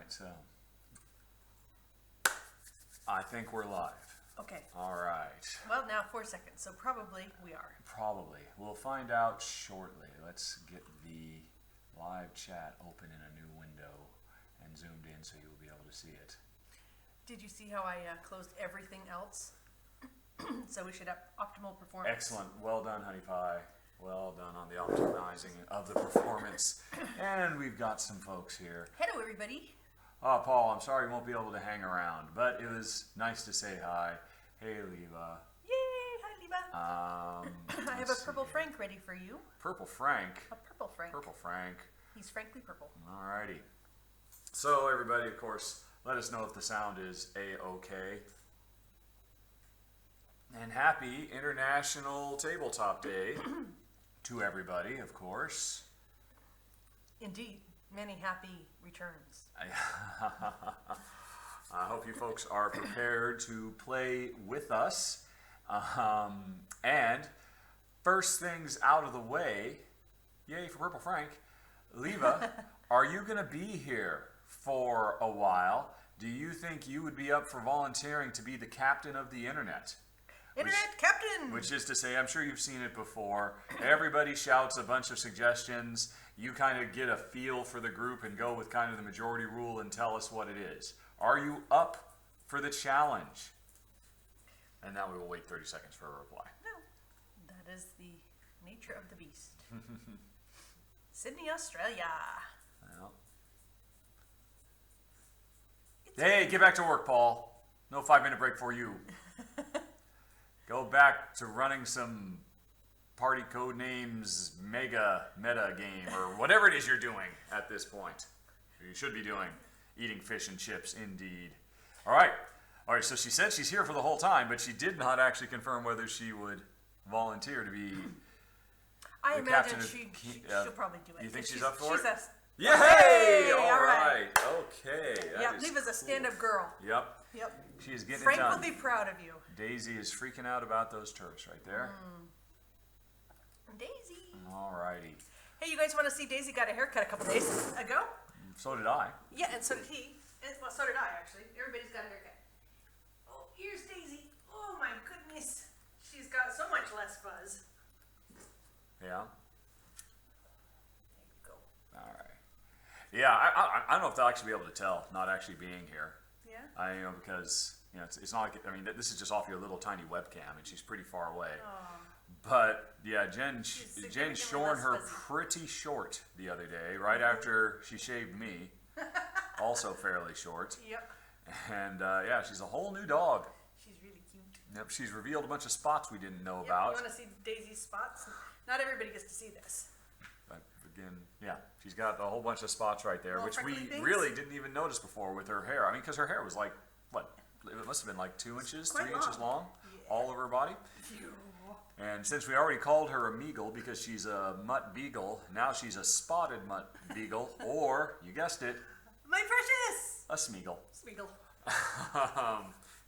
so I think we're live. Okay. All right. Well, now 4 seconds, so probably we are. Probably. We'll find out shortly. Let's get the live chat open in a new window and zoomed in so you'll be able to see it. Did you see how I closed everything else? So we should have optimal performance. Excellent. Well done, Honey Pie. Well done on the optimizing of the performance. And we've got some folks here. Hello, everybody. Oh, Paul, I'm sorry you won't be able to hang around, but it was nice to say hi. Hey, Leva. Yay! Hi, Leva. I have a purple Frank ready for you. Purple Frank? A purple Frank. Purple Frank. He's frankly purple. Alrighty. So, everybody, of course, let us know if the sound is A-OK. And happy International Tabletop Day to everybody, of course. Indeed. Many happy returns. I hope you folks are prepared to play with us. And first things out of the way, yay for Purple Frank, Leva, are you going to be here for a while? Do you think you would be up for volunteering to be the captain of the internet? Internet captain! Which is to say, I'm sure you've seen it before. Everybody shouts a bunch of suggestions. You kind of get a feel for the group and go with kind of the majority rule and tell us what it is. Are you up for the challenge? And now we will wait 30 seconds for a reply. No, that is the nature of the beast. Sydney, Australia. Well. Hey, get back to work, Paul. No 5-minute break for you. Go back to running some Party Codenames meta game, or whatever it is you're doing at this point. You should be doing. Eating fish and chips, indeed. All right, so she said she's here for the whole time, but she did not actually confirm whether she would volunteer to be I the imagine captain of... she'll probably do it. You think she's up for it? Yay! Yay! All right. Okay. Yeah, Leva's a stand-up girl. Yep. Yep. She is getting Frank it done. will be proud of you. Daisy is freaking out about those turfs right there. Daisy. All righty. Hey, you guys want to see Daisy got a haircut a couple days ago? So did I. Yeah, and so did he. And, well, so did I, actually. Everybody's got a haircut. Oh, here's Daisy. Oh, my goodness. She's got so much less fuzz. Yeah. There you go. All right. Yeah, I don't know if they'll actually be able to tell, not actually being here. Yeah? Because, it's not like, this is just off your little tiny webcam, and she's pretty far away. Oh. But, yeah, Jen shorn her pretty short the other day, right after she shaved me. Also fairly short. Yep. And, yeah, she's a whole new dog. She's really cute. Yep, she's revealed a bunch of spots we didn't know Yep, about. you want to see Daisy's spots? Not everybody gets to see this. But again, yeah, she's got a whole bunch of spots right there, Well, which we things. really didn't even notice before with her hair. Because her hair was like, what? It must have been like 2 inches, 3 inches long, Yeah. all over her body. And since we already called her a Meagle because she's a mutt beagle, now she's a spotted mutt beagle, or, you guessed it, My precious! a Smeagol. Smeagol.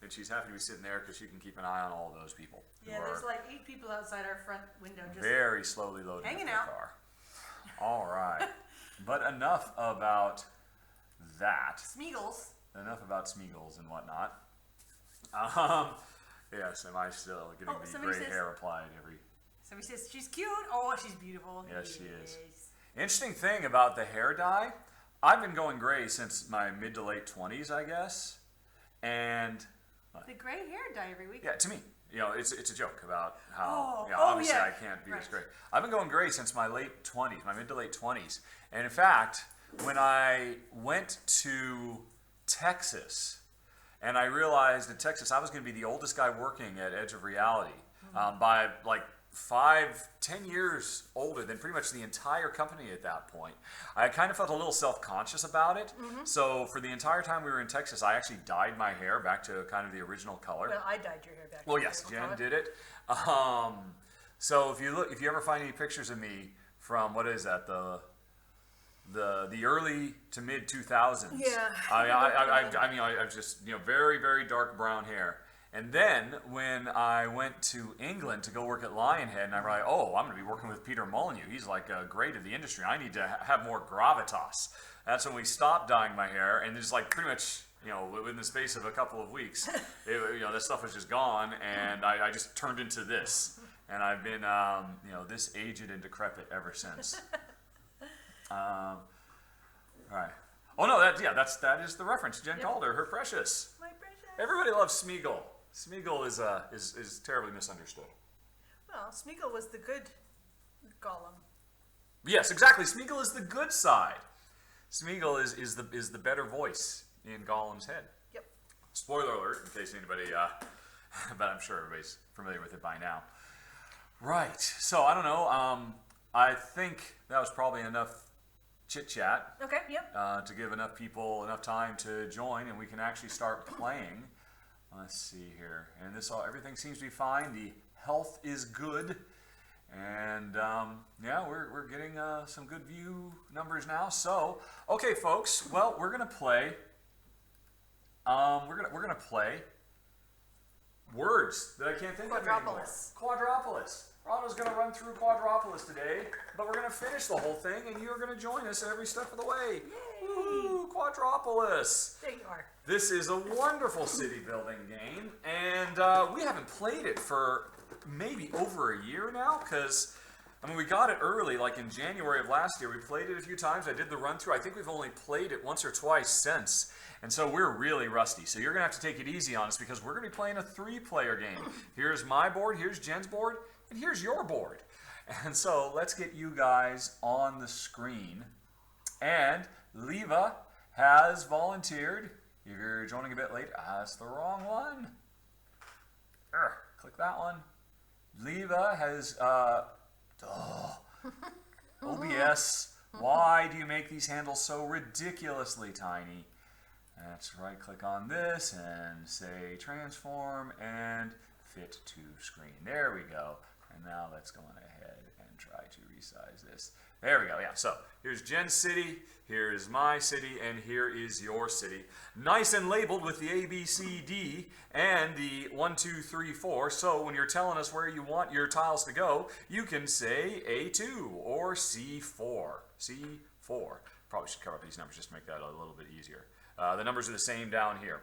And she's happy to be sitting there because she can keep an eye on all of those people. who Yeah, are there's like 8 people outside our front window just very slowly loading up hanging their out. car. All right. But enough about that. Smeagol's. Enough about Smeagol's and whatnot. Yes, am I still getting the gray hair applied every... Somebody says, she's cute. Oh, she's beautiful. Yes, she is. Interesting thing about the hair dye, I've been going gray since my mid to late 20s, I guess. And... The gray hair dye every week. Yeah, to me. It's a joke about how, Oh, obviously yeah. I can't be Right. this gray. I've been going gray since my late 20s, my mid to late 20s. And in fact, when I went to Texas, and I realized in Texas I was going to be the oldest guy working at Edge of Reality by like 5-10 years older than pretty much the entire company at that point. I kind of felt a little self-conscious about it. So for the entire time we were in Texas, I actually dyed my hair back to kind of the original color. Well, I dyed your hair back. Well, yes, Jen did it. So if you ever find any pictures of me from, what is that, the early to mid 2000s. Yeah. I was just very, very dark brown hair, And then when I went to England to go work at Lionhead, and I realized, oh, I'm going to be working with Peter Molyneux. He's like great at the industry. I need to have more gravitas. That's when we stopped dyeing my hair, and just like pretty much, within the space of a couple of weeks, that stuff was just gone, and I just turned into this. And I've been, this aged and decrepit ever since. All right. Oh no, that is the reference. Jen called her precious. My precious. Everybody loves Smeagol. Smeagol is terribly misunderstood. Well, Smeagol was the good Gollum. Yes, exactly. Smeagol is the good side. Smeagol is the better voice in Gollum's head. Yep. Spoiler alert, in case anybody, but I'm sure everybody's familiar with it by now. Right. So I don't know. I think that was probably enough chit-chat. Okay, yep. To give enough people enough time to join, and we can actually start playing. Let's see here. And everything seems to be fine. The health is good. And we're getting some good view numbers now. So, okay, folks. Well, we're gonna play. We're gonna play words that I can't think of anymore. Quadropolis. Rahdo's going to run through Quadropolis today, but we're going to finish the whole thing, and you're going to join us every step of the way. Yay! Woo, Quadropolis. There you are. This is a wonderful city building game, and we haven't played it for maybe over a year now, because we got it early, like in January of last year. We played it a few times. I did the run through. I think we've only played it once or twice since. And so we're really rusty. So you're going to have to take it easy on us because we're going to be playing a 3-player game. Here's my board, here's Jen's board, and here's your board. And so let's get you guys on the screen. And Leva has volunteered. If you're joining a bit late, that's the wrong one. Click that one. Leva has, OBS, why do you make these handles so ridiculously tiny? That's right, click on this and say transform and fit to screen. There we go. And now let's go on ahead and try to resize this. There we go, yeah. So here's Jen's city, here's my city, and here is your city. Nice and labeled with the A, B, C, D, and the 1, 2, 3, 4. So when you're telling us where you want your tiles to go, you can say A2 or C4. C4. Probably should cover up these numbers just to make that a little bit easier. The numbers are the same down here.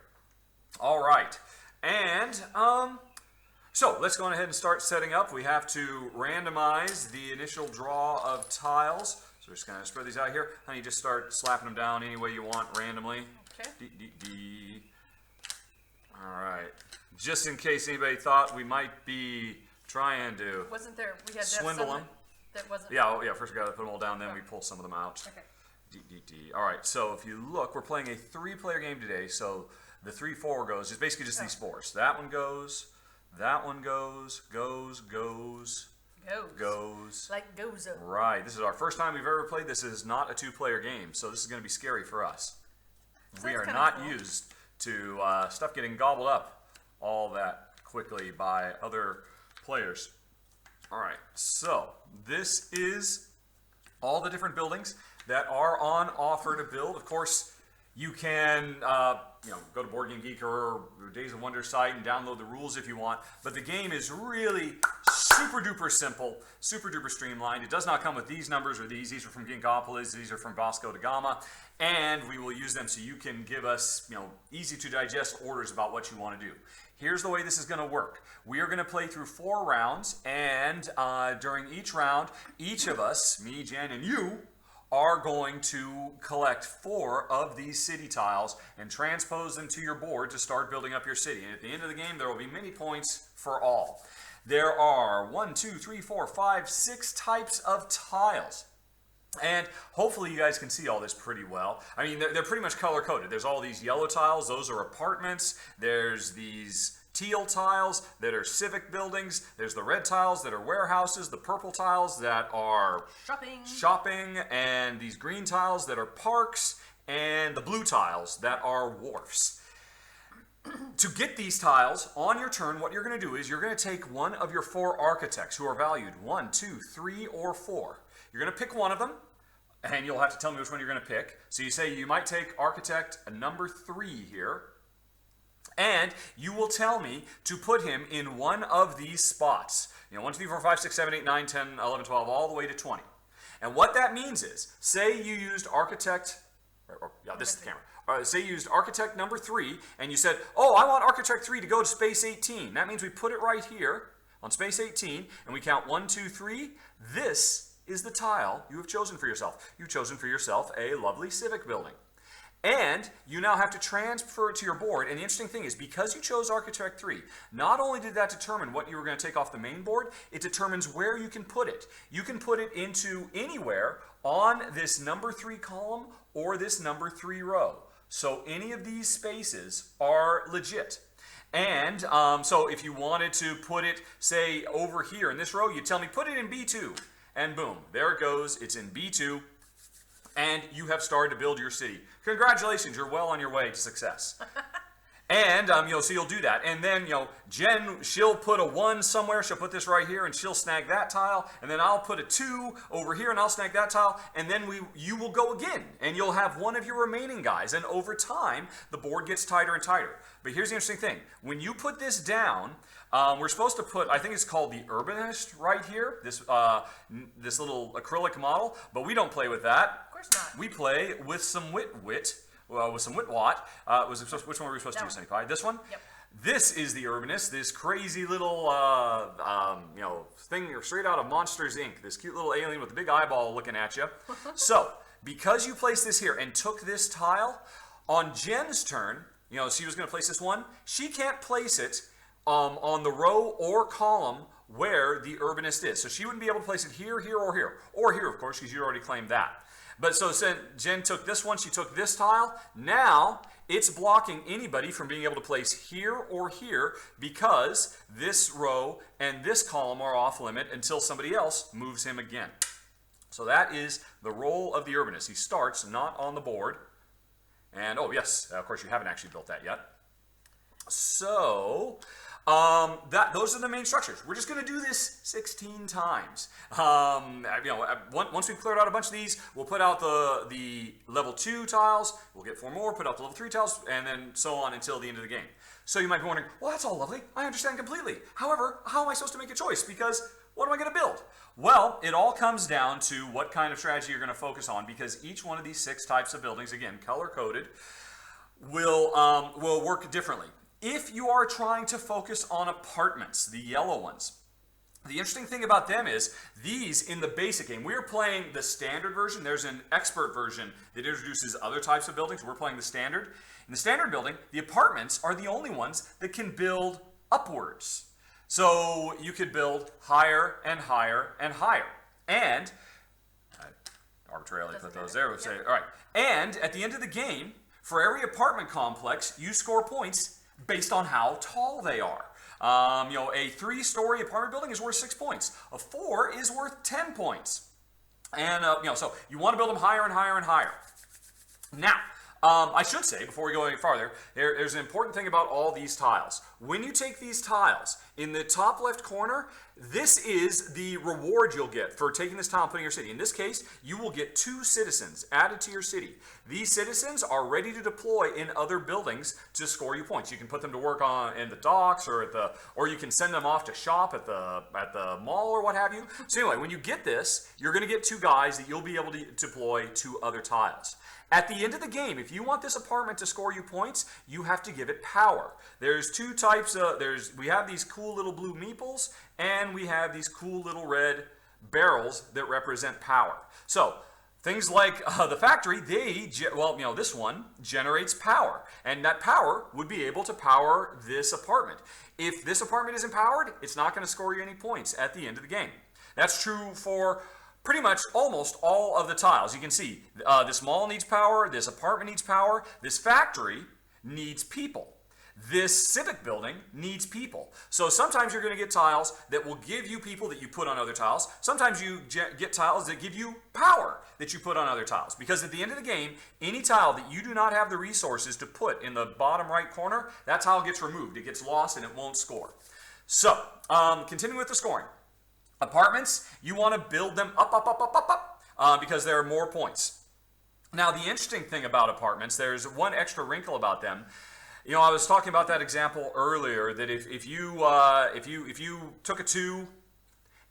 All right. And so let's go on ahead and start setting up. We have to randomize the initial draw of tiles. So we're just going to spread these out here. Honey, just start slapping them down any way you want randomly. Okay. D. All right. Just in case anybody thought we might be trying to Wasn't there, we had swindle them. That wasn't. Yeah, first we got to put them all down, then we pull some of them out. Okay. D. All right, so if you look, we're playing a 3-player game today. So the 3-4 goes, it's basically just these 4s. That one goes, that one goes. Like gozo. Right, this is our first time we've ever played. This is not a 2-player game, so this is going to be scary for us. So we are that's not kinda cool. used to stuff getting gobbled up all that quickly by other players. All right, so this is all the different buildings that are on offer to build. Of course, you can go to Board Game Geek or Days of Wonder site and download the rules if you want. But the game is really super duper simple, super duper streamlined. It does not come with these numbers or these. These are from Ginkopolis. These are from Vasco da Gama. And we will use them so you can give us easy to digest orders about what you want to do. Here's the way this is going to work. We are going to play through 4 rounds. And during each round, each of us, me, Jen, and you, are going to collect 4 of these city tiles and transpose them to your board to start building up your city. And at the end of the game, there will be many points for all. There are 1, 2, 3, 4, 5, 6 types of tiles. And hopefully you guys can see all this pretty well. I mean, they're pretty much color-coded. There's all these yellow tiles. Those are apartments. There's these teal tiles that are civic buildings. There's the red tiles that are warehouses. The purple tiles that are shopping. And these green tiles that are parks. And the blue tiles that are wharfs. To get these tiles on your turn, what you're going to do is you're going to take one of your 4 architects who are valued 1, 2, 3, or 4. You're going to pick one of them, and you'll have to tell me which one you're going to pick. So you say you might take architect number 3 here, And you will tell me to put him in one of these spots. 1, 2, 3, 4, 5, 6, 7, 8, 9, 10, 11, 12, all the way to 20. And what that means is, say you used architect, this is the camera. Say you used architect number 3, and you said, oh, I want architect 3 to go to space 18. That means we put it right here on space 18, and we count 1, 2, 3. This is the tile you have chosen for yourself. You've chosen for yourself a lovely civic building. And you now have to transfer it to your board. And the interesting thing is, because you chose Architect 3, not only did that determine what you were going to take off the main board, it determines where you can put it. You can put it into anywhere on this number 3 column or this number 3 row. So any of these spaces are legit. And so if you wanted to put it, say, over here in this row, you tell me, put it in B2. And boom, there it goes. It's in B2. And you have started to build your city. Congratulations, you're well on your way to success. And, so you'll do that. And then, Jen, she'll put a 1 somewhere. She'll put this right here, and she'll snag that tile. And then I'll put a 2 over here, and I'll snag that tile. And then you will go again, and you'll have one of your remaining guys. And over time, the board gets tighter and tighter. But here's the interesting thing. When you put this down, we're supposed to put, I think it's called the Urbanist right here, this little acrylic model. But we don't play with that. Of course not. We play with some with some Witwat. Which one were we supposed to use, Sunny Pie? This one? Yep. This is the Urbanist, this crazy little thing straight out of Monsters, Inc. This cute little alien with a big eyeball looking at you. So, because you placed this here and took this tile, on Jen's turn, she was going to place this one, she can't place it on the row or column where the Urbanist is. So she wouldn't be able to place it here, here, or here. Or here, of course, because you already claimed that. But so Jen took this one, she took this tile. Now it's blocking anybody from being able to place here or here because this row and this column are off limit until somebody else moves him again. So that is the role of the Urbanist. He starts not on the board. And, oh yes, of course you haven't actually built that yet. So, those are the main structures. We're just going to do this 16 times. Once we've cleared out a bunch of these, we'll put out the level 2 tiles, we'll get 4 more, put out the level 3 tiles, and then so on until the end of the game. So you might be wondering, well, that's all lovely. I understand completely. However, how am I supposed to make a choice? Because what am I going to build? Well, it all comes down to what kind of strategy you're going to focus on, because each one of these 6 types of buildings, again, color-coded, will work differently. If you are trying to focus on apartments, the yellow ones, the interesting thing about them is these in the basic game, we're playing the standard version. There's an expert version that introduces other types of buildings. We're playing the standard. In the standard building, the apartments are the only ones that can build upwards. So you could build higher and higher and higher. And, arbitrarily put those there, we'll say, all right. And at the end of the game, for every apartment complex, you score points based on how tall they are. A 3-story apartment building is worth 6 points. A 4 is worth 10 points. And, so you want to build them higher and higher and higher. Now, I should say, before we go any farther, there's an important thing about all these tiles. When you take these tiles, in the top left corner, this is the reward you'll get for taking this tile and putting in your city. In this case, you will get 2 citizens added to your city. These citizens are ready to deploy in other buildings to score you points. You can put them to work in the docks or you can send them off to shop at the mall or what have you. So anyway, when you get this, you're going to get 2 guys that you'll be able to deploy to other tiles. At the end of the game, if you want this apartment to score you points, you have to give it power. There's 2 types. We have these cool little blue meeples, and we have these cool little red barrels that represent power. So things like the factory, this one generates power, and that power would be able to power this apartment. If this apartment isn't powered, it's not going to score you any points at the end of the game. That's true for pretty much almost all of the tiles. You can see this mall needs power, this apartment needs power, this factory needs people. This civic building needs people. So sometimes you're going to get tiles that will give you people that you put on other tiles. Sometimes you get tiles that give you power that you put on other tiles. Because at the end of the game, any tile that you do not have the resources to put in the bottom right corner, that tile gets removed. It gets lost and it won't score. So, continuing with the scoring. Apartments, you want to build them up, because there are more points. Now, the interesting thing about apartments, there's one extra wrinkle about them. You know, I was talking about that example earlier, that if you took a 2,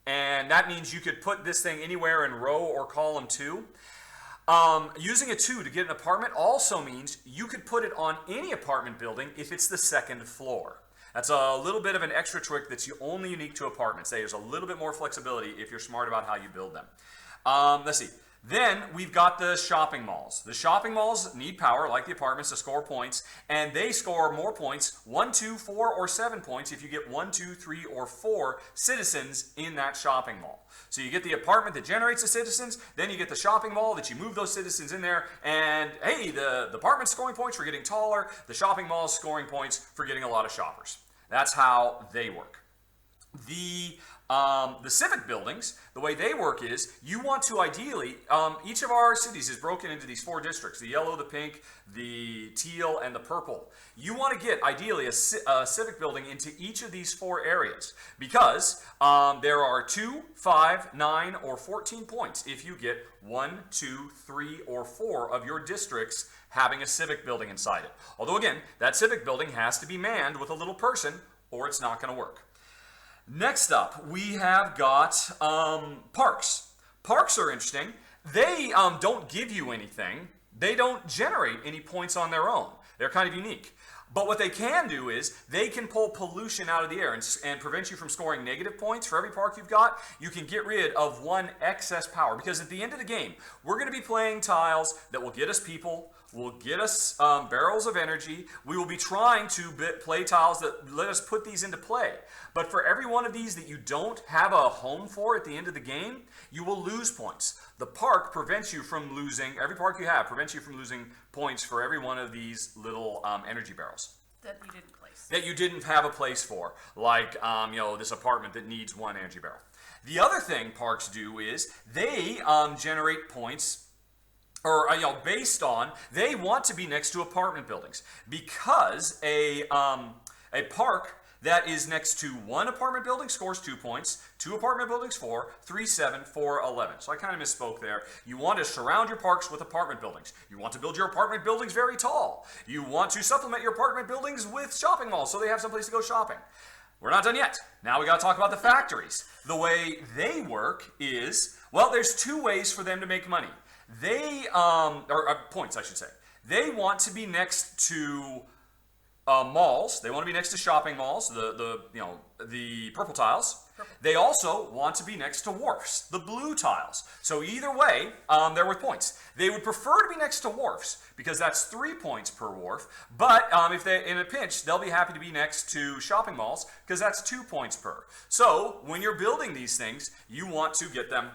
and that means you could put this thing anywhere in row or column 2. Using a 2 to get an apartment also means you could put it on any apartment building if it's the 2nd floor. That's a little bit of an extra trick that's only unique to apartments. There's a little bit more flexibility if you're smart about how you build them. Let's see. Then we've got the shopping malls. The shopping malls need power, like the apartments, to score points, and they score more points, 1, 2, 4, or 7 points if you get 1, 2, 3, or 4 citizens in that shopping mall. So you get the apartment that generates the citizens, then you get the shopping mall that you move those citizens in there, and hey, the apartment's scoring points for getting taller, the shopping mall's scoring points for getting a lot of shoppers. That's how they work. The civic buildings, the way they work is, you want to ideally, each of our cities is broken into these 4 districts, the yellow, the pink, the teal, and the purple. You want to get, ideally, a civic building into each of these 4 areas, because there are 2, 5, 9, or 14 points if you get 1, 2, 3, or 4 of your districts having a civic building inside it. Although, again, that civic building has to be manned with a little person, or it's not going to work. Next up, we have got parks. Parks are interesting. They don't give you anything. They don't generate any points on their own. They're kind of unique. But what they can do is they can pull pollution out of the air and prevent you from scoring negative points. For every park you've got, you can get rid of 1 excess power. Because at the end of the game, we're going to be playing tiles that will get us people, will get us barrels of energy. We will be trying to play tiles that let us put these into play. But for every one of these that you don't have a home for at the end of the game, you will lose points. The park prevents you from losing, every park you have prevents you from losing points for every one of these little energy barrels. That you didn't place. That you didn't have a place for, like this apartment that needs 1 energy barrel. The other thing parks do is they generate points, or based on, they want to be next to apartment buildings, because a park that is next to 1 apartment building scores 2 points, 2 apartment buildings 4, 3, 7, 4, 11. So I kind of misspoke there. You want to surround your parks with apartment buildings. You want to build your apartment buildings very tall. You want to supplement your apartment buildings with shopping malls so they have someplace to go shopping. We're not done yet. Now we got to talk about the factories. The way they work is, well, there's 2 ways for them to make money. They, or points I should say. They want to be next to malls. They want to be next to shopping malls, the purple tiles. They also want to be next to wharfs, the blue tiles. So either way, they're worth points. They would prefer to be next to wharfs because that's 3 points per wharf. But if they're in a pinch, they'll be happy to be next to shopping malls because that's 2 points per. So when you're building these things, you want to get them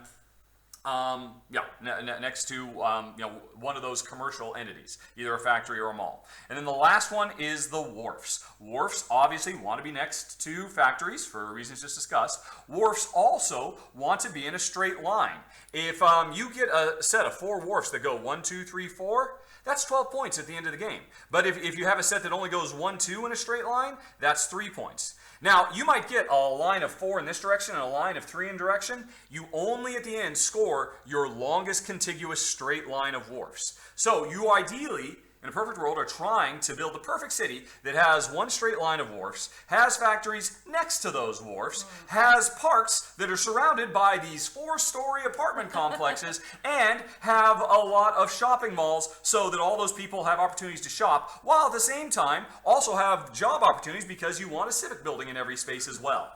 next to one of those commercial entities, either a factory or a mall. And then the last one is the wharfs. Wharfs obviously want to be next to factories for reasons just discussed. Wharfs also want to be in a straight line. If you get a set of 4 wharfs that go 1, 2, 3, 4, that's 12 points at the end of the game. But if you have a set that only goes 1, 2 in a straight line, that's 3 points. Now, you might get a line of 4 in this direction and a line of 3 in direction. You only at the end score your longest contiguous straight line of wharfs. So you ideally, in a perfect world, are trying to build the perfect city that has 1 straight line of wharfs, has factories next to those wharfs, has parks that are surrounded by these 4-story apartment complexes, and have a lot of shopping malls so that all those people have opportunities to shop, while at the same time also have job opportunities because you want a civic building in every space as well.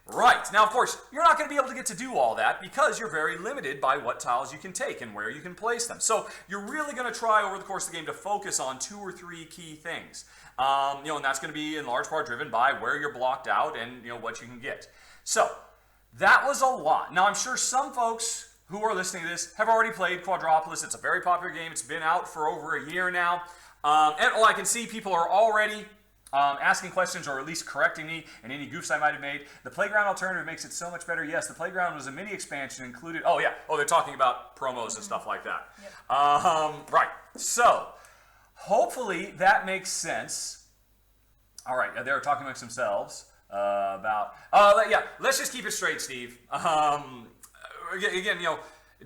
Right. Now, of course, you're not going to be able to get to do all that because you're very limited by what tiles you can take and where you can place them. So you're really going to try over the course of the game to focus on 2 or 3 key things. And that's going to be in large part driven by where you're blocked out and, what you can get. So that was a lot. Now, I'm sure some folks who are listening to this have already played Quadropolis. It's a very popular game. It's been out for over a year now. I can see people are already asking questions or at least correcting me and any goofs I might have made. The Playground alternative makes it so much better. Yes, the Playground was a mini expansion included. Oh, yeah. Oh, they're talking about promos and stuff like that. Yep. Right. So, hopefully that makes sense. All right. They were talking amongst themselves about... let's just keep it straight, Steve. Again,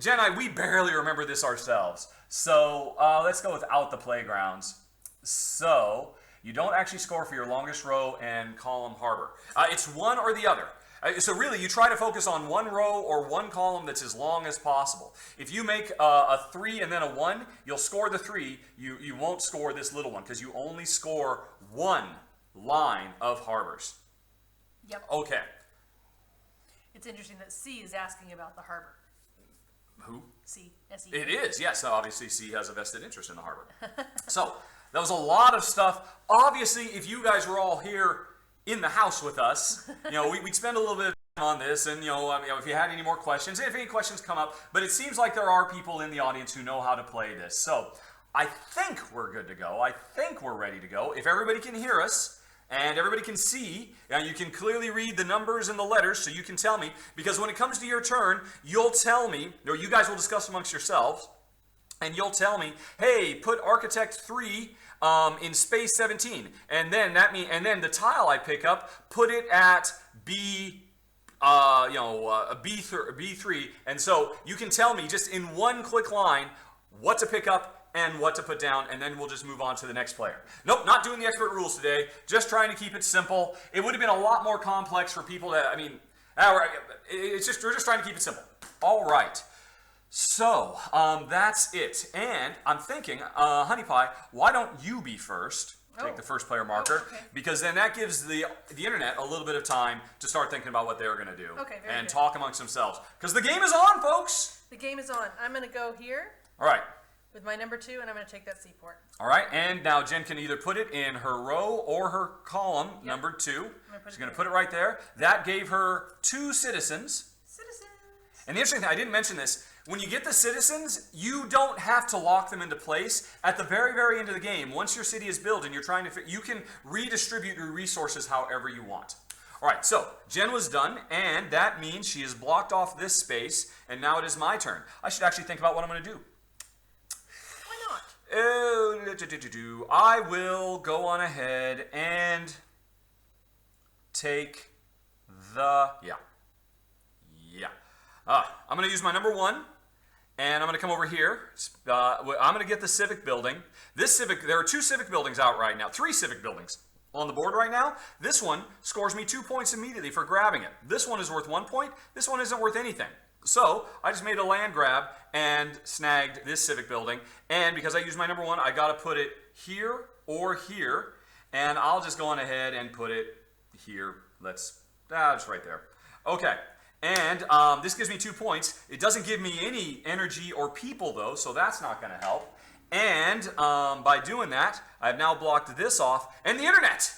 Jen and I, we barely remember this ourselves. So, let's go without the playgrounds. So... You don't actually score for your longest row and column harbor. It's one or the other. So really, you try to focus on one row or one column that's as long as possible. If you make a 3 and then a 1, you'll score the 3. You won't score this little one because you only score one line of harbors. Yep. Okay. It's interesting that C is asking about the harbor. Who? C. S-E. It is, yes. Obviously, C has a vested interest in the harbor. So, that was a lot of stuff. Obviously, if you guys were all here in the house with us, we'd spend a little bit of time on this, and if you had any more questions, if any questions come up, but it seems like there are people in the audience who know how to play this. So, I think we're good to go. I think we're ready to go. If everybody can hear us, and everybody can see, you can clearly read the numbers and the letters, so you can tell me, because when it comes to your turn, you'll tell me, or you guys will discuss amongst yourselves, and you'll tell me, hey, put architect 3 in space 17, and then the tile I pick up, put it at B, B3, and so you can tell me just in one quick line what to pick up and what to put down, and then we'll just move on to the next player. Nope, not doing the expert rules today, just trying to keep it simple. It would have been a lot more complex for people to, we're just trying to keep it simple. All right, so that's it, and I'm thinking, Honey Pie, why don't you be first? Take the first player marker, okay. Because then that gives the internet a little bit of time to start thinking about what they're going to do, and good. talk amongst themselves, because the game is on, folks. The game is on. I'm going to go here. All right. With my number 2, and I'm going to take that seaport. All right, and now Jen can either put it in her row or her column, number 2. She's going to put it right there. That gave her 2 citizens. And the interesting thing, I didn't mention this, when you get the citizens, you don't have to lock them into place. At the very, very end of the game, once your city is built and you're trying to, you can redistribute your resources however you want. All right, so Jen was done, and that means she has blocked off this space, and now it is my turn. I should actually think about what I'm going to do. I will go on ahead and take the, I'm going to use my number 1, and I'm going to come over here. I'm going to get the civic building. There are 2 civic buildings out right now, 3 civic buildings on the board right now. This one scores me 2 points immediately for grabbing it. This one is worth 1 point. This one isn't worth anything. So I just made a land grab and snagged this civic building, and because I used my number 1, I got to put it here or here, and I'll just go on ahead and put it here. Just right there. Okay, and this gives me 2 points. It doesn't give me any energy or people though, so that's not going to help. And by doing that, I've now blocked this off, and the internet.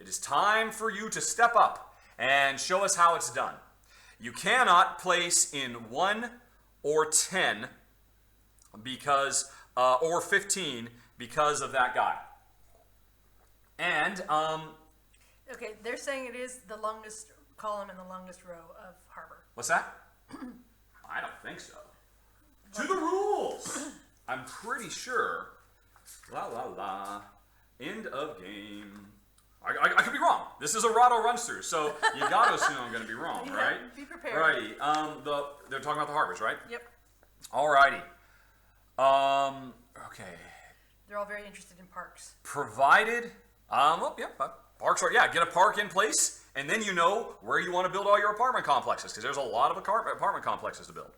It is time for you to step up and show us how it's done. You cannot place in 1 or 10 because, or 15 because of that guy. And, okay, they're saying it is the longest column and the longest row of harbor. What's that? I don't think so. To the rules! I'm pretty sure. La la la. End of game. I could be wrong. This is a Rahdo runs through, so you gotta assume I'm gonna be wrong, right? Be prepared. Alrighty. They're talking about the harbors, right? Yep. Alrighty. Okay. They're all very interested in parks. Provided, parks are, get a park in place, and then you know where you want to build all your apartment complexes, because there's a lot of apartment complexes to build.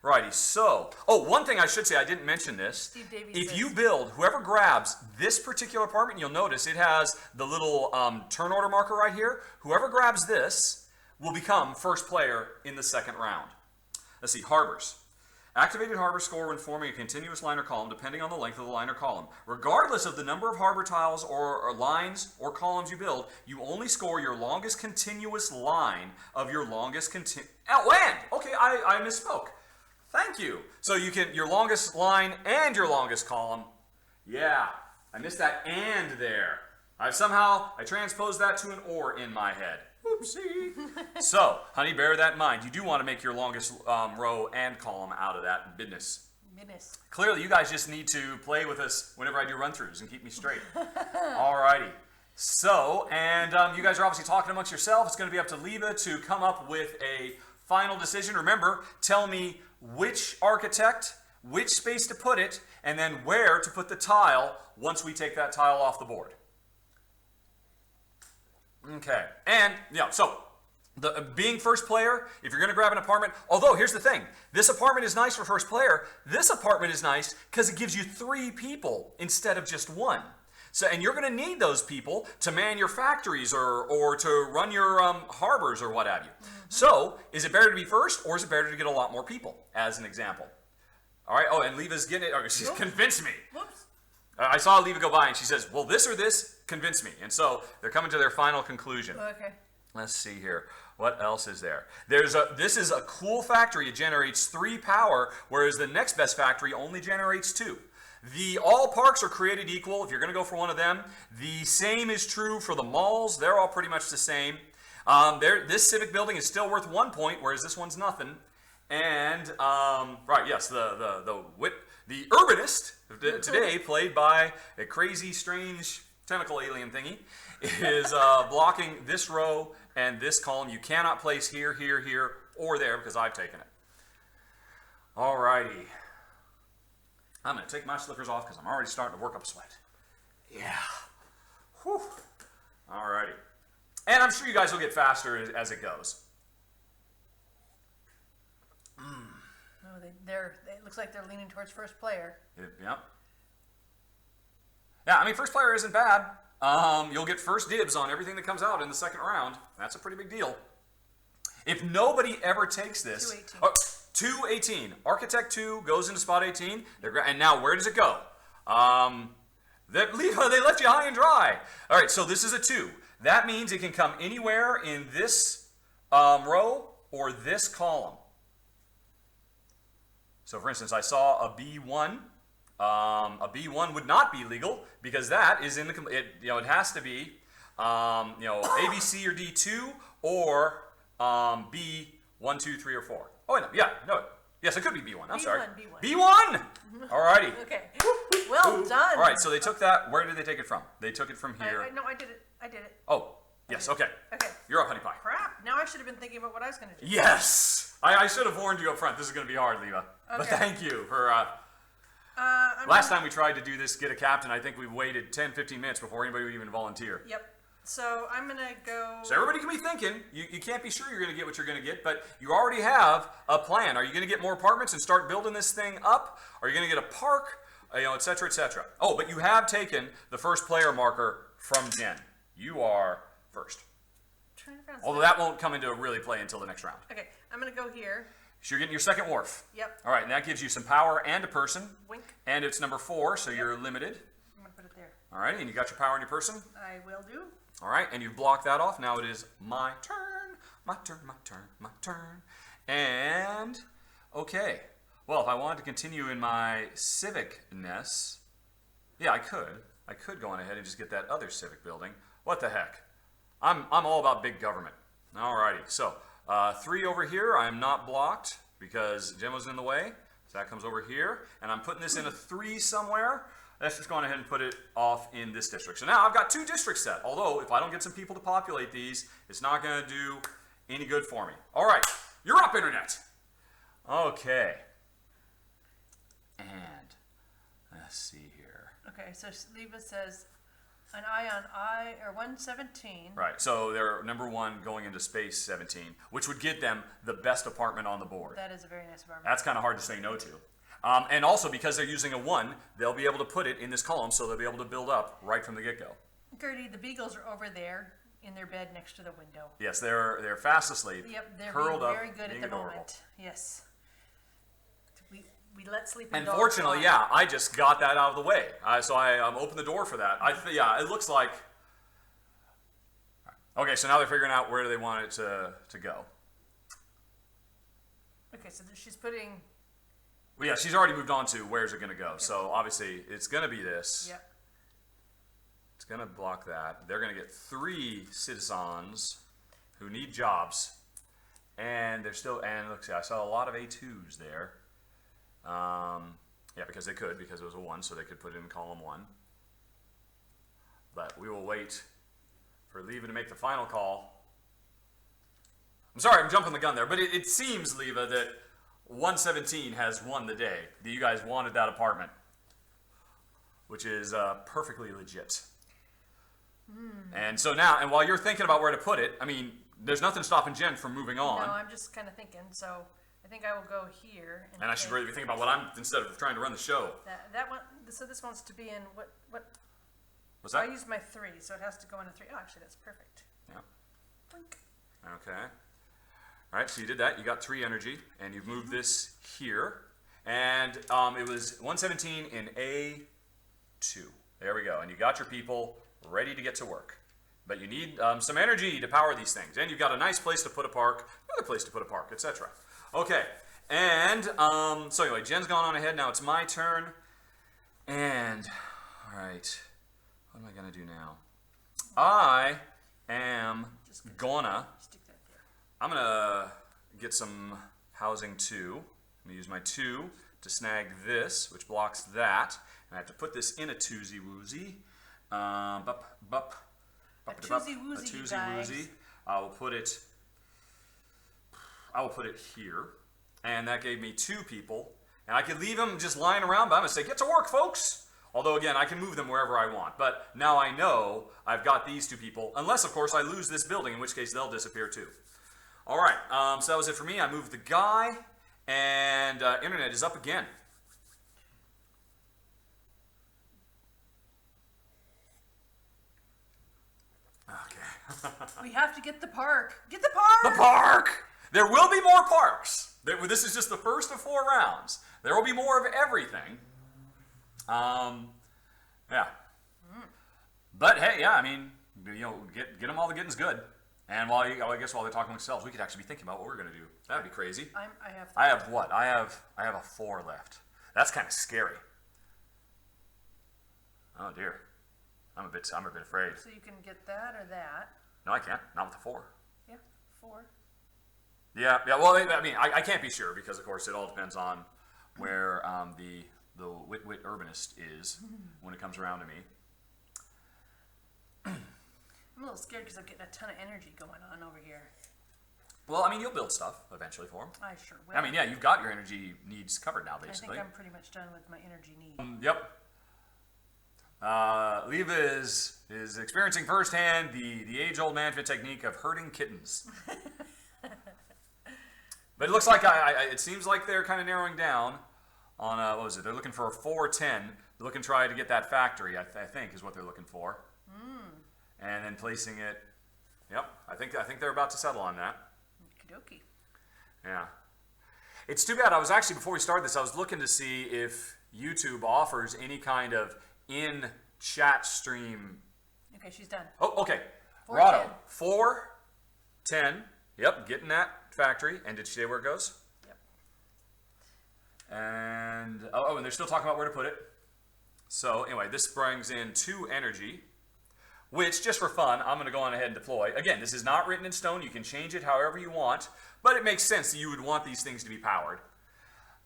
Righty, so, one thing I should say, I didn't mention this. Steve Davies if says, you build, whoever grabs this particular apartment, you'll notice it has the little turn order marker right here. Whoever grabs this will become first player in the second round. Let's see, harbors. Activated harbor score when forming a continuous line or column depending on the length of the line or column. Regardless of the number of harbor tiles or lines or columns you build, you only score your longest continuous line of your longest land. Okay, I misspoke. Thank you. So you can, your longest line and your longest column. Yeah, I missed that and there. I transposed that to an or in my head. Oopsie. So, honey, bear that in mind. You do want to make your longest row and column out of that business. Clearly, you guys just need to play with us whenever I do run-throughs and keep me straight. Alrighty. So, and you guys are obviously talking amongst yourselves. It's going to be up to Leva to come up with a final decision. Remember, tell me which architect, which space to put it, and then where to put the tile once we take that tile off the board. Okay, and yeah, so being first player, if you're going to grab an apartment, although here's the thing, this apartment is nice for first player. This apartment is nice because it gives you 3 people instead of just 1. So, and you're going to need those people to man your factories or to run your harbors or what have you. So, is it better to be first or is it better to get a lot more people, as an example? All right, oh, and Leva's getting it. Oh, she's convinced me. Whoops. I saw Leva go by and she says, well, this or this, convince me. And so they're coming to their final conclusion. Okay. Let's see here. What else is there? This is a cool factory. It generates 3 power, whereas the next best factory only generates 2. All parks are created equal if you're going to go for one of them. The same is true for the malls. They're all pretty much the same. This civic building is still worth 1 point, whereas this one's nothing. And, right, yes, the urbanist today, played by a crazy, strange, tentacle alien thingy, is blocking this row and this column. You cannot place here, here, here, or there because I've taken it. Alrighty. I'm going to take my slippers off because I'm already starting to work up a sweat. Yeah. Whew. Alrighty. And I'm sure you guys will get faster as it goes. No, it looks like they're leaning towards first player. Yep. Yeah, I mean, first player isn't bad. You'll get first dibs on everything that comes out in the second round. That's a pretty big deal. If nobody ever takes this... 218. Oh, 218. Architect 2 goes into spot 18. And now, where does it go? They left you high and dry. All right, so this is a 2. That means it can come anywhere in this row or this column. So, for instance, I saw a B1. A B1 would not be legal because that is in the it has to be A, B, C, or D2 or B 1, 2, 3, or 4. Oh no, yeah, no, yes, it could be B1. I'm sorry, B1. Alrighty. Okay. Well done. All right, so they took that. Where did they take it from? They took it from here. No, I did it. I did it. Oh, yes. Okay. Okay. You're up, honey pie. Crap. Now I should have been thinking about what I was going to do. Yes, I should have warned you up front. This is going to be hard, Leva. Okay. But thank you for. Last time we tried to do this, get a captain, I think we waited 10, 15 minutes before anybody would even volunteer. Yep. So I'm going to go... So everybody can be thinking. You can't be sure you're going to get what you're going to get, but you already have a plan. Are you going to get more apartments and start building this thing up? Are you going to get a park? Et cetera, et cetera. Oh, but you have taken the first player marker from Jen. You are first. Although that won't come into really play until the next round. Okay, I'm going to go here. So you're getting your second wharf. Yep. All right, and that gives you some power and a person. Wink. And it's number 4, so you're limited. I'm going to put it there. All right, and you got your power and your person. I will do. All right, and you've blocked that off. Now it is my turn, my turn, my turn, my turn. And, okay. Well, if I wanted to continue in my civicness, yeah, I could. I could go on ahead and just get that other civic building. What the heck? I'm all about big government. All righty, so 3 over here, I'm not blocked because Gemma's in the way. So that comes over here, and I'm putting this in a 3 somewhere. Let's just go on ahead and put it off in this district. So now I've got 2 districts set. Although, if I don't get some people to populate these, it's not going to do any good for me. All right, you're up, Internet. Okay. And let's see here. Okay, so Leva says an eye on I, or 117. Right, so they're number 1 going into space 17, which would get them the best apartment on the board. That is a very nice apartment. That's kind of hard to say no to. And also, because they're using a 1, they'll be able to put it in this column, so they'll be able to build up right from the get-go. Gertie, the beagles are over there in their bed next to the window. Yes, they're fast asleep. Yep, they're curled being up, very good at the adorable. moment. Yes. We let sleeping And dogs fortunately, fly. yeah, I just got that out of the way. So I opened the door for that. Yeah, it looks like... Okay, so now they're figuring out where do they want it to go. Okay, so she's putting... Well, yeah, she's already moved on to where's it going to go. So obviously, it's going to be this. Yep. It's going to block that. They're going to get 3 citizens who need jobs. And they're still... And look, see, I saw a lot of A2s there. Yeah, because they could, because it was a 1, so they could put it in column 1. But we will wait for Leva to make the final call. I'm sorry, I'm jumping the gun there, but it seems, Leva, that 117 has won the day. That you guys wanted that apartment, which is perfectly legit. And so now, and while you're thinking about where to put it, I mean, there's nothing stopping Jen from moving on. No, I'm just kind of thinking. So I think I will go here. And I should really be thinking about what I'm, instead of trying to run the show. That one. So this wants to be in what? What's that? I used my 3, so it has to go in a 3. Oh, actually, that's perfect. Yeah. Blink. Okay. All right, so you did that. You got 3 energy, and you've moved this here. And it was 117 in A2. There we go. And you got your people ready to get to work. But you need some energy to power these things. And you've got a nice place to put a park, another place to put a park, etc. Okay. And so anyway, Jen's gone on ahead. Now it's my turn. And, all right, what am I going to do now? I am gonna, I'm going to get some housing 2. I'm going to use my 2 to snag this, which blocks that. And I have to put this in a twosie-woosie. A twosie-woosie, guys. I will put it here. And that gave me 2 people. And I could leave them just lying around, but I'm going to say, get to work, folks. Although, again, I can move them wherever I want. But now I know I've got these 2 people. Unless, of course, I lose this building, in which case they'll disappear too. All right, so that was it for me. I moved the guy, and internet is up again. Okay. We have to get the park. Get the park! The park! There will be more parks. This is just the first of 4 rounds. There will be more of everything. Yeah. But hey, yeah, I mean, you know, get them all the getting's good. And while I guess while they're talking amongst themselves, we could actually be thinking about what we're gonna do. That'd be crazy. I have what? I have a 4 left. That's kind of scary. Oh dear. I'm a bit afraid. So you can get that or that. No, I can't. Not with the 4. Yeah, 4. Yeah. Well, I mean, I can't be sure because, of course, it all depends on where the wit urbanist is when it comes around to me. I'm a little scared because I'm getting a ton of energy going on over here. Well, I mean, you'll build stuff eventually for him. I sure will. I mean, yeah, you've got your energy needs covered now, basically. I think I'm pretty much done with my energy needs. Yep. Leva is experiencing firsthand the age-old management technique of herding kittens. But it looks like it seems like they're kind of narrowing down on what was it? They're looking for a 410. They're looking to try to get that factory. I think is what they're looking for. And then placing it. Yep, I think they're about to settle on that. Okie dokie. Yeah. It's too bad. I was actually, before we started this, I was looking to see if YouTube offers any kind of in-chat stream. Okay, she's done. Oh, okay. 410. Rahdo, 410. Yep, getting that factory. And did she say where it goes? Yep. And, and they're still talking about where to put it. So, anyway, this brings in 2 energy, which, just for fun, I'm going to go on ahead and deploy. Again, this is not written in stone. You can change it however you want, but it makes sense that you would want these things to be powered.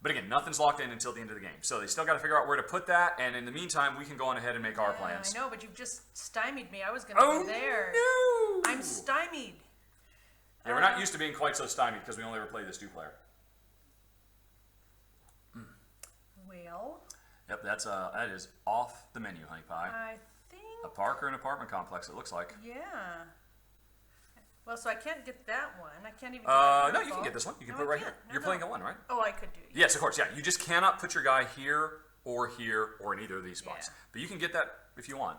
But again, nothing's locked in until the end of the game. So they still got to figure out where to put that, and in the meantime, we can go on ahead and make our plans. I know, but you've just stymied me. I was going to go there. No! I'm stymied. Yeah, we're not used to being quite so stymied because we only ever play this 2-player. Well. Yep, that is off the menu, honey pie. I think. A park or an apartment complex, it looks like. Yeah. Well, so I can't get that one. I can't even get no, you can get this one. You can put it right here. You're playing a 1, right? Oh, I could do it. Yes, of course, yeah. You just cannot put your guy here or in either of these spots. Yeah. But you can get that if you want.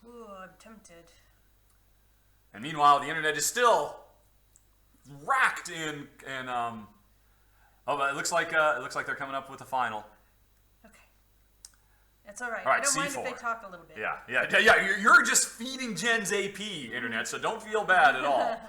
Ooh, I'm tempted. And meanwhile, the internet is still racked in but it looks like they're coming up with a final. Okay. That's all right. All right, I don't mind C4. if they talk a little bit. Yeah. You're just feeding Jen's AP, internet, so don't feel bad at all.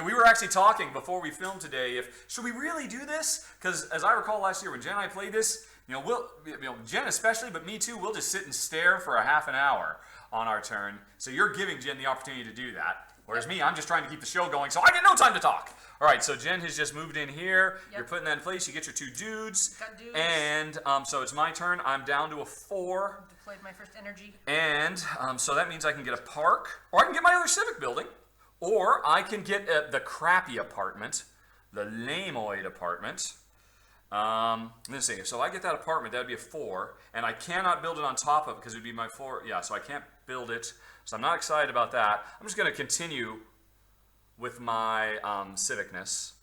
We were actually talking before we filmed today should we really do this? Because as I recall last year when Jen and I played this, Jen especially, but me too, we'll just sit and stare for a half an hour on our turn. So you're giving Jen the opportunity to do that. Whereas me, I'm just trying to keep the show going, so I get no time to talk. All right, so Jen has just moved in here. Yep. You're putting that in place. You get your 2 dudes. Got dudes. And so it's my turn. I'm down to a 4. Deployed my first energy. And so that means I can get a park, or I can get my other civic building, or I can get the crappy apartment, the lameoid apartment. Let's see. So I get that apartment, that'd be a 4, and I cannot build it on top of it because it would be my 4. Yeah, so I can't build it. So I'm not excited about that. I'm just going to continue with my civicness.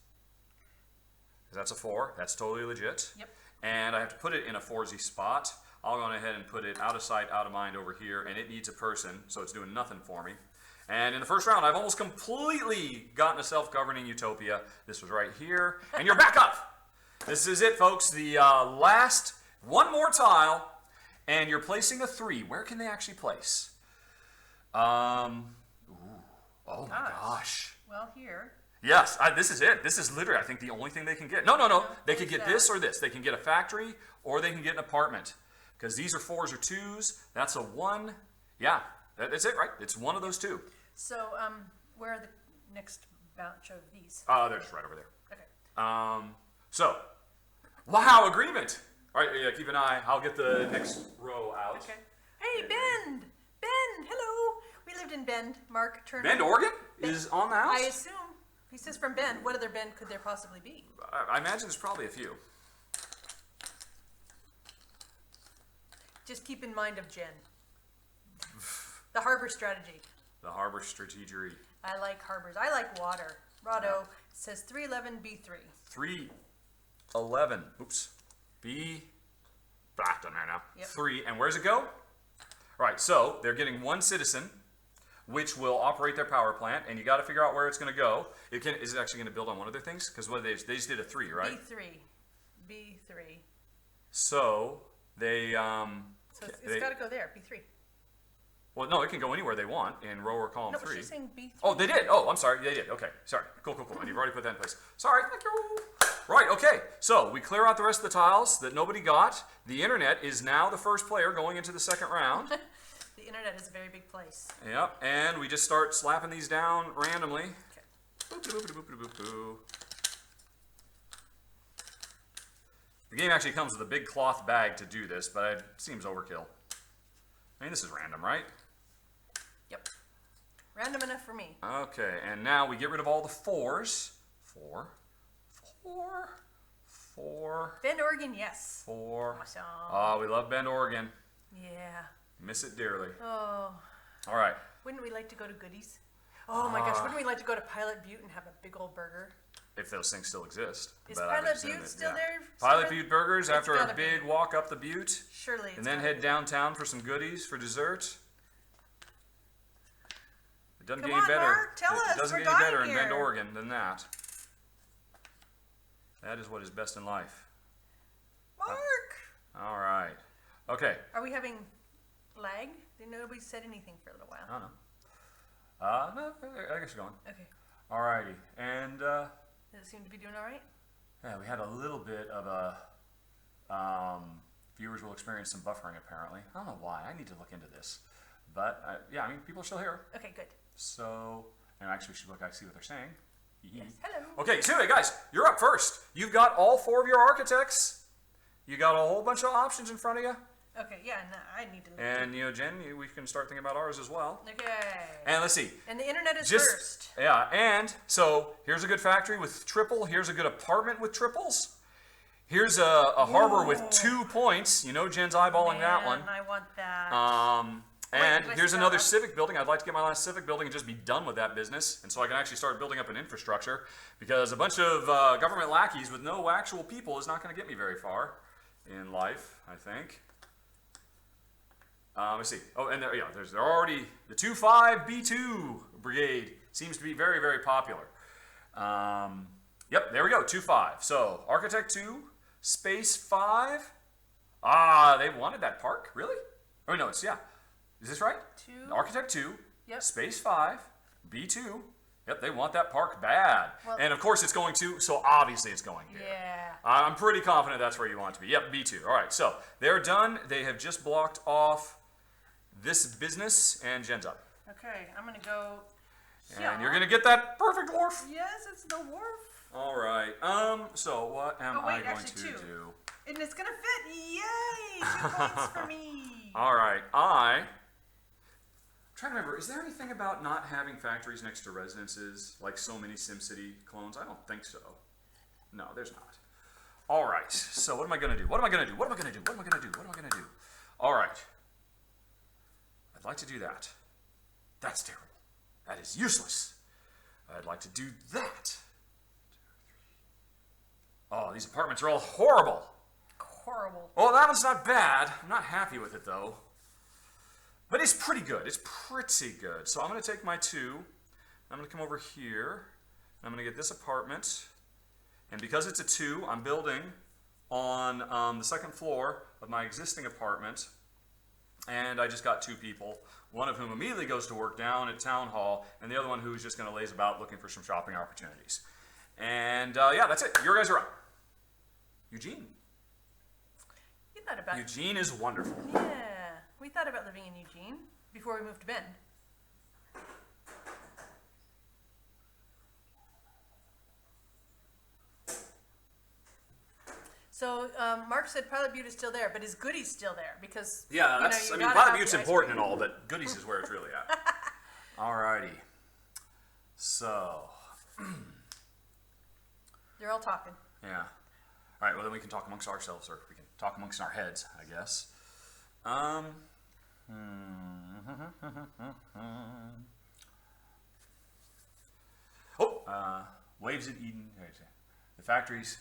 That's a 4. That's totally legit. Yep. And I have to put it in a 4Z spot. I'll go ahead and put it out of sight, out of mind over here, and it needs a person, so it's doing nothing for me. And in the first round, I've almost completely gotten a self-governing utopia. This was right here, and you're back up. This is it, folks. The last one more tile, and you're placing a 3. Where can they actually place? Oh my gosh. Well, here. Yes, this is it. This is literally, I think, the only thing they can get. No. They could get this or this. They can get a factory, or they can get an apartment. Because these are 4s or 2s. That's a 1. Yeah, that's it, right? It's one of those 2. So, where are the next batch of these? They're just right over there. Okay. So, wow, agreement. All right, yeah, keep an eye. I'll get the next row out. Okay. Hey, Bend! Bend, hello! We lived in Bend, Mark Turner. Bend, Oregon is on the house? I assume. He says from Bend. What other Bend could there possibly be? I imagine there's probably a few. Just keep in mind of Jen. The harbor strategy. The harbor strategery. I like harbors. I like water. Rahdo says 311B3. 311. Oops. B. Doesn't matter now. Yep. 3. And where's it go? All right, so they're getting 1 citizen, which will operate their power plant, and you got to figure out where it's going to go. Is it actually going to build on one of their things? Because they just did a 3, right? B3. So they So it's got to go there. B3. well, no, it can go anywhere they want in row or column No, 3. she's saying B3. Oh, they did. Oh, I'm sorry. They did. Okay, sorry. Cool. And you've already put that in place. Sorry. Thank you. Right. Okay. So we clear out the rest of the tiles that nobody got. The internet is now the first player going into the second round. The internet is a very big place. Yep. And we just start slapping these down randomly. Okay. Boop-a-doop-a-doop-a-doop-a-doop. The game actually comes with a big cloth bag to do this, but it seems overkill. I mean, this is random, right? Yep. Random enough for me. Okay, and now we get rid of all the 4s. 4. Bend, Oregon, yes. 4. Awesome. Oh, we love Bend, Oregon. Yeah. Miss it dearly. Oh. All right. Wouldn't we like to go to Goodies? Oh my gosh, wouldn't we like to go to Pilot Butte and have a big old burger? If those things still exist. Is But I would Pilot assume Butte that- still yeah. there? Pilot Butte burgers It's after a gotta be. big walk up the butte. Surely. And then head downtown for some goodies for dessert. It doesn't Come get any on, better. Mark, tell us, It doesn't we're get any better dying in Bend, here. Oregon than that. That is what is best in life. Mark! All right. Okay. Are we having lag? Nobody said anything for a little while. I don't know. No, I guess you're going. Okay. All righty. And Does it seem to be doing all right? yeah, we had a little bit of a viewers will experience some buffering apparently. I don't know why. I need to look into this. But yeah, I mean, people are still here. Okay, good. So, and actually, we should look. I see what they're saying. Yes. Hello. Okay, so anyway, guys, you're up first. You've got all 4 of your architects. You got a whole bunch of options in front of you. Okay, yeah, no, I need to look. And Jen, we can start thinking about ours as well. Okay. And let's see. And the internet is Just first. yeah, and so here's a good factory with triple. Here's a good apartment with triples. Here's a harbor with 2 points. Jen's eyeballing that one. I want that. And did I here's see that another up? civic building. I'd like to get my last civic building and just be done with that business. And so I can actually start building up an infrastructure because a bunch of government lackeys with no actual people is not going to get me very far in life, I think. Let's see. Oh, and they're already, the 2-5B2 brigade seems to be very, very popular. Yep, there we go, 2-5. So, Architect 2, Space 5. They wanted that park, really? Oh, no, yeah. Is this right? 2. Architect 2, Yep. Space 5, B2. Yep, they want that park bad. Well- and of course it's going to, so obviously it's going here. Yeah. I'm pretty confident that's where you want it to be. Yep, B2. All right, so they're done. They have just blocked off this business, and Jen's up. Okay, I'm going to go. And you're going to get that perfect wharf. Yes, it's the wharf. All right. So what am I going actually, to 2. do? And it's going to fit. Yay! 2 points for me. All right. I'm trying to remember, is there anything about not having factories next to residences like so many SimCity clones? I don't think so. No, there's not. All right. So what am I going to do? What am I going to do? What am I going to do? What am I going to do? What am I going to do? All right. I'd like to do that. That's terrible. That is useless. I'd like to do that. Oh, these apartments are all horrible. Horrible. Oh, that one's not bad. I'm not happy with it, though. But it's pretty good. It's pretty good. So I'm going to take my 2. I'm going to come over here. I'm going to get this apartment. And because it's a 2, I'm building on the 2nd floor of my existing apartment. And I just got 2 people, one of whom immediately goes to work down at Town Hall, and the other one who's just going to laze about looking for some shopping opportunities. And yeah, that's it. Your guys are up. Eugene. You thought about Eugene is wonderful. Yeah. We thought about living in Eugene before we moved to Bend. So Mark said Pilot Butte is still there, but is Goodies still there? Because Yeah, that's, you I mean, gotta Pilot have Butte's the ice important cream. and all, but Goodies is where it's really at. Alrighty. So, They're all talking. yeah. Alright, well then we can talk amongst ourselves, or we can talk amongst our heads, I guess. Waves at Eden. The factories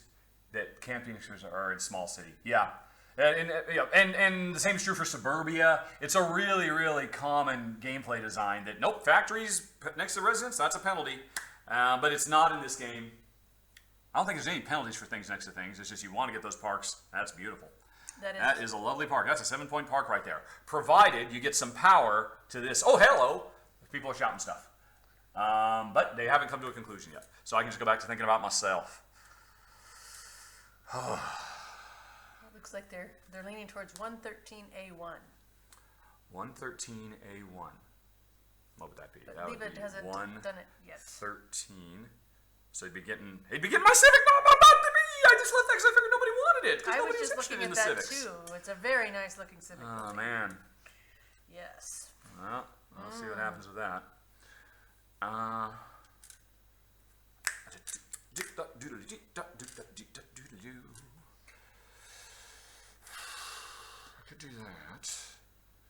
that camping are in small city. Yeah. And the same is true for suburbia. It's a really, really common gameplay design that, nope, factories next to residents, that's a penalty. But it's not in this game. I don't think there's any penalties for things next to things. It's just you want to get those parks. That's beautiful. That is a lovely park. That's a 7-point park right there. Provided you get some power to this. Oh, hello. People are shouting stuff. But they haven't come to a conclusion yet. So I can just go back to thinking about myself. It looks like they're leaning towards 113A1. 113A1. What would that be? But That would Leva be hasn't done it yet. 113. So he'd be getting my civic. No, I'm about to be. I just left that because I figured nobody wanted it. I was nobody's just interested looking in at the that civics. too. It's a very nice looking civic. Oh building. man. Yes. Well, we'll see what happens with that. I could do that.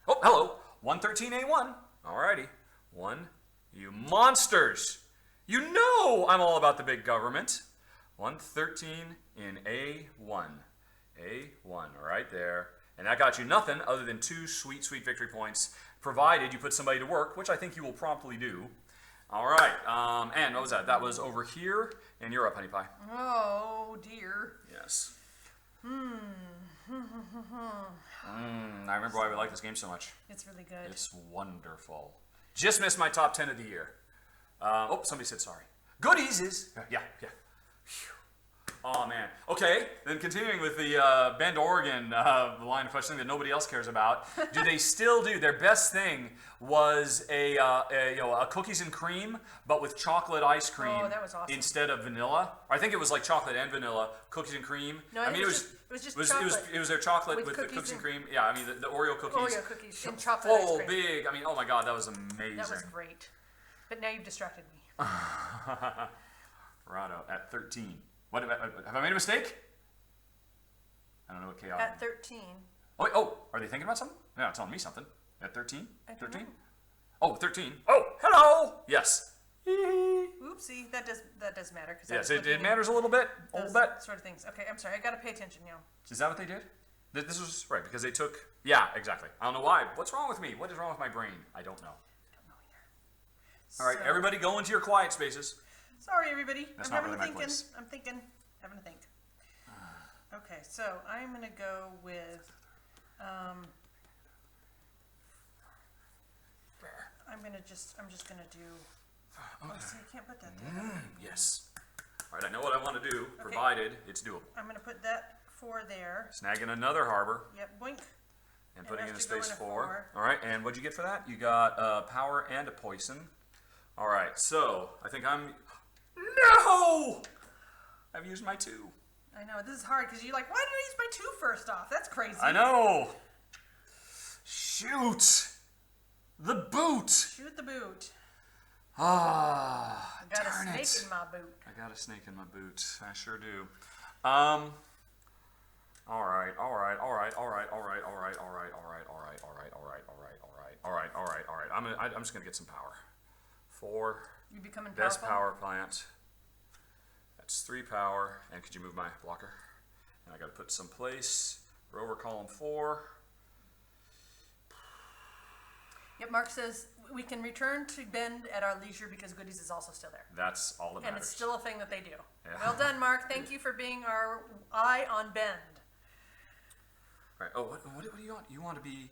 Oh, hello. 113A1. Alrighty. 1. You monsters. You know I'm all about the big government. 113 in A1. A1 right there. And that got you nothing other than 2 sweet, sweet victory points, provided you put somebody to work, which I think you will promptly do. All right. And what was that? That was over here, and you're up, Honey Pie. Oh dear. Yes. I remember why we like this game so much. It's really good. It's wonderful. Just missed my top 10 of the year. Oh, somebody said sorry. Goodies is... Yeah. Phew. Oh, man. Okay, then continuing with the Bend, Oregon line of questioning that nobody else cares about. Do they still do? Their best thing was a cookies and cream, but with chocolate ice cream Oh, that was awesome. instead of vanilla. I think it was like chocolate and vanilla, cookies and cream. No, I mean, it was just chocolate. It was their chocolate With with the cookies cookies and and- see. Yeah, I mean, the Oreo cookies. Oreo cookies and chocolate ice Full, cream. big. I mean, oh my God, that was amazing. That was great. But now you've distracted me. Rahdo at 13. What have I made a mistake? I don't know what chaos. At 13. Oh, are they thinking about something? They're not telling me something. At 13? I don't 13? know. Oh, 13. Oh, hello. Yes. Oopsie, that does matter. Yes, it matters a little bit. A little bit. Sort of things. Okay, I'm sorry. I gotta pay attention now. Is that what they did? This was right because they took. Yeah, exactly. I don't know why. What's wrong with me? What is wrong with my brain? I don't know. I don't know either. All right, So- everybody, go into your quiet spaces. Sorry, everybody. That's I'm not having really my thinking. place. I'm thinking. Having a think. Okay, so I'm gonna go with. I'm just gonna do. Oh, see, I can't put that there. Yes. All right, I know what I want to do, provided it's doable. I'm gonna put that 4 there. Snagging another harbor Yep, boink. and putting in a has to go space in a 4. 4. All right, and what'd you get for that? You got power and a poison. All right, so I think I'm. No! I've used my 2. I know this is hard because you're like, why did I use my 2 first off? That's crazy. I know. Shoot. The boot. Shoot the boot. Ah, I got darn a it. snake in my boot. I got a snake in my boot. I sure do. All right. I'm just gonna get some power. 4. You becoming Best powerful? power plant. That's 3 power. And could you move my blocker? And I got to put some place. We're over column 4. Yep, Mark says we can return to Bend at our leisure because Goodies is also still there. That's all that matters. And it's still a thing that they do. Yeah. Well done, Mark. Thank you for being our eye on Bend. All right. Oh, what do you want? You want to be...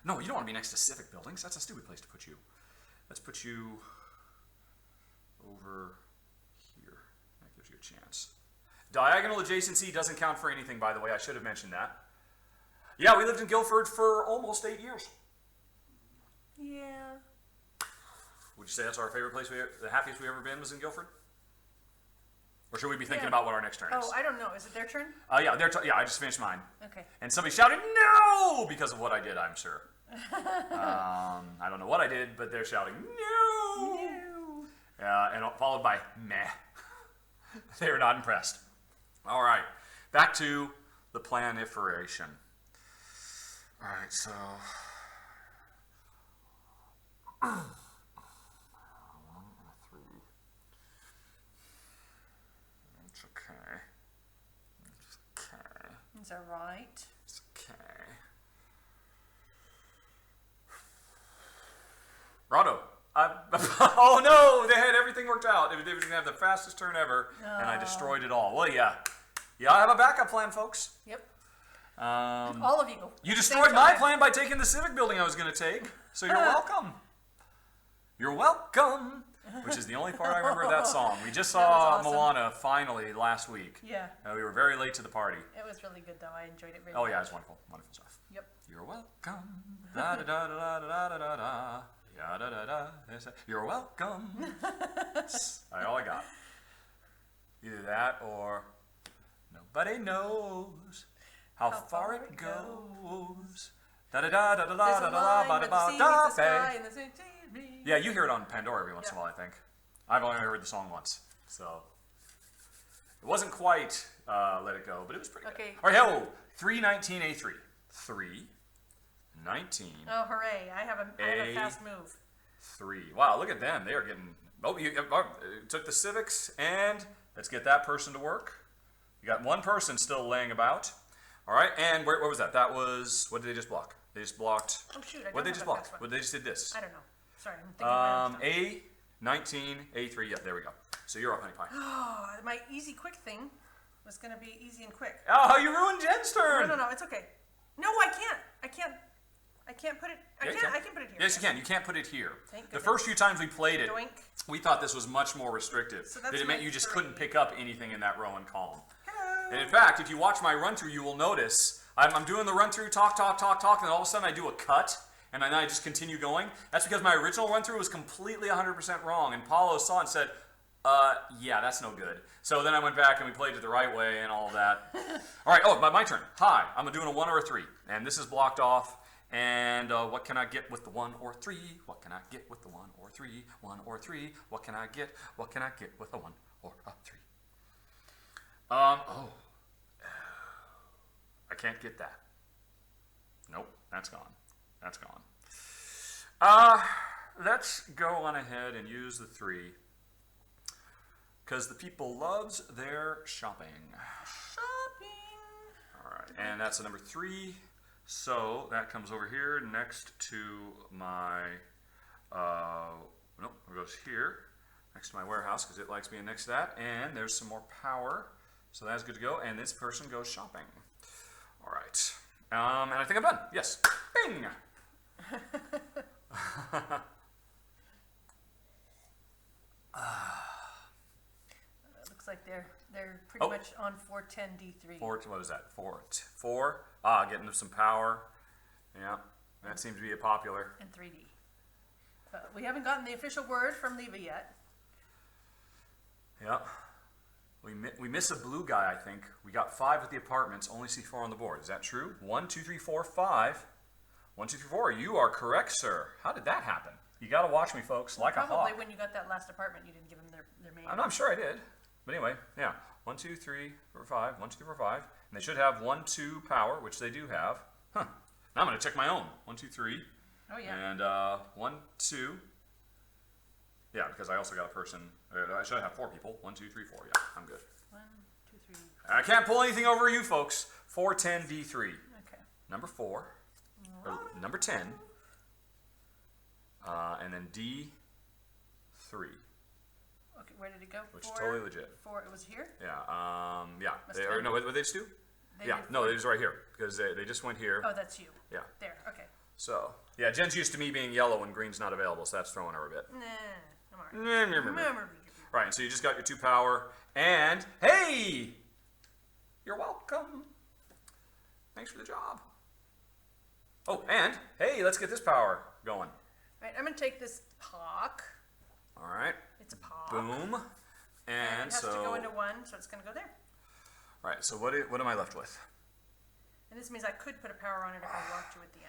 No, you don't want to be next to civic buildings. That's a stupid place to put you. Let's put you over here. That gives you a chance. Diagonal adjacency doesn't count for anything, by the way. I should have mentioned that. Yeah, we lived in Guilford for almost 8 years. Yeah. Would you say that's our favorite place, the happiest we've ever been was in Guilford? Or should we be thinking about what our next turn is? Oh, I don't know. Is it their turn? Yeah, I just finished mine. Okay. And somebody shouted, no! Because of what I did, I'm sure. I don't know what I did, but they're shouting, no! No! And followed by, meh. They were not impressed. All right, back to the planification. All right, so... It's okay. It's okay. Is that right? It's okay. Rahdo. Oh no! They had everything worked out. They were going to have the fastest turn ever, and I destroyed it all. Well, yeah. Yeah, I have a backup plan, folks. Yep. All of you. You destroyed my plan by taking the civic building I was going to take, so you're welcome. You're welcome. Which is the only part I remember of that song. We just saw awesome. Moana finally last week. Yeah. We were very late to the party. It was really good, though. I enjoyed it very Oh, much. yeah, it's wonderful. Wonderful stuff. Yep. You're welcome. Da da da da da da da da. Ya da da da. You're welcome. That's all I got. Either that or nobody knows how far it goes. Da da da da da da da da da da da. Yeah, you hear it on Pandora every once in a while, I think. I've only heard the song once, so it wasn't quite Let It Go, but it was pretty good. All right, 319A3. 319. Oh, hooray. I have a fast move. 3. Wow, look at them. They are getting... Oh, you took the civics, and let's get that person to work. You got one person still laying about. All right, and what was that? That was... What did they just block? They just blocked... Oh, shoot, I don't What did they have just a block? fast one. What they just did this? I don't know. Sorry, I'm thinking A19, A3. Yeah, there we go. So you're up, honey pie. Oh, my easy quick thing was going to be easy and quick. Oh, you ruined Jen's turn. No, it's okay. No, I can't put it. I can put it here. Yes, you can. You can't put it here. Thank The goodness. first few times we played it, Doink. we thought this was much more restrictive. So that's that it meant my you just 3. couldn't pick up anything in that row and column. Hello. And in fact, if you watch my run through, you will notice I'm doing the run through, talk, and then all of a sudden I do a cut, and then I just continue going. That's because my original run through was completely 100% wrong, and Paulo saw it and said, yeah, that's no good. So then I went back and we played it the right way and all of that. All right, my turn. Hi, I'm doing a 1 or a 3, and this is blocked off. And what can I get with the 1 or 3? What can I get with the 1 or 3? 1 or 3? What can I get? What can I get with a 1 or a 3? I can't get that. Nope, that's gone. That's gone. Let's go on ahead and use the 3. Because the people loves their shopping. Shopping. All right, and that's the number 3. So that comes over here next to my, nope, it goes here, next to my warehouse because it likes being next to that. And there's some more power, so that's good to go. And this person goes shopping. All right, and I think I'm done. Yes, bing. Looks like they're pretty much on 410D3. 4. What is that? 4. Getting some power. Yeah, that seems to be a popular. And 3D. We haven't gotten the official word from Leva yet. Yeah. We miss a blue guy, I think. We got 5 at the apartments, only see 4 on the board. Is that true? 1, 2, 3, 4, 5. 1, 2, 3, 4. You are correct, sir. How did that happen? You got to watch me, folks, like a hawk. Probably when you got that last apartment, you didn't give them their name. I'm sure I did. But anyway, yeah. 1, 2, 3, 4, 5. 1, 2, 3, 4, 5. And they should have 1, 2 power, which they do have. Huh. Now I'm going to check my own. 1, 2, 3. Oh, yeah. And 1, 2. Yeah, because I also got a person. I should have 4 people. 1, 2, 3, 4. Yeah, I'm good. 1, 2, 3. I can't pull anything over you folks. 4, 10, D3. Okay. Number 4. Or number 10. And then D3. Okay, where did it go? Which is totally legit. 4, it was here? Yeah. Yeah. Must They, have or been- no, what they just do? Yeah. No, it was right here because they just went here. Oh, that's you. Yeah. There, okay. So yeah, Jen's used to me being yellow when green's not available, so that's throwing her a bit. Nah, I'm alright. Right, and so you just got your 2 power, and hey, you're welcome. Thanks for the job. Oh, and hey, let's get this power going. Right, I'm gonna take this pock. All right. It's a pock. Boom. And it has so. to go into 1, so it's gonna go there. All right. So what am I left with? And this means I could put a power on it if I want to at the end.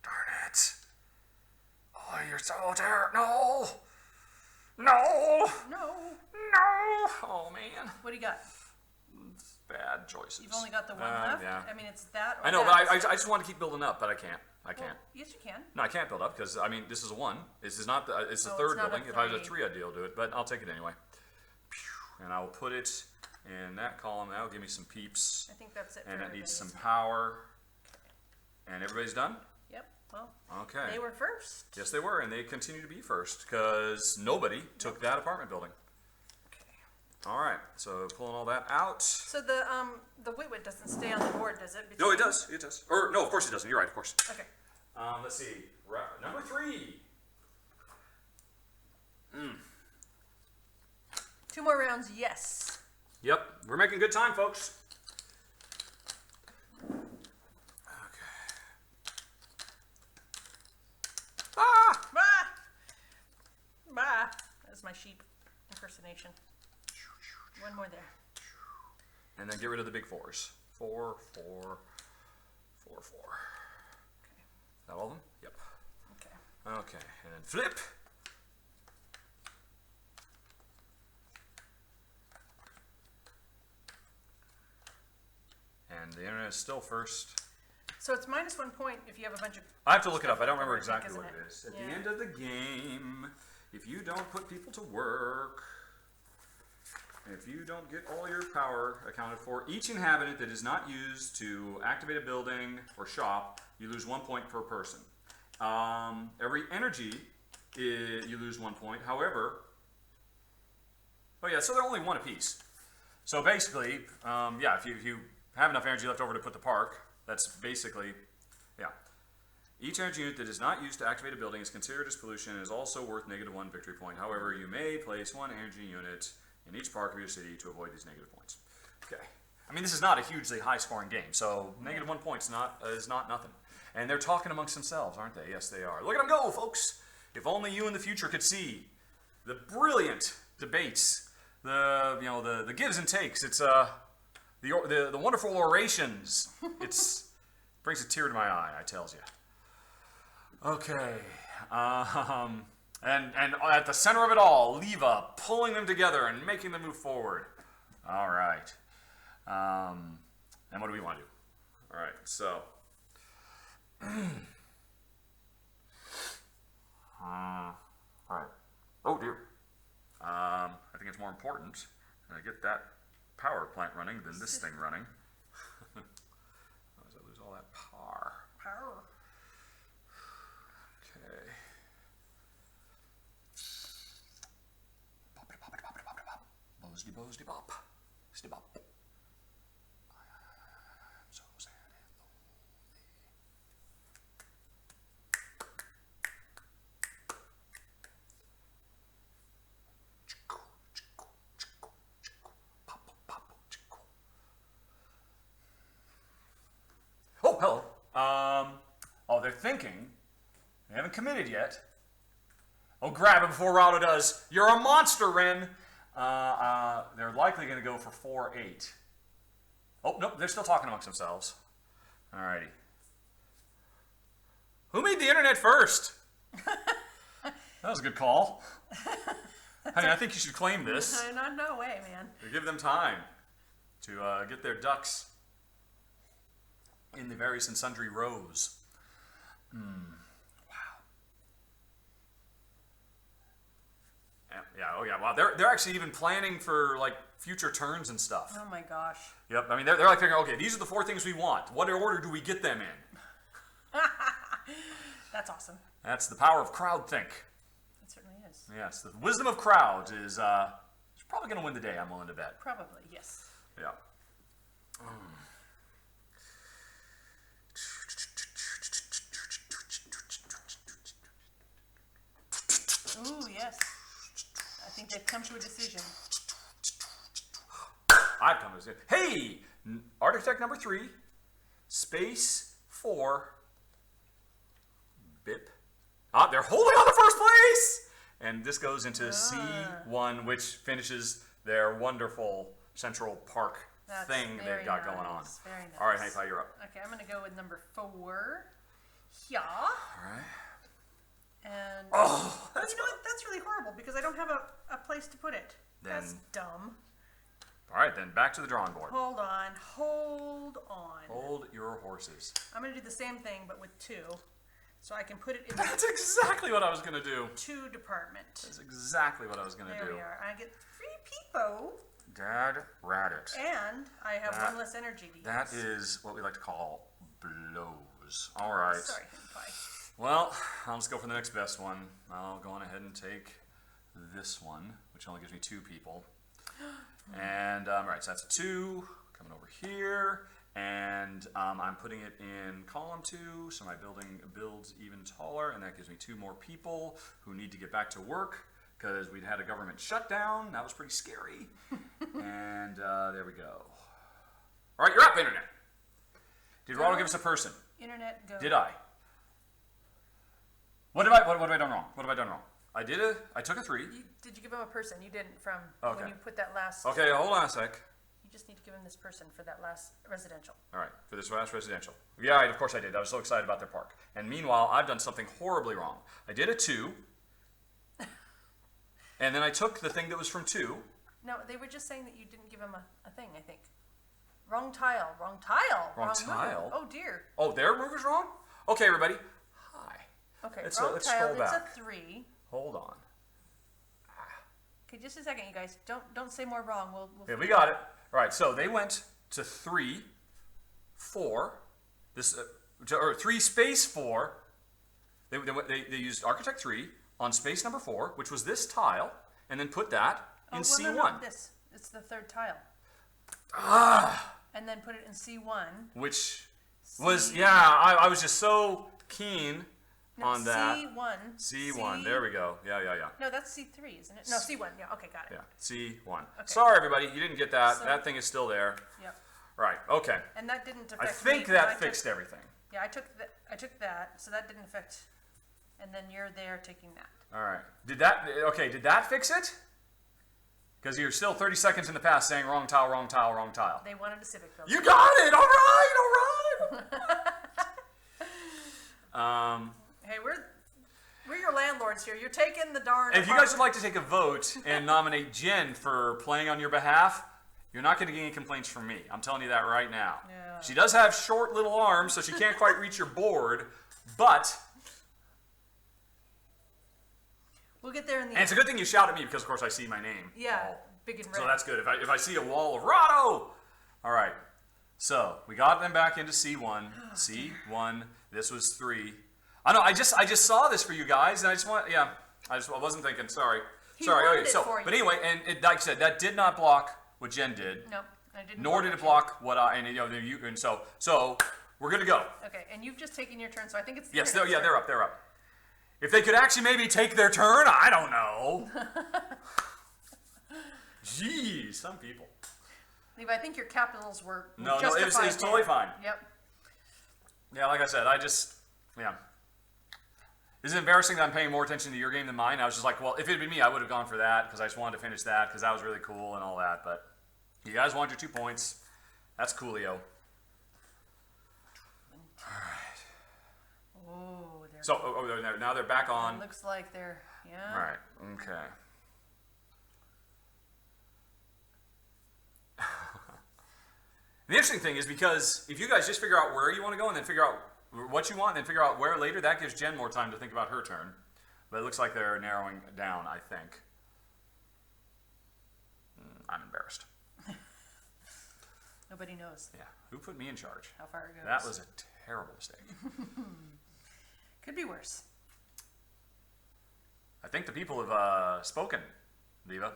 Darn it. Oh, you're so terrible. No. No. No. No. Oh man. What do you got? Bad choices. You've only got the 1 left? Yeah. I mean, it's that or I know, that. but I just want to keep building up, but I can't. I can't. Well, yes, you can. No, I can't build up because I mean this is a 1. This is not the. It's the Oh, third it's not a building. If I was a 3. 3, I'd deal to it, but I'll take it anyway. And I will put it in that column. That'll give me some peeps, I think that's it and for it needs some everybody's. power. And everybody's done. Yep, well, Okay. they were first. Yes, they were, and they continue to be first because nobody took that apartment building. Okay. All right, so pulling all that out. So the Witwit doesn't stay on the board, does it? No, it does. It does. Or no, of course it doesn't. You're right, of course. Okay. Let's see. Number 3. 2 more rounds, yes. Yep, we're making good time, folks. Okay. Ah! Bah! Bah! That's my sheep impersonation. 1 more there. And then get rid of the big 4s. 4, 4, 4, 4. Okay. Is that all of them? Yep. Okay. Okay, and then flip. And the internet is still first. So it's -1 point if you have a bunch of. I have to look it up. I don't remember I think, exactly what isn't it is. At Yeah. the end of the game, if you don't put people to work, if you don't get all your power accounted for, each inhabitant that is not used to activate a building or shop, you lose 1 point per person. Every energy, you lose 1 point. However, oh yeah, so they're only 1 apiece. So basically, yeah, if you have enough energy left over to put the park, that's basically, yeah. Each energy unit that is not used to activate a building is considered as pollution and is also worth -1 victory point. However, you may place 1 energy unit in each park of your city to avoid these negative points. Okay. I mean, this is not a hugely high-scoring game, so -1 point is not nothing. And they're talking amongst themselves, aren't they? Yes, they are. Look at them go, folks! If only you in the future could see the brilliant debates, the gives and takes. It's the wonderful orations. It's brings a tear to my eye, I tells you. Okay. And at the center of it all, Leva pulling them together and making them move forward. All right. And what do we want to do? All right. So. All right. Oh dear. I think it's more important that I get that power plant running than this thing running. Otherwise, I lose all that power. Power. Okay. Bosdy, bosdy, bop. Sty bop. I'm so sad and lonely. Oh, hello. Oh, they're thinking. They haven't committed yet. Oh, grab it before Rahdo does. You're a monster, Ren. They're likely going to go for 4-8. Oh, nope, they're still talking amongst themselves. Alrighty. Who made the internet first? That was a good call. Honey, I think you should claim this. No way, man. Give them time. to get their ducks in the various and sundry rows. Wow. Yeah, oh yeah, wow. They're actually even planning for like future turns and stuff. Oh my gosh. Yep, I mean, they're like figuring, okay, these are the 4 things we want. What order do we get them in? That's awesome. That's the power of crowdthink. It certainly is. Yes, the wisdom of crowds is probably going to win the day, I'm willing to bet. Probably, yes. Yeah. Ooh, yes. I think they've come to a decision. I've come to a decision. Hey! Architect number 3, space 4, bip. Ah, they're holding on to first place! And this goes into C1, which finishes their wonderful Central Park thing they've got going on. Very nice. All right, Hank, you're up. Okay, I'm going to go with number 4. Yeah. All right. And That's you know what? That's really horrible because I don't have a place to put it. That's dumb. All right, then back to the drawing board. Hold on. Hold your horses. I'm going to do the same thing but with 2. So I can put it in That's exactly what I was going to do. 2 department. That's exactly what I was going to do. There we are. I get 3 people. Dad rat it. And I have 1 less energy to use. That is what we like to call blows. All right. Sorry, Pie. Well, I'll just go for the next best one. I'll go on ahead and take this one, which only gives me 2 people. And, right, so that's a 2 coming over here. And I'm putting it in column 2, so my building builds even taller, and that gives me 2 more people who need to get back to work because we'd had a government shutdown. That was pretty scary. And there we go. All right, you're up, Internet. Did Rahdo give us a person? Internet, go. Did I? What have I done wrong? What have I done wrong? I took a 3. Did you give him a person? You didn't from Okay. when you put that last. Okay, hold on a sec. You just need to give him this person for that last residential. All right, for this last residential. Yeah, of course I did. I was so excited about their park. And meanwhile, I've done something horribly wrong. I did a 2, and then I took the thing that was from 2. No, they were just saying that you didn't give him a thing, I think. Wrong tile. Wrong tile. Wrong tile? Move. Oh, dear. Oh, their move is wrong? Okay, everybody. Hi. Okay, Let's wrong tile. scroll It's back. a 3. Hold on. Okay, just a second, you guys. Don't say more wrong. We'll Okay, we got it. All right, so they went to 3, 4. This or 3 space 4. They used architect 3 on space number 4, which was this tile, and then put that in C1. No, this. It's the 3rd tile. And then put it in C1. Which was, I was just so keen on that. C1. C1, there we go. Yeah. No, that's C3, isn't it? No, C1. Yeah, okay, got it. Yeah, C1. Okay. Sorry, everybody, you didn't get that. So- That thing is still there. Yep. Right, okay. And that didn't affect I me, think 'cause I that took- fixed everything. Yeah, I took that, so that didn't affect. And then you're there taking that. All right. Did that fix it? Because you're still 30 seconds in the past saying wrong tile, wrong tile, wrong tile. They wanted a civic building. You got it! All right. Hey, we're your landlords here. You're taking the darn. If you guys would like to take a vote and nominate Jen for playing on your behalf, you're not going to get any complaints from me. I'm telling you that right now. Yeah. She does have short little arms, so she can't quite reach your board, but... We'll get there in the And it's a good thing you shout at me because, of course, I see my name. Yeah, all. big and red. So that's good. If I see a wall of Rahdo! All right. So we got them back into C1. C1. This was 3. I know. I just saw this for you guys, and I wasn't thinking. Sorry. He Okay. wanted it So, for you. but anyway, and like I said, that did not block what Jen did. No, I didn't. Nor did it block what I and so we're good to go. Okay, and you've just taken your turn, so I think it's. Yes. They're up. They're up. If they could actually maybe take their turn, I don't know. Jeez, some people. Levi, I think your capitals were No, justified it's totally there. fine. Yep. Yeah, like I said, Is it embarrassing that I'm paying more attention to your game than mine? I was just like, well, if it had been me, I would have gone for that because I just wanted to finish that because that was really cool and all that. But you guys want your 2 points. That's coolio. All right. Oh, they're. So, now they're back on. It looks like they're. Yeah. All right. Okay. The interesting thing is because if you guys just figure out where you want to go and then figure out what you want and then figure out where later, that gives Jen more time to think about her turn. But it looks like they're narrowing down, I think. I'm embarrassed. Nobody knows. Yeah. Who put me in charge? How far it goes. That was a terrible mistake. Could be worse. I think the people have spoken, Viva.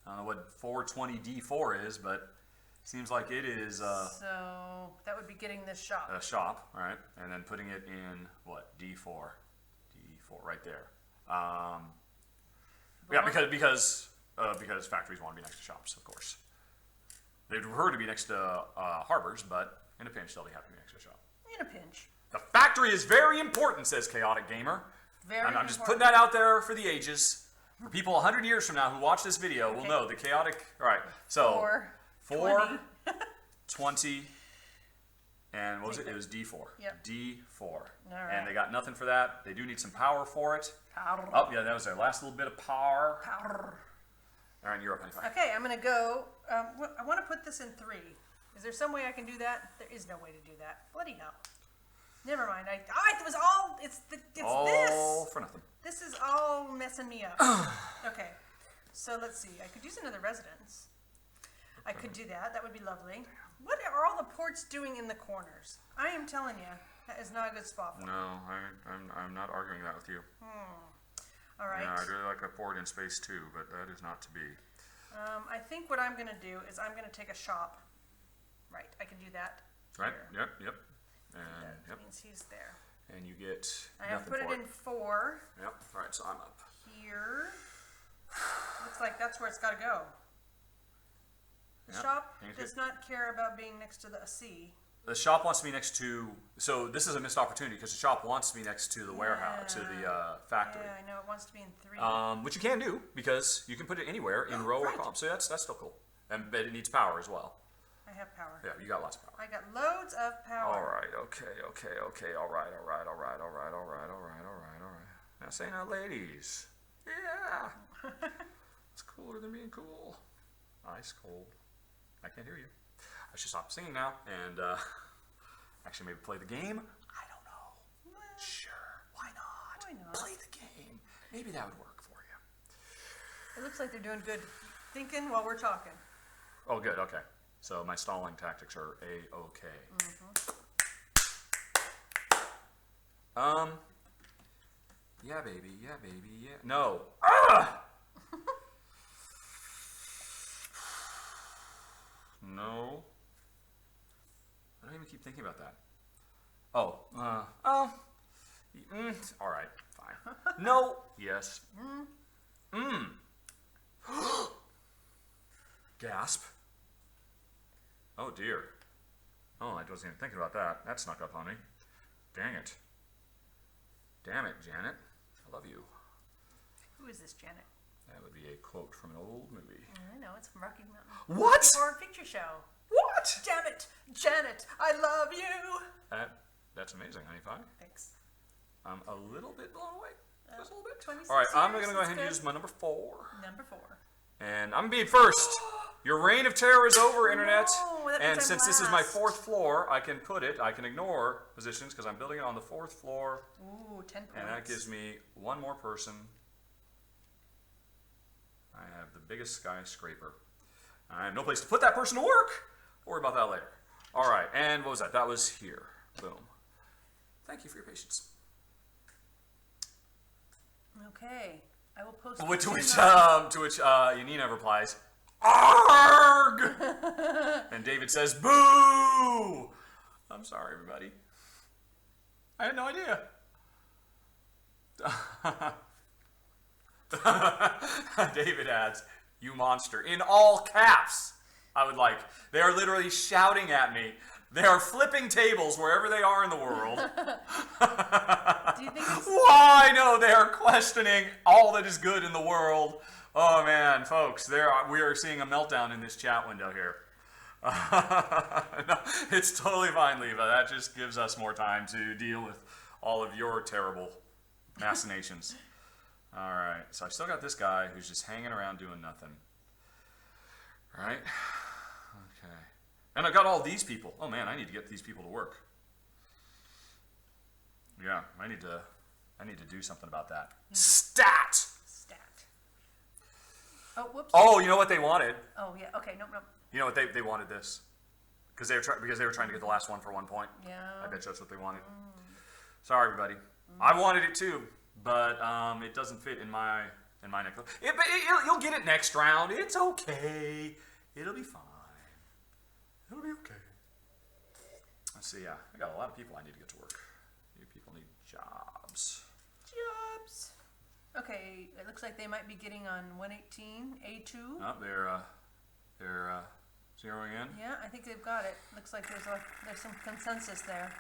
I don't know what 420D4 is, but it seems like it is So that would be getting this shop. a shop, right? And then putting it in, what, D4. D4, right there. Yeah, because factories want to be next to shops, of course. They'd prefer to be next to harbors, but in a pinch, they'll be happy to be next to a shop. In a pinch. The factory is very important, says Chaotic Gamer. I'm just putting that out there for the ages. For people 100 years from now who watch this video will know the chaotic. All right, so 4, 20, and what was it? It was D4. Yep. D4. All right. And they got nothing for that. They do need some power for it. Power. Oh, yeah, that was their last little bit of power. Power. All right, you're up, honey. Okay, I'm going to go. I want to put this in 3. Is there some way I can do that? There is no way to do that. Bloody hell. Never mind. It was all. It's all this. for nothing. This is all messing me up. Okay, so let's see. I could use another residence. I could do that. That would be lovely. What are all the ports doing in the corners? I am telling you, that is not a good spot for me. No, I'm not arguing that with you. All right. Yeah, I'd really like a port in space too, but that is not to be. I think what I'm going to do is I'm going to take a shop. Right, I can do that. Right. Here. Yep. And That means he's there. And you get I have nothing put for it in 4. Yep. All right, so I'm up. Here. Looks like that's where it's got to go. The Yep. shop Things does good. not care about being next to the sea. The shop wants to be next to. So this is a missed opportunity because the shop wants to be next to the warehouse, to the factory. Yeah, I know it wants to be in 3. Which you can do because you can put it anywhere in row right. or column. So that's still cool. And but it needs power as well. I have power. Yeah, you got lots of power. I got loads of power. All right. Okay. All right. Now say now, ladies. Yeah. It's cooler than being cool. Ice cold. I can't hear you. I should stop singing now and actually maybe play the game. I don't know. Sure. Why not? Why not? Play the game. Maybe that would work for you. It looks like they're doing good thinking while we're talking. Oh, good. Okay. So my stalling tactics are A-okay. Yeah, baby. Yeah. No. No. I don't even keep thinking about that. Oh. All right. Fine. No. Yes. Gasp. Oh dear. Oh, I wasn't even thinking about that. That snuck up on me. Dang it. Damn it, Janet. I love you. Who is this, Janet? That would be a quote from an old movie. I know, it's from Rocky Mountain. What? Horror Picture Show. What? Damn it, Janet, I love you. That's amazing, honey pie. Thanks. I'm a little bit blown away. Just a little bit. 26 All right, I'm years, going to go ahead and that's use good. my number 4. Number 4. And I'm being first. Your reign of terror is over, Internet. No, that means And I'm since this is my last. 4th floor, I can ignore positions because I'm building it on the 4th floor. Ooh, 10 points. And that gives me one more person. I have the biggest skyscraper. I have no place to put that person to work. Worry about that later. All right, and what was that? That was here. Boom. Thank you for your patience. Okay, I will post. To which two Yanina replies, "Arg!" And David says, "Boo!" I'm sorry, everybody. I had no idea. David adds, "You monster," in all caps. I would like. They are literally shouting at me. They are flipping tables wherever they are in the world. Do you think it's... Why? No, they are questioning all that is good in the world. Oh man, folks, we are seeing a meltdown in this chat window here. No, it's totally fine, Leva. That just gives us more time to deal with all of your terrible machinations. All right, so I still got this guy who's just hanging around doing nothing. All right. Okay. And I've got all these people. Oh man, I need to get these people to work. Yeah, I need to do something about that. Stat! Stat. Oh, whoops. Oh, you know what they wanted? Oh, yeah. Okay, nope. You know what they wanted this? Because they were trying to get the last one for 1 point. Yeah. I bet you that's what they wanted. Sorry, everybody. I wanted it too, but it doesn't fit in my neck. You'll get it next round. It's okay. It'll be fine. It'll be okay. Let's see. Yeah, I got a lot of people I need to get to work. You people need jobs. Jobs. Okay, it looks like they might be getting on 118, A2. Oh, they're zeroing in. Yeah, I think they've got it. Looks like there's some consensus there.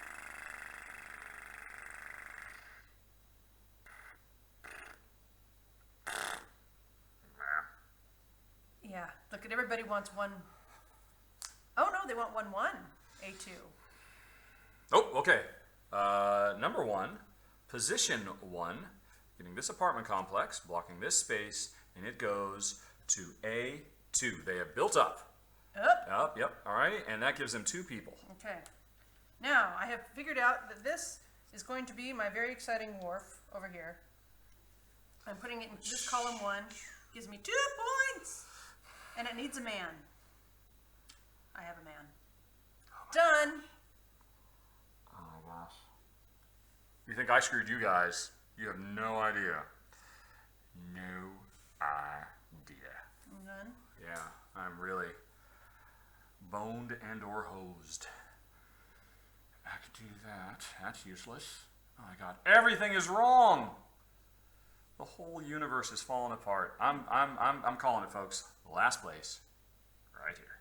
Yeah, look at everybody wants one. Oh no, they want 1-1, A2. Oh, okay. Number 1, position 1, getting this apartment complex, blocking this space, and it goes to A2. They have built up. Up. Yep. All right, and that gives them 2 people. Okay. Now, I have figured out that this is going to be my very exciting wharf over here. I'm putting it in this column 1. Gives me 2 points. And it needs a man. I have a man. Done. Oh my gosh. You think I screwed you guys? You have no idea. No idea. Done. Yeah, I'm really boned and or hosed. I could do that. That's useless. Oh my god. Everything is wrong. The whole universe is falling apart. I'm calling it, folks. Last place. Right here.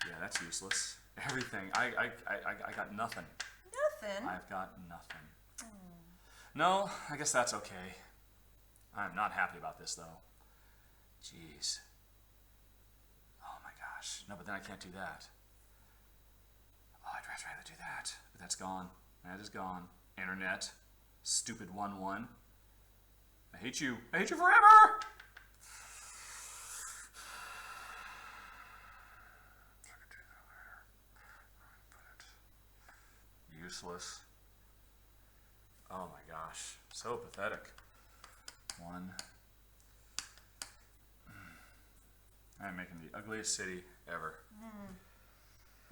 Yeah, that's useless. Everything. I got nothing. Nothing? I've got nothing. No, I guess that's okay. I'm not happy about this, though. Jeez. Oh my gosh. No, but then I can't do that. Oh, I'd rather do that. But that's gone. That is gone. Internet. Stupid 1-1. I hate you. I hate you forever! Useless. Oh my gosh. So pathetic. 1. I'm making the ugliest city ever.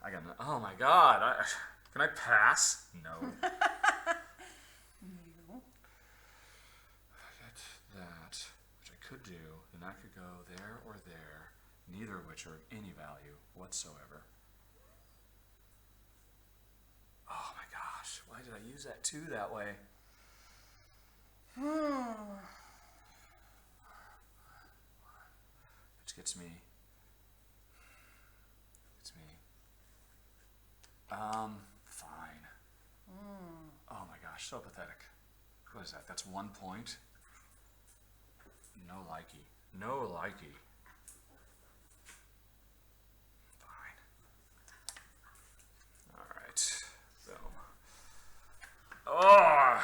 I got no, oh my god. Can I pass? No. You. If I get that, which I could do, then I could go there or there, neither of which are of any value whatsoever. Oh my gosh, why did I use that 2 that way? Which gets me, fine. Oh my gosh, so pathetic. What is that? That's 1 point? No likey. No likey. Fine. Alright. So. Oh!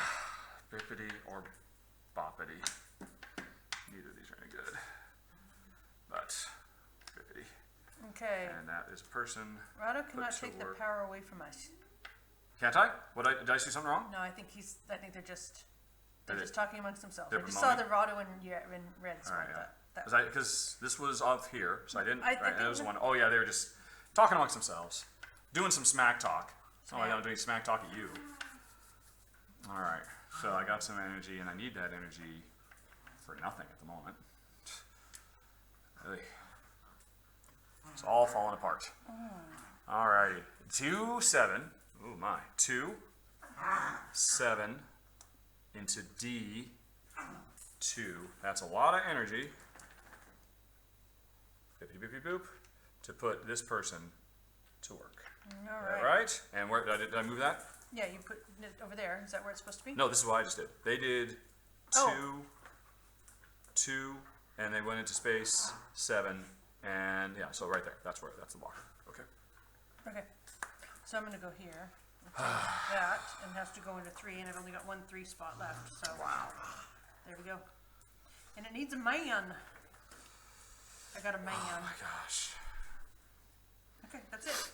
Bippity or boppity. Neither of these are any good. But, bippity. Okay. And that is a person. Rahdo cannot put to take the work. power away from us. Can't I? Did I see something wrong? No, I think they're just Did talking amongst themselves. they're I just saw the bemoaning? Rahdo and Red's Alright, one. yeah. That- Because this was off here, so I didn't. I right, think and it was that- one. Oh yeah, they were just talking amongst themselves, doing some smack talk. It's not like Yeah. I'm doing smack talk at you. All right, so I got some energy, and I need that energy for nothing at the moment. Really, it's all falling apart. All righty, 2-7. Ooh my, 2-7 into D2. That's a lot of energy. Bippity bippity boop, to put this person to work. All All right. right? And where did I move that? Yeah, you put it over there. Is that where it's supposed to be? No, this is what I just did. They did 2, and they went into space 7, and yeah, so right there. That's the block. Okay. Okay. So I'm going to go here. And take that and it has to go into 3, and I've only got 1 3 spot left. So Wow. there we go. And it needs a man. I got a man. Oh my gosh. Okay, that's it.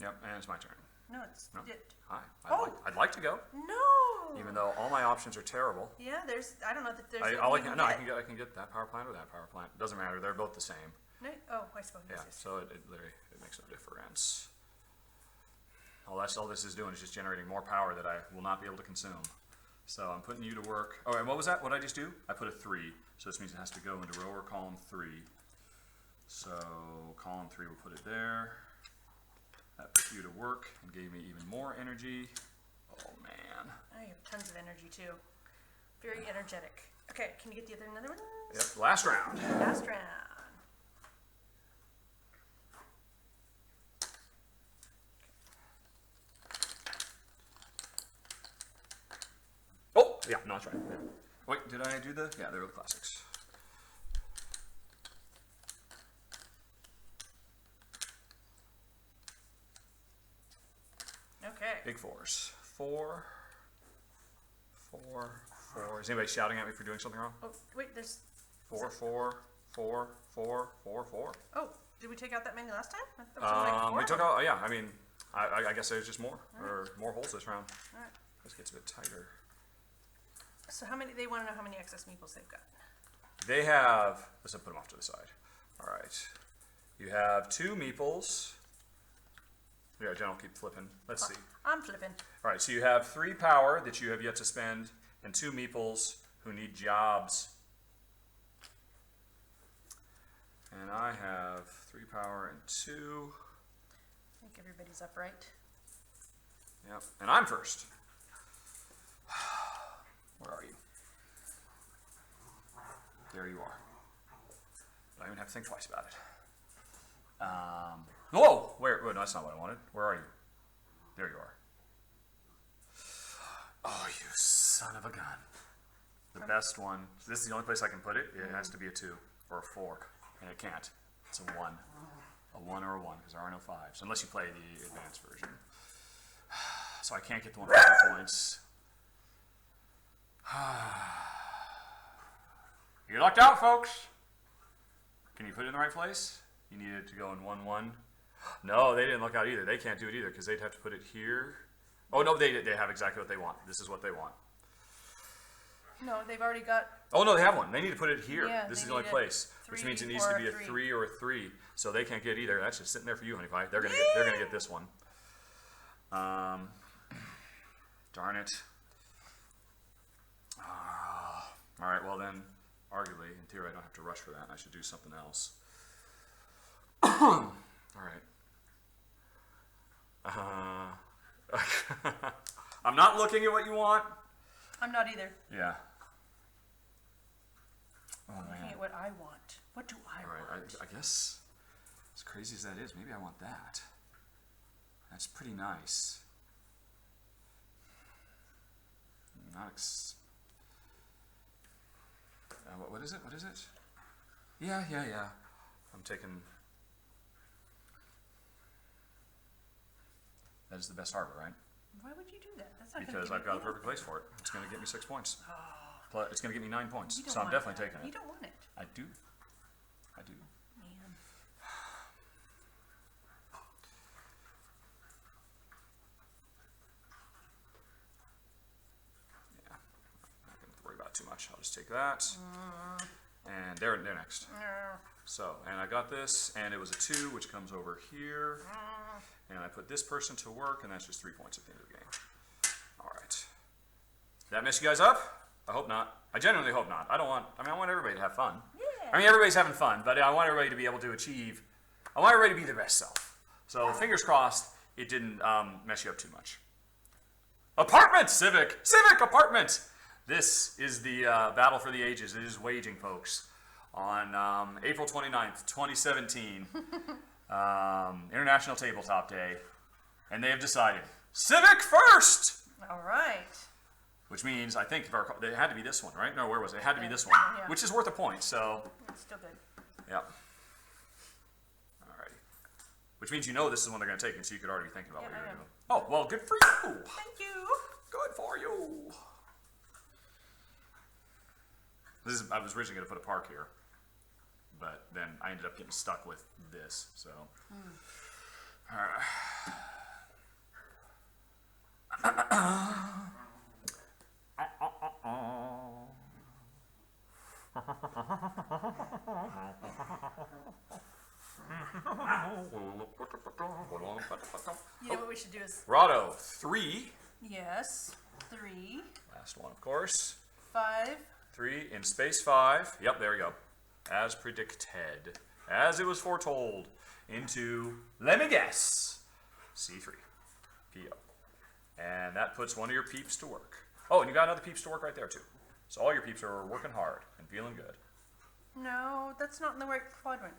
Yep, and it's my turn. No, it's No. it. Hi. Oh. I'd like to go, No. even though all my options are terrible. Yeah, I don't know that there's. I anything can get that power plant or that power plant. Doesn't matter. They're both the same. No, oh, I suppose. Yeah. Yes. So it literally makes no difference. All this is doing is just generating more power that I will not be able to consume. So I'm putting you to work. Oh, and what was that? What did I just do? I put a 3. So this means it has to go into row or column 3. So column 3, we'll put it there. That put you to work and gave me even more energy. Oh man. I have tons of energy too. Very energetic. Okay, can you get another one? Yep. Last round. Last round. Oh, yeah, no, that's right. Yeah. Wait, did I do the? Yeah, they were the classics. Okay. Big 4s. 4, 4, 4. Is anybody shouting at me for doing something wrong? Oh, wait, there's. 4, 4, 4, 4, 4, 4. Oh, did we take out that many last time? I thought it was only like 4. We took out, yeah, I mean, I guess there's just more, or more holes this round. All right. This gets a bit tighter. So they want to know how many excess meeples they've got. They have, let's put them off to the side. All right. You have 2 meeples. Yeah, Jen will keep flipping. Let's see. I'm flipping. All right, so you have 3 power that you have yet to spend, and 2 meeples who need jobs. And I have 3 power and 2. I think everybody's upright. Yep, and I'm first. Where are you? There you are. I don't even have to think twice about it. Whoa! Where? No, that's not what I wanted. Where are you? There you are. Oh, you son of a gun. The best one. This is the only place I can put it. It has to be a 2 or a 4. And it can't. It's a 1. A 1 or a 1, because there are no 5s. Unless you play the advanced version. So I can't get the one for 2 points. You're lucked out, folks. Can you put it in the right place? You need it to go in 1, 1. No, they didn't look out either. They can't do it either, because they'd have to put it here. Oh, no, they have exactly what they want. This is what they want. No, they've already got. Oh, no, they have one. They need to put it here. Yeah, This is they the only need place, a which 3 means it needs or to a be a 3. 3 or a 3. So they can't get either. That's just sitting there for you, honey pie. They're gonna get this one. Darn it. All right. Well then, arguably, in theory, I don't have to rush for that. I should do something else. All right. I'm not looking at what you want. I'm not either. Yeah. Oh I'm looking man. at what I want. What do I All right. want? I guess, as crazy as that is, maybe I want that. That's pretty nice. What is it? What is it? Yeah. I'm taking. That is the best harbor, right? Why would you do that? That's not Because gonna I've give got a me perfect place for it. It's going to get me 6 points. Oh, Plus, it's going to get me 9 points. you don't So I'm want definitely that. taking You it. don't want it, I do. man. Yeah. I'm not going to worry about it too much. I'll just take that. And they're next. So, and I got this, and it was a 2, which comes over here. And I put this person to work, and that's just 3 points at the end of the game. All right. Did that mess you guys up? I hope not. I genuinely hope not. I want everybody to have fun. Yeah. I mean, everybody's having fun, but I want everybody to be able to achieve, I want everybody to be their best self. So, fingers crossed, it didn't mess you up too much. Apartment! Civic apartment! This is the battle for the ages. It is waging, folks. On April 29th, 2017, International Tabletop Day, and they have decided, Civic first! All right. Which means, I think, it had to be this one, right? No, where was it? It had to be this one, Yeah. which is worth a point, so, It's still good. yep. Alrighty. Which means you know this is the one they're going to take, and so you could already be thinking about Yeah, what you're I going to am. do. Oh, well, good for you! Thank you. Good for you! I was originally going to put a park here, but then I ended up getting stuck with this. So, You know what we should do is Rahdo, 3. yes, 3, Last one, of course. 5. 3 in space 5. Yep, there we go. As predicted, as it was foretold, into, let me guess, C3. PO. And that puts one of your peeps to work. Oh, and you got another peeps to work right there, too. So all your peeps are working hard and feeling good. No, that's not in the right quadrant.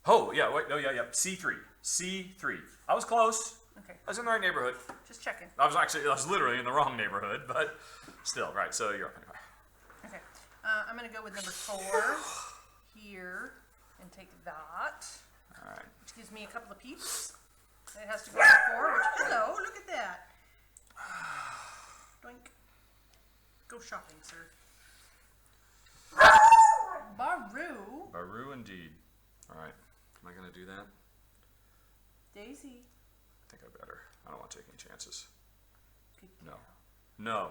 Oh, yeah, wait, yeah. C3. C3. I was close. Okay, I was in the right neighborhood. just checking. I was literally in the wrong neighborhood, but still, right, so you're up anyway. Okay, I'm gonna go with number 4 here and take that, All right. which gives me a couple of peeps. And it has to go to 4, which, hello, look at that. Doink. Go shopping, sir. Baru. Baru indeed. All right. Am I going to do that? Daisy. I think I better. I don't want to take any chances. Good No. girl. No.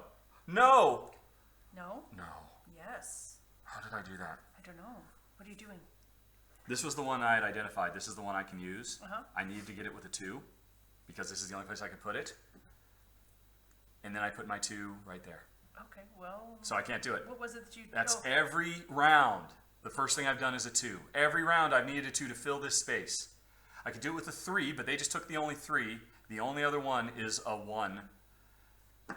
No! No? No. Yes. How did I do that? I don't know. What are you doing? This was the one I had identified. This is the one I can use. Uh-huh. I needed to get it with a 2 because this is the only place I could put it. And then I put my 2 right there. Okay, well, So I can't do it. what was it that you... That's oh, every round. The first thing I've done is a 2. Every round I've needed a 2 to fill this space. I could do it with a 3, but they just took the only 3. The only other one is a 1.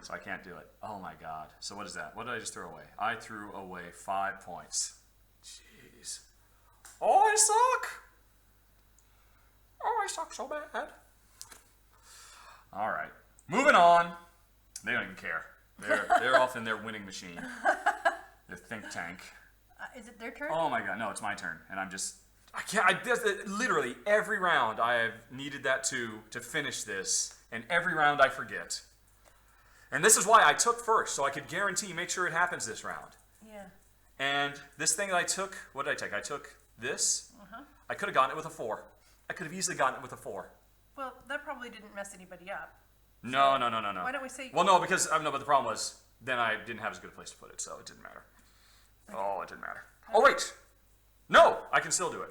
So I can't do it. Oh my God. So what is that? What did I just throw away? I threw away 5 points. Jeez. Oh, I suck. Oh, I suck so bad. All right. Moving on. They don't even care. They're off in their winning machine. Their think tank. is it their turn? Oh my God, no, it's my turn, and I can't. Literally every round I have needed that 2 to finish this, and every round I forget. And this is why I took first, so I could make sure it happens this round. Yeah. And this thing that I took, what did I take? I took this. Uh-huh. I could have gotten it with a 4. I could have easily gotten it with a 4. Well, that probably didn't mess anybody up. No. Why don't we say... Well, no, because no, but the problem was then I didn't have as good a place to put it, so it didn't matter. Oh, it didn't matter. Oh wait, no, I can still do it.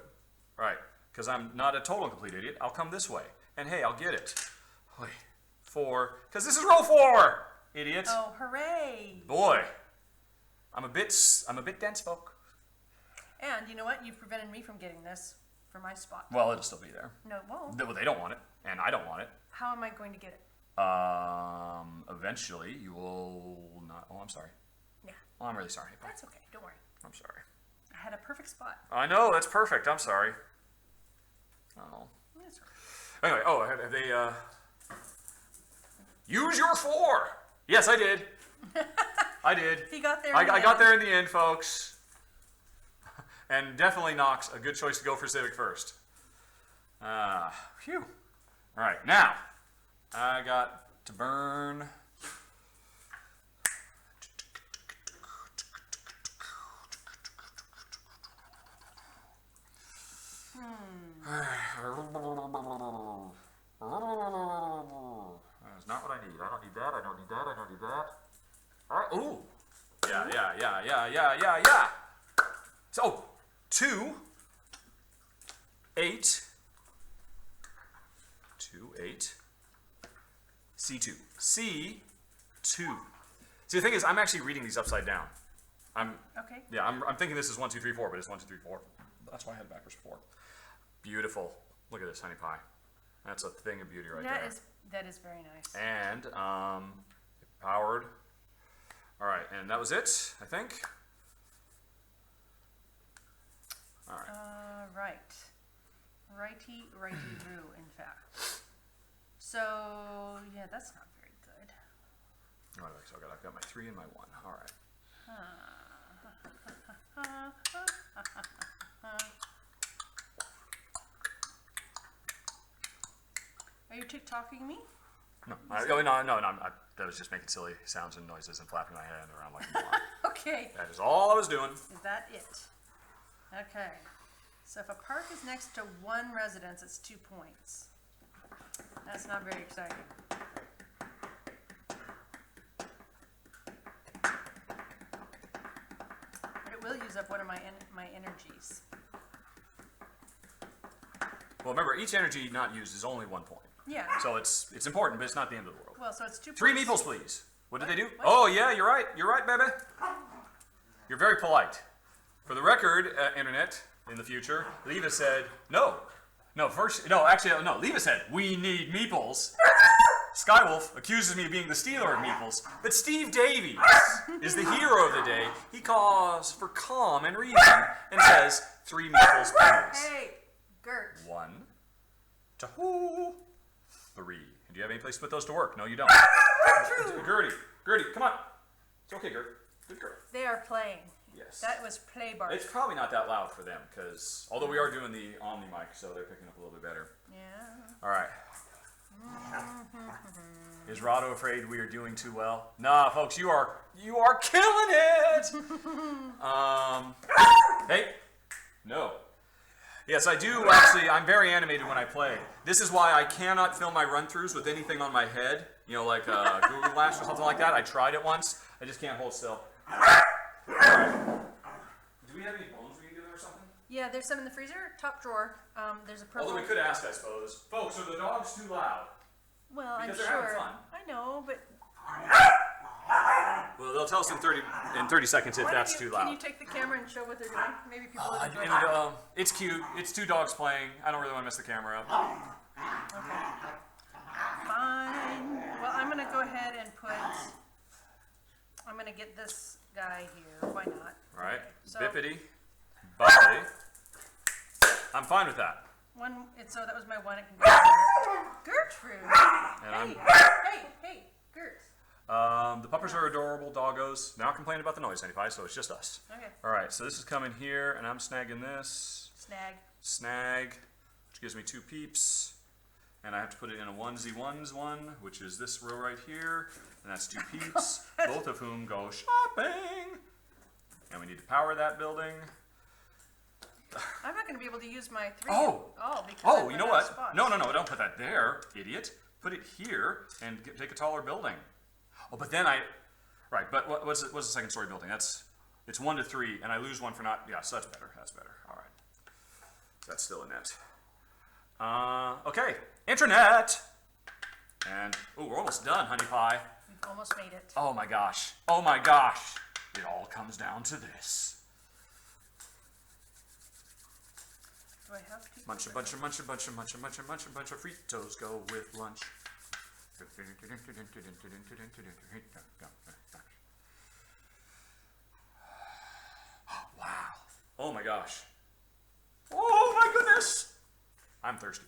Right, because I'm not a total and complete idiot. I'll come this way, and hey, I'll get it. Wait, 4, because this is row 4, idiot. Oh, hooray. Boy, I'm a bit dense, folk. And you know what? You've prevented me from getting this for my spot. Well, it'll still be there. No, it won't. Well, they don't want it, and I don't want it. How am I going to get it? Eventually you will not. Oh, I'm sorry. Yeah, Oh, I'm really sorry. that's okay. Don't worry. I'm sorry. I had a perfect spot. I know, that's perfect. I'm sorry. Oh. That's all right. Anyway, have they, use your 4! Yes, I did. I did. He got there. I in the got end. there in the end, folks. And definitely Knox, a good choice to go for Civic first. Phew. All right, now, I got to burn. That's not what I need. I don't need that. I don't need that. I don't need that. All right. Ooh. Yeah. So, 2, 8, 2, 8, C2. C2. See, the thing is, I'm actually reading these upside down. Okay. Yeah, I'm thinking this is 1, 2, 3, 4, but it's 1, 2, 3, 4. That's why I had it backwards before. Beautiful. Look at this, honey pie. That's a thing of beauty right there. That is very nice. And powered. All right, and that was it, I think. All right. Right. Righty-roo, in fact. So, yeah, that's not very good. All right, so I've got my 3 and my 1. All right. Are you TikToking me? No, I was just making silly sounds and noises and flapping my hand around like a moron. Okay. That is all I was doing. Is that it? Okay. So if a park is next to one residence, it's 2 points. That's not very exciting. But it will use up one of my energies. Well, remember, each energy not used is only 1 point. Yeah. So it's important, but it's not the end of the world. Well, so it's 2 3 points. meeples, please. What did they do? What? Oh, yeah, you're right. You're right, baby. You're very polite. For the record, internet, in the future, Leva said, no. No, Leva said, we need meeples. Skywolf accuses me of being the stealer of meeples, but Steve Davies is the hero of the day. He calls for calm and reason and says, 3 meeples, please. Hey, Gert. 1, 2, 3. Do you have any place to put those to work? No, you don't. Gertie, come on. It's okay, Gert. Good girl. They are playing. Yes. That was play bar. It's probably not that loud for them, because although we are doing the Omni mic, so they're picking up a little bit better. Yeah. All right. Is Rahdo afraid we are doing too well? Nah, folks, you are killing it. Hey, no. Yes, I do actually. I'm very animated when I play. This is why I cannot film my run-throughs with anything on my head. You know, like Google Glass or something like that. I tried it once. I just can't hold still. All right. Do we have any bones we can give them or something? Yeah, there's some in the freezer, top drawer. There's a purple. Although we could ask, I suppose. Folks, are the dogs too loud? Well, Because I'm they're having sure. fun. I know, but Well, they'll tell us in 30 seconds if why that's don't you, too loud. Can you take the camera and show what they're doing? Maybe people will enjoy it. And, it's cute. It's 2 dogs playing. I don't really want to mess the camera up. Okay. Fine. Well, I'm gonna go ahead and put. I'm gonna get this guy here. Why not? All right. So- Bippity. Boppity. I'm fine with that. So that was my one. It can go there. Gertrude. And Hey, Gert. the puppers are adorable doggos. They're not complaining about the noise, anybody, so it's just us. Okay. All right. So this is coming here, and I'm snagging this. Snag. Which gives me 2 peeps. And I have to put it in a 1z1s one, which is this row right here. And that's 2 peeps, both of whom go shopping. And we need to power that building. I'm not gonna be able to use my 3. Oh. Because Oh, I you know put out what? spots. No, don't put that there, idiot. Put it here and take a taller building. Oh, but then right, but what's the second story building? It's 1 to 3, and I lose 1 for not, yeah, so that's better, all right. That's still a net. Okay, internet. And, we're almost done, honey pie. We've almost made it. Oh my gosh, it all comes down to this. Do I have to? Munch a bunch of Fritos go with lunch. Wow. Oh my gosh. Oh my goodness. I'm thirsty.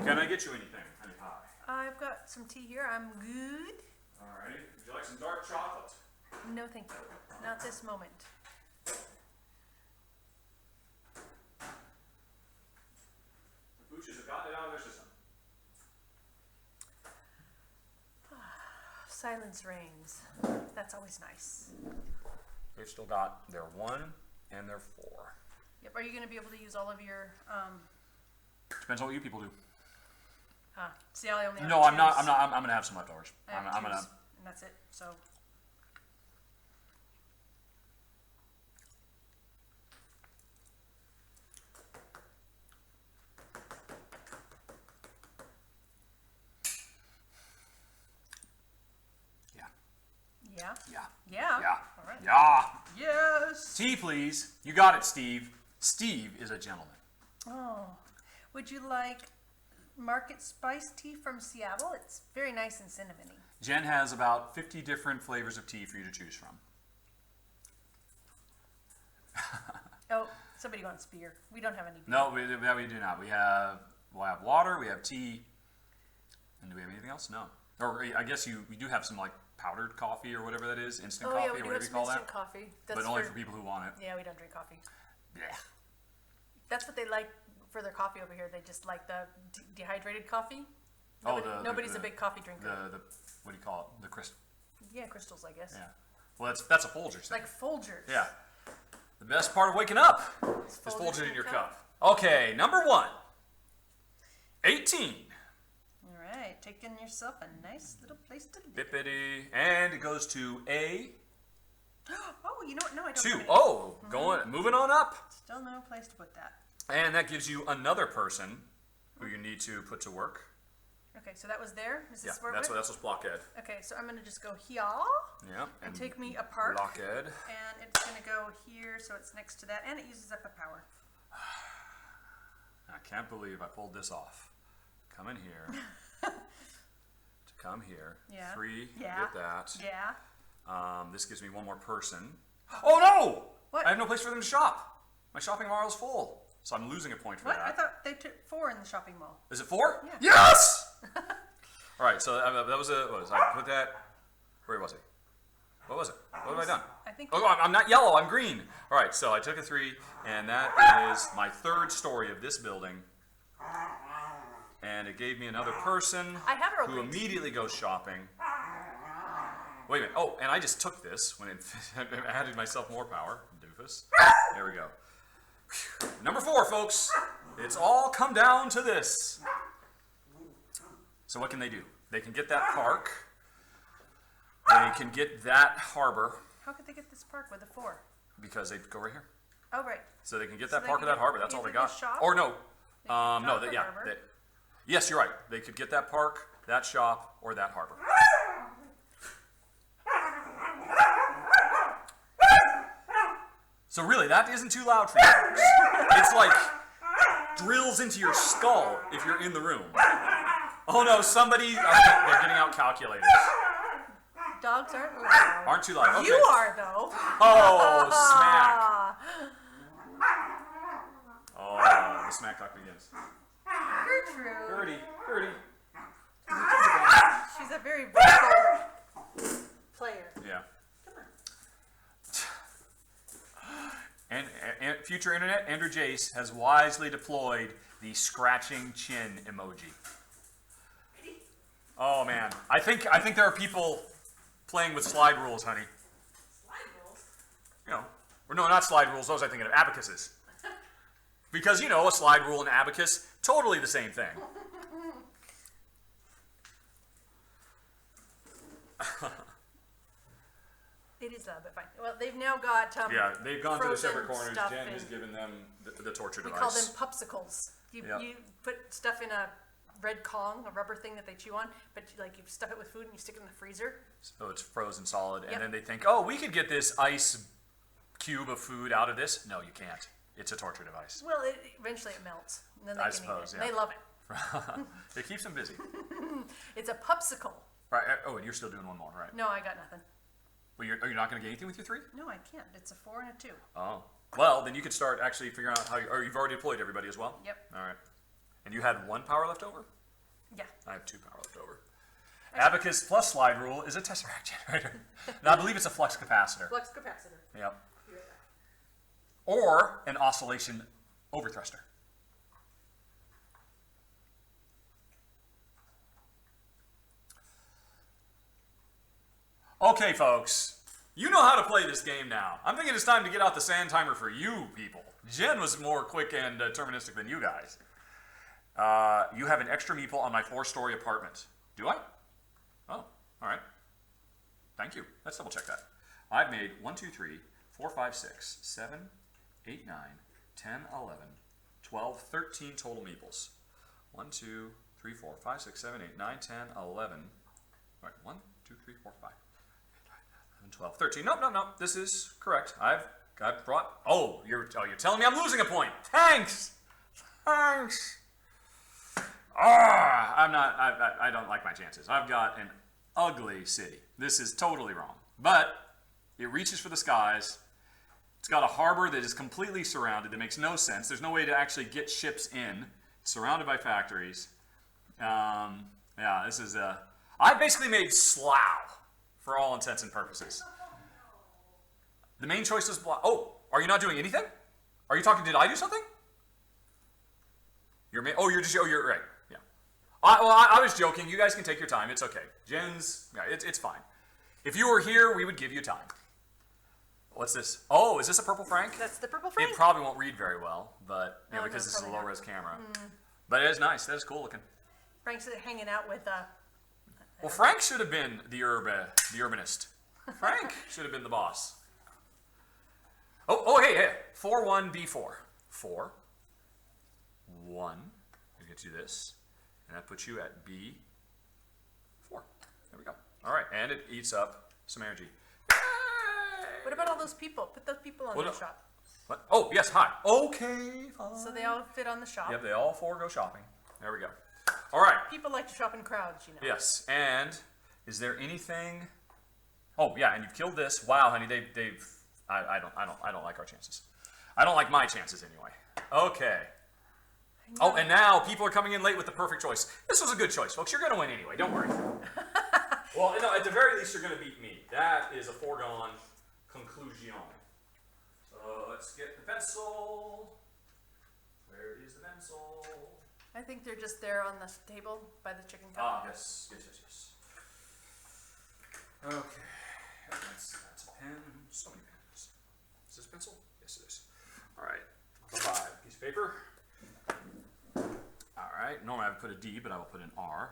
Can I get you anything, honey pie? I've got some tea here. I'm good. Alrighty. Would you like some dark chocolate? No, thank you. Not this moment. The pooches have gotten it out of their system. Silence reigns. That's always nice. They've still got their 1 and their 4. Yep. Are you going to be able to use all of your? Depends on what you people do. See, I only have No, I'm 2s. not. I'm gonna have some leftovers. I have I'm gonna. 2s, and that's it. So. Yeah. Yeah. Yeah. Yeah. Yeah. All right. Yeah. Yes. Tea, please. You got it, Steve. Steve is a gentleman. Oh, would you like market spice tea from Seattle? It's very nice and cinnamony. Jen has about 50 different flavors of tea for you to choose from. Oh, somebody wants beer. We don't have any beer. No, we do not. We'll have water. We have tea. And do we have anything else? No. Or I guess we do have some like powdered coffee or whatever that is, instant coffee yeah, we or do whatever have you call some instant that. coffee. That's But only for people who want it. Yeah, we don't drink coffee. Yeah. That's what they like for their coffee over here. They just like the dehydrated coffee. Oh, Nobody's a big coffee drinker. The what do you call it? The crystal. Yeah, crystals, I guess. Yeah. Well, that's a Folgers thing. Like Folgers. Yeah. The best part of waking up is Folgers Folgers in your cup. Okay, number 1. 18. All right, taking yourself a nice little place to live. Bippity. And it goes to A2. Oh, you know what? No, I don't have any. Oh, moving on up. Still no place to put that. And that gives you another person who you need to put to work. Okay, so that was there. Is Yeah, this where that's what's blockhead. Okay, so I'm gonna just go here Yeah. and take me apart. Blockhead. And it's gonna go here, so it's next to that, and it uses up a power. I can't believe I pulled this off. Come in here. To come here. Yeah. 3. Yeah. Get that. Yeah. This gives me one more person. Oh no! What? I have no place for them to shop. My shopping mall is full, so I'm losing a point for What? that. I thought they took 4 in the shopping mall. Is it 4? Yeah. Yes! All right, so that was I put that. Where was it? What was it? What have I done? I think. Oh, I'm not yellow. I'm green. All right, so I took a 3, and that is my 3rd story of this building. And it gave me another person I have a who repeat. immediately goes shopping. Wait a minute. Oh, and I just took this when it added myself more power. Doofus. There we go. Whew. Number 4, folks. It's all come down to this. So what can they do? They can get that park. They can get that harbor How could they get this park with a 4? because they go right here. Oh, right. So they can get So that they park or can that get harbor. That's all either they got. the shop, Or no. they can No. get the harbor. Yes, you're right. They could get that park, that shop, or that harbor. So really, that isn't too loud for you folks. It's like drills into your skull if you're in the room. Oh no, they're getting out calculators. Dogs aren't loud. Aren't too loud. Okay. You are, though. Oh, smack. Ah, Oh, the smack talk begins. Gertrude. Gertie. She's a very vocal player. Yeah. And future internet, Andrew Jace has wisely deployed the scratching chin emoji. Oh man, I think there are people playing with slide rules, honey. Slide rules? You know, or no, not slide rules. Those I thinking of abacuses. Because a slide rule and abacus, totally the same thing. It is but fine. Well, they've now got Yeah, they've gone to the frozen separate corners. stuff Jen in- has given them the torture We device. call them popsicles. You Yep. you put stuff in a red Kong, a rubber thing that they chew on, but you stuff it with food and you stick it in the freezer. So it's frozen solid, and Yep. then they think, oh, we could get this ice cube of food out of this. No, you can't. It's a torture device. Well, eventually it melts, and then they I can suppose, eat it. yeah. They love it. It keeps them busy. It's a popsicle. Right. Oh, and you're still doing one more, right? No, I got nothing. Well, you're not going to get anything with your 3? No, I can't. It's a 4 and a 2. Oh. Well, then you could start actually figuring out or you've already deployed everybody as well? Yep. All right. And you had 1 power left over? Yeah. I have 2 power left over. Abacus plus slide rule is a tesseract generator. Now, I believe it's a flux capacitor. Flux capacitor. Yep. Or an oscillation overthruster. Okay, folks, you know how to play this game now. I'm thinking it's time to get out the sand timer for you people. Jen was more quick and deterministic than you guys. You have an extra meeple on my 4-story apartment. Do I? Oh, all right. Thank you. Let's double check that. I've made 1, 2, 3, 4, 5, 6, 7, 8, 9, 10, 11, 12, 13 total meeples. 1, 2, 3, 4, 5, 6, 7, 8, 9, 10, 11. All right, 1, 2, 3, 4, 5, 11, 12, 13. Nope. This is correct. I've brought. Oh, you're telling me I'm losing a point. Thanks. I'm not. I don't like my chances. I've got an ugly city. This is totally wrong. But it reaches for the skies. It's got a harbor that is completely surrounded. That makes no sense. There's no way to actually get ships in. It's surrounded by factories. Yeah, this is I basically made Slough for all intents and purposes. The main choice is oh, are you not doing anything? Are you talking? Did I do something? You're right. Yeah. I was joking. You guys can take your time. It's okay. Jen's. Yeah, it's fine. If you were here, we would give you time. What's this? Oh, is this a purple Frank? That's the purple Frank. It probably won't read very well, but Oh, because no, this is a probably not. low-res camera. But it is nice. That is cool looking. Frank's hanging out with Well, Frank should have been the urbanist. Frank should have been the boss. Oh, hey. 4-1-B4. 4, 1. You get to do this, and that puts you at B4. There we go. All right, and it eats up some energy. What about all those people? Put those people on the shop. What? Oh, yes, hi. Okay, fine. So they all fit on the shop. Yep, they all 4 go shopping. There we go. All right. People like to shop in crowds, you know. Yes, and is there anything? Oh, yeah, and you've killed this. Wow, honey, they've. I don't like our chances. I don't like my chances anyway. Okay. Oh, and now people are coming in late with the perfect choice. This was a good choice, folks. You're going to win anyway. Don't worry. Well, no, at the very least, you're going to beat me. That is a foregone conclusion. So let's get the pencil. Where is the pencil? I think they're just there on the table by the chicken cup. Ah, yes. Okay. That's a pen. So many pens. Is this pencil? Yes, it is. All right. 5. Piece of paper. All right. Normally I would put a D, but I will put an R,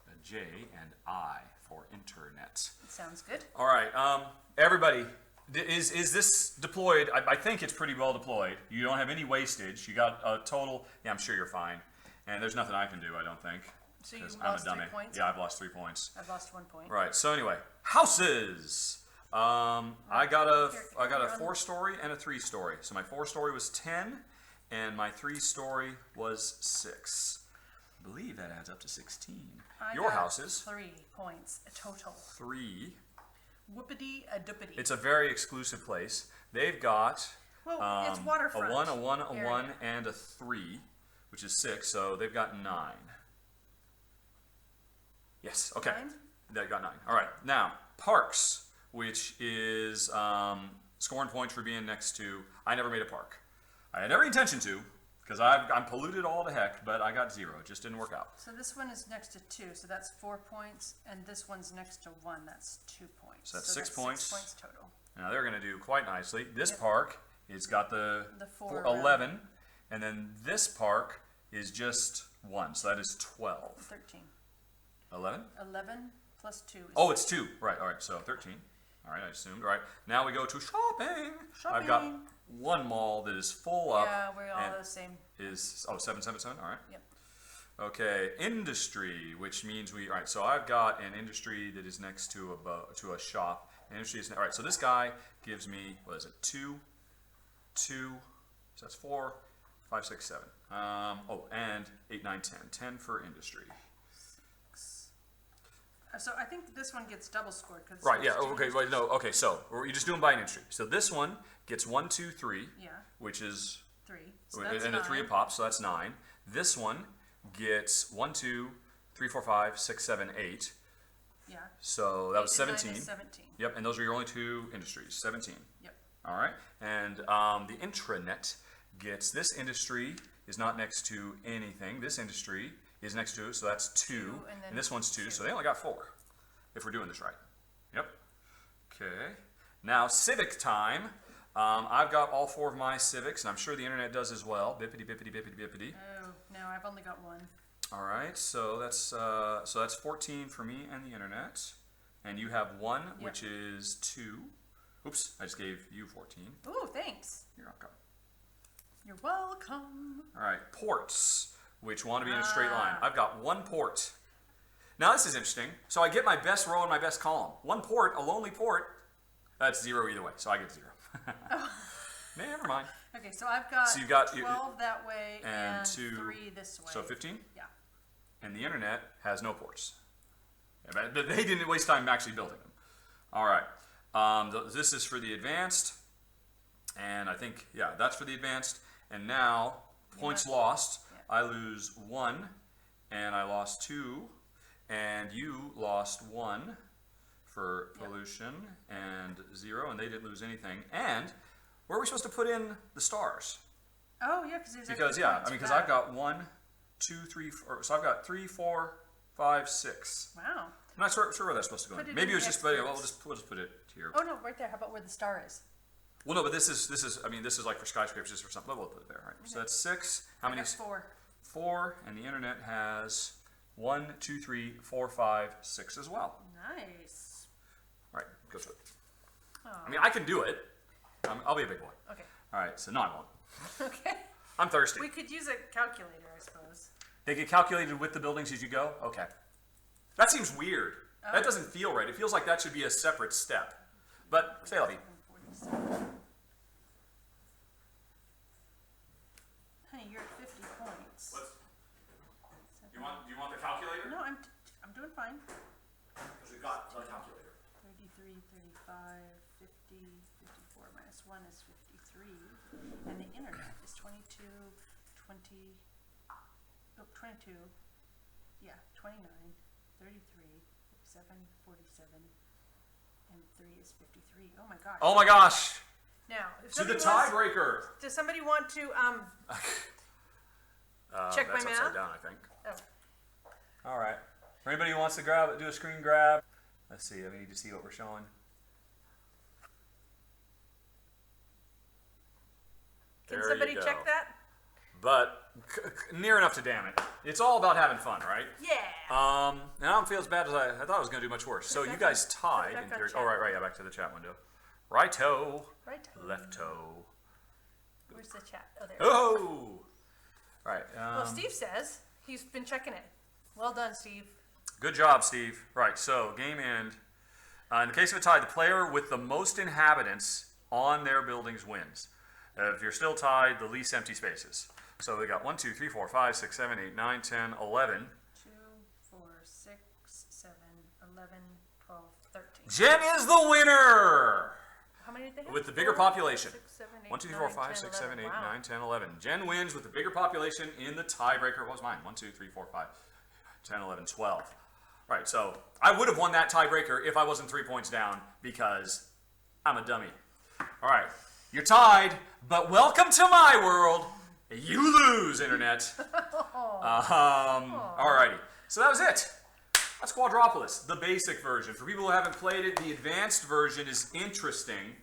a J, and I for internet. Sounds good. All right. Everybody, is this deployed? I think it's pretty well deployed. You don't have any wastage. You got a total. Yeah, I'm sure you're fine. And there's nothing I can do, I don't think. So you I'm a lost 3 dummy. points? Yeah, I've lost 3 points. I've lost 1 point. Right. So anyway, houses. I got a 4-story and a 3-story. So my 4-story was 10, and my 3-story was 6. I believe that adds up to 16. Your houses. 3 points total. 3. Whoopity a doopity. It's a very exclusive place. They've got Well, it's waterfront. a 1, a 1, a area. 1, and a 3, which is 6. So they've got 9. Yes. Okay. 9? They got 9. All right. Now parks, which is scoring points for being next to. I never made a park. I had every intention to, because I'm polluted all to heck, but I got 0. It just didn't work out. So this one is next to 2, so that's 4 points, and this one's next to 1, that's 2 points. So that's 6 points. 6 points total. Now they're going to do quite nicely. This Yep. park has got the 11, and then this park is just 1, so that is 12. 13. 11? 11 plus 2 is Oh, it's 2. Right, all right, so 13. All right, I assumed. All right, now we go to shopping. I've got Shopping. one mall that is full up. Yeah, we're all and the same. Is 777. All right. Yep. Okay, industry, which means we. All right, so I've got an industry that is next to a shop. Industry is all right. So this guy gives me what is it? 2. So that's 4, 5, 6, 7. And 8, 9, 10. 10 for industry. So I think this one gets double scored because Right. Yeah. Okay. Wait. No. Okay. So you're just doing by industry. So this one gets 1, 2, 3. Yeah. Which is 3. So that's and 9. a 3 a pop. So that's 9. This one gets 1, 2, 3, 4, 5, 6, 7, 8. Yeah. So that was 8 and 9 17. is 17. Yep. And those are your only 2 industries. 17. Yep. All right. And the intranet gets this industry is not next to anything. This industry is next to it, so that's 2. And then And this one's 2, 2. so they only got 4. If we're doing this right. Yep. Okay. Now civic time. I've got all 4 of my civics, and I'm sure the internet does as well. Bippity bippity bippity bippity. Oh no, I've only got 1. All right. So that's 14 for me and the internet, and you have 1, Yep. which is 2. Oops! I just gave you 14. Ooh, thanks. You're welcome. You're welcome. All right. Ports, which want to be in a straight line. I've got 1 port. Now this is interesting. So I get my best row and my best column. 1 port, a lonely port, that's 0 either way. So I get 0. Never mind. Okay, so I've got, So you've got 12 that way and and 2 3 this way. So 15? Yeah. And the internet has no ports. Yeah, but they didn't waste time actually building them. All right. This is for the advanced. And I think, yeah, that's for the advanced. And now, points lost. Yeah. I lose 1. And I lost 2. And you lost 1 for pollution and 0, and they didn't lose anything. And where are we supposed to put in the stars? Oh yeah, because Because I've got 1, 2, 3, 4. So I've got 3, 4, 5, 6. Wow. I'm not sure where that's supposed to go. Put it Maybe in it was just. experts. Well, we'll just put it here. Oh no, right there. How about where the star is? Well, no, but this is. I mean, this is like for skyscrapers, just for something. We'll put it there, right? Okay. So that's 6. How many? 4. 4, and the internet has 1, 2, 3, 4, 5, 6 as well. Nice. All right, go through it. Oh. I mean, I can do it. I'll be a big boy. Okay. All right, so no, I won't. Okay. I'm thirsty. We could use a calculator, I suppose. They get calculated with the buildings as you go? Okay. That seems weird. Oh. That doesn't feel right. It feels like that should be a separate step. But, say, Lovey. Honey, you're at 50 points. Do you want the calculator? No, I'm doing fine. Because we've got the calculator. 33, 35, 50, 54 minus 1 is 53. And the internet is 22, 20, oh, 22, yeah, 29, 33, 7, 47, and 3 is 53. Oh my gosh. Oh my gosh! Now, if To the somebody tiebreaker! does somebody want to check my that's math? upside down, I think. Oh. All right. For anybody who wants to grab it, do a screen grab. Let's see. I need to see what we're showing. Can There somebody you go. check that? But near enough to damn it. It's all about having fun, right? Yeah. And I don't feel as bad as I thought I was going to do much worse. So you guys tied. back In on theory. chat. Oh, right, yeah, back to the chat window. Right-o, Right. left-o. Where's the chat? Oh, there. Oh! All right. Well, Steve says he's been checking it. Well done, Steve. Good job, Steve. Right, so game end. In the case of a tie, the player with the most inhabitants on their buildings wins. If you're still tied, the least empty spaces. So we got 1, 2, 3, 4, 5, 6, 7, 8, 9, 10, 11. 2, 4, 6, 7, 11, 12, 13. Jen is the winner! How many did they have? With the bigger 4, population. 6, 7, 8, 1, 2, 3, 4, 5, 10, 6, 7, 8, 11. 9, 10, 11. Jen wins with the bigger population in the tiebreaker. What was mine? 1, 2, 3, 4, 5, 10, 11, 12. Right, so I would have won that tiebreaker if I wasn't 3 points down because I'm a dummy. All right, you're tied, but welcome to my world. You lose, Internet. Alrighty, so that was it. That's Quadropolis, the basic version. For people who haven't played it, the advanced version is interesting.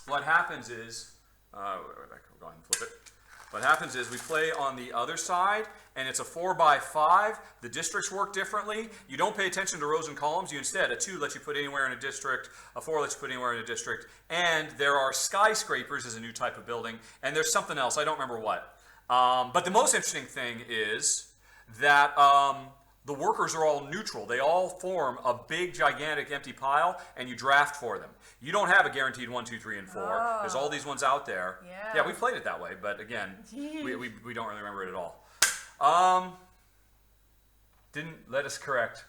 What happens is, go ahead and flip it. What happens is we play on the other side, and it's a 4x5. The districts work differently. You don't pay attention to rows and columns. You instead, a 2 lets you put anywhere in a district, a 4 lets you put anywhere in a district, and there are skyscrapers as a new type of building, and there's something else. I don't remember what. But the most interesting thing is that the workers are all neutral. They all form a big, gigantic, empty pile, and you draft for them. You don't have a guaranteed 1, 2, 3, and 4. Oh. There's all these ones out there. Yeah. We played it that way, but again, we don't really remember it at all. Didn't let us correct.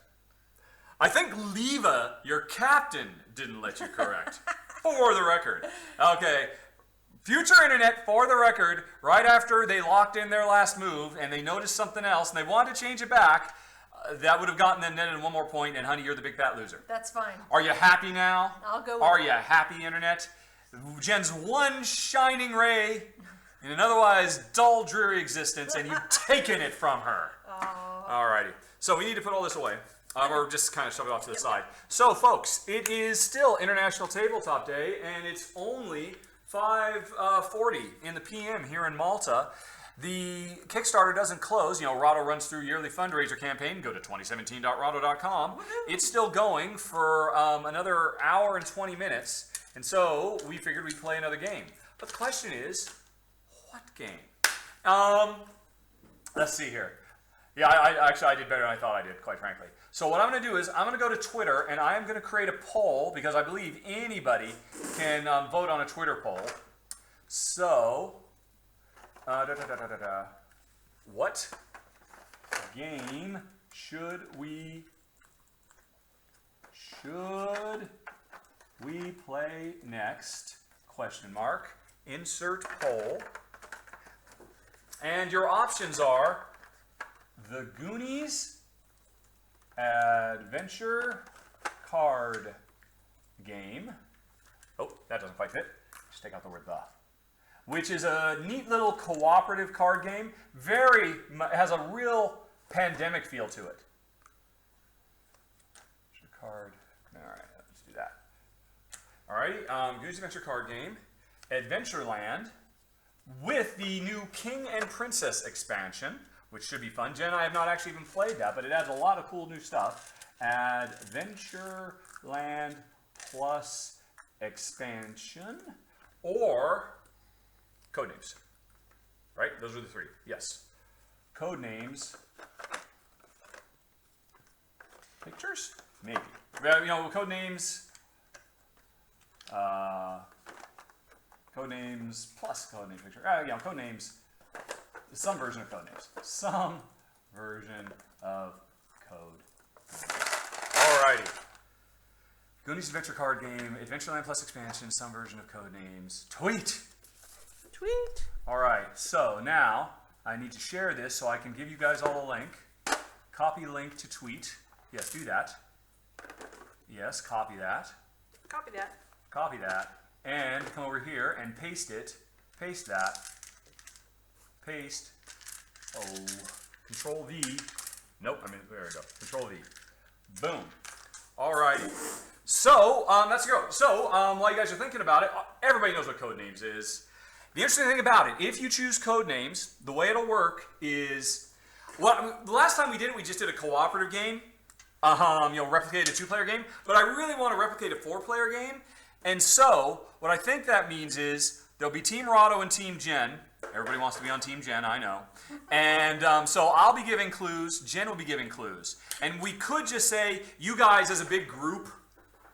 I think Leva, your captain, didn't let you correct. For the record. Okay. Future Internet, for the record, right after they locked in their last move and they noticed something else and they wanted to change it back, that would have gotten them netted 1 more point, and honey, you're the big fat loser. That's fine. Are you happy now? I'll go with Are that. you happy, Internet? Jen's one shining ray in an otherwise dull, dreary existence, and you've taken it from her. Alrighty. So we need to put all this away. Or just kind of shove it off to the side. So, folks, it is still International Tabletop Day, and it's only 5:40 in the PM here in Malta. The Kickstarter doesn't close. You know, Rahdo runs through yearly fundraiser campaign. Go to 2017.rahdo.com. It's still going for another hour and 20 minutes. And so we figured we'd play another game. But the question is, what game? Let's see here. Yeah, I did better than I thought I did, quite frankly. So what I'm going to do is I'm going to go to Twitter, and I'm going to create a poll, because I believe anybody can vote on a Twitter poll. So, what game should we play next? Question mark. Insert poll. And your options are the Goonies Adventure Card Game. Oh, that doesn't quite fit. Just take out the word the. Which is a neat little cooperative card game. Has a real pandemic feel to it. Card. All right, let's do that. All righty, Goonies Adventure Card Game. Adventureland with the new King and Princess expansion, which should be fun. Jen and I have not actually even played that, but it adds a lot of cool new stuff. Adventureland plus expansion or Codenames. Right? Those are the three. Yes. Codenames. Pictures? Maybe. You know, Codenames. Codenames plus Codenames picture. You know, Codenames. Some version of Codenames. Some version of Codenames. Alrighty. Goonies Adventure Card Game, Adventureland Plus Expansion, some version of Codenames. Tweet! Tweet! Alright, so now I need to share this so I can give you guys all a link. Copy link to tweet. Yes, do that. Yes, copy that. Copy that. Copy that. And come over here and paste it. Paste that. Paste. Oh, Control V. Nope, there we go. Control V. Boom. Alrighty. So, let's go. So, while you guys are thinking about it, everybody knows what Codenames is. The interesting thing about it, if you choose Codenames, the way it'll work is, well, the last time we did it, we just did a cooperative game. You know, replicated a 2-player game. But I really want to replicate a 4-player game. And so, what I think that means is, there'll be Team Rahdo and Team Jen. Everybody wants to be on Team Jen, I know. And so I'll be giving clues, Jen will be giving clues. And we could just say, you guys as a big group,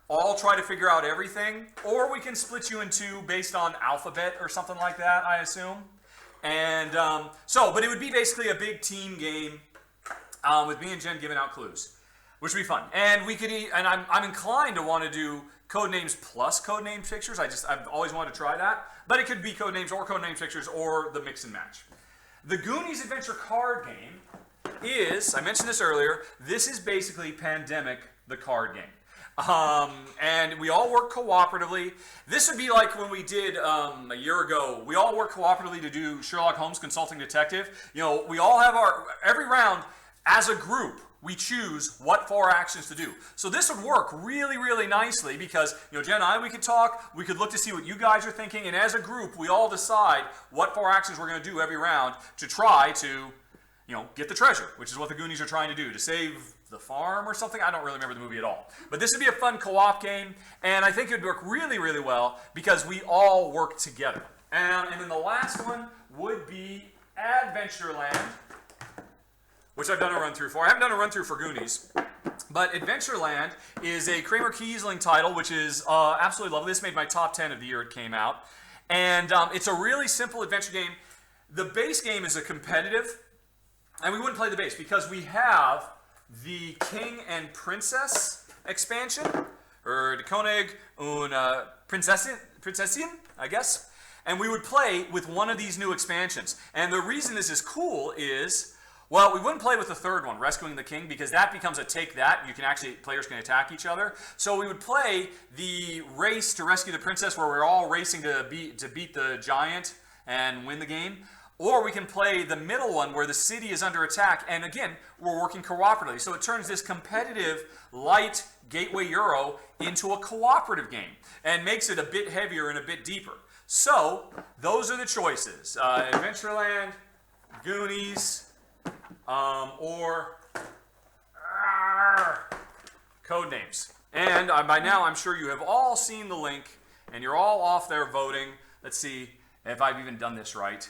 all try to figure out everything. Or we can split you in two based on alphabet or something like that, I assume. And but it would be basically a big team game with me and Jen giving out clues, which would be fun. And we could, and I'm inclined to want to do Codenames plus Codenames pictures. I've always wanted to try that. But it could be Codenames or Codenames pictures or the mix and match. The Goonies Adventure Card Game is, I mentioned this earlier, this is basically Pandemic, the card game. And we all work cooperatively. This would be like when we did a year ago. We all work cooperatively to do Sherlock Holmes Consulting Detective. You know, we all have every round as a group. We choose what 4 actions to do. So this would work really, really nicely because, you know, Jen and I, we could talk, we could look to see what you guys are thinking, and as a group, we all decide what 4 actions we're going to do every round to try to, you know, get the treasure, which is what the Goonies are trying to do, to save the farm or something. I don't really remember the movie at all. But this would be a fun co-op game, and I think it would work really, really well because we all work together. And then the last one would be Adventureland, which I've done a run-through for. I haven't done a run-through for Goonies. But Adventureland is a Kramer Kiessling title, which is absolutely lovely. This made my top 10 of the year it came out. And it's a really simple adventure game. The base game is a competitive, and we wouldn't play the base because we have the King and Princess expansion, or the König und Prinzessin, I guess. And we would play with one of these new expansions. And the reason this is cool is, well, we wouldn't play with the third one, Rescuing the King, because that becomes a take that. You can actually, players can attack each other. So we would play the race to rescue the princess where we're all racing to beat the giant and win the game. Or we can play the middle one where the city is under attack, and again, we're working cooperatively. So it turns this competitive, light Gateway Euro into a cooperative game and makes it a bit heavier and a bit deeper. So those are the choices. Adventureland, Goonies, or Codenames. And by now, I'm sure you have all seen the link, and you're all off there voting. Let's see if I've even done this right.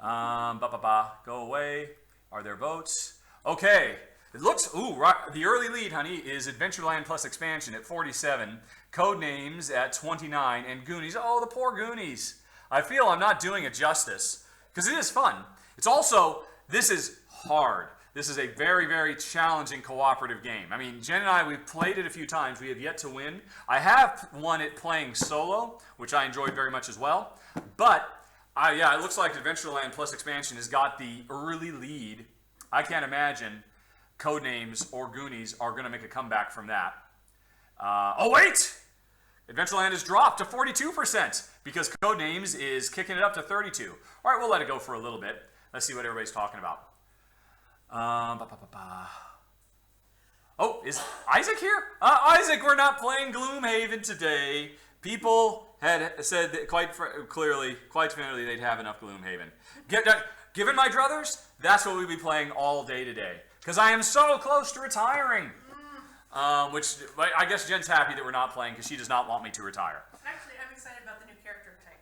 Go away. Are there votes? Okay. It looks, right, the early lead, honey, is Adventureland plus expansion at 47, Codenames at 29, and Goonies. Oh, the poor Goonies. I feel I'm not doing it justice, because it is fun. It's also, this is hard. This is a very, very challenging cooperative game. I mean, Jen and I, we've played it a few times. We have yet to win. I have won it playing solo, which I enjoyed very much as well. But, yeah, it looks like Adventureland plus expansion has got the early lead. I can't imagine Codenames or Goonies are going to make a comeback from that. Oh, wait! Adventureland has dropped to 42% because Codenames is kicking it up to 32%. All right, we'll let it go for a little bit. Let's see what everybody's talking about. Oh, is Isaac here? Isaac, we're not playing Gloomhaven today. People had said that quite clearly, quite definitely, they'd have enough Gloomhaven. Given my druthers, that's what we'd be playing all day today. Because I am so close to retiring. Which, I guess Jen's happy that we're not playing because she does not want me to retire. Actually, I'm excited about the new character type.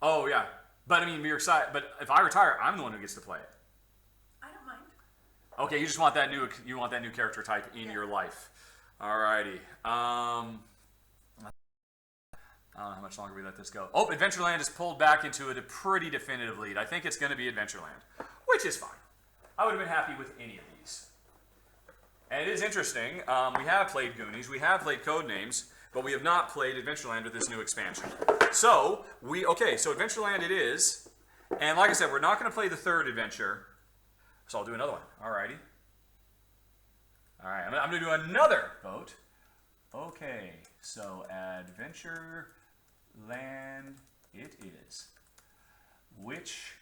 Oh, yeah. But, I mean, you're excited. But if I retire, I'm the one who gets to play it. I don't mind. Okay, you just want that new, character type in your life. Alrighty. I don't know how much longer we let this go. Oh, Adventureland is pulled back into a pretty definitive lead. I think it's going to be Adventureland, which is fine. I would have been happy with any of these. And it is interesting. We have played Goonies, we have played Codenames, but we have not played Adventureland with this new expansion. So Adventureland it is. And like I said, we're not going to play the third adventure. So I'll do another one. Alrighty. Alright, I'm going to do another vote. Okay, so Adventureland it is. Which,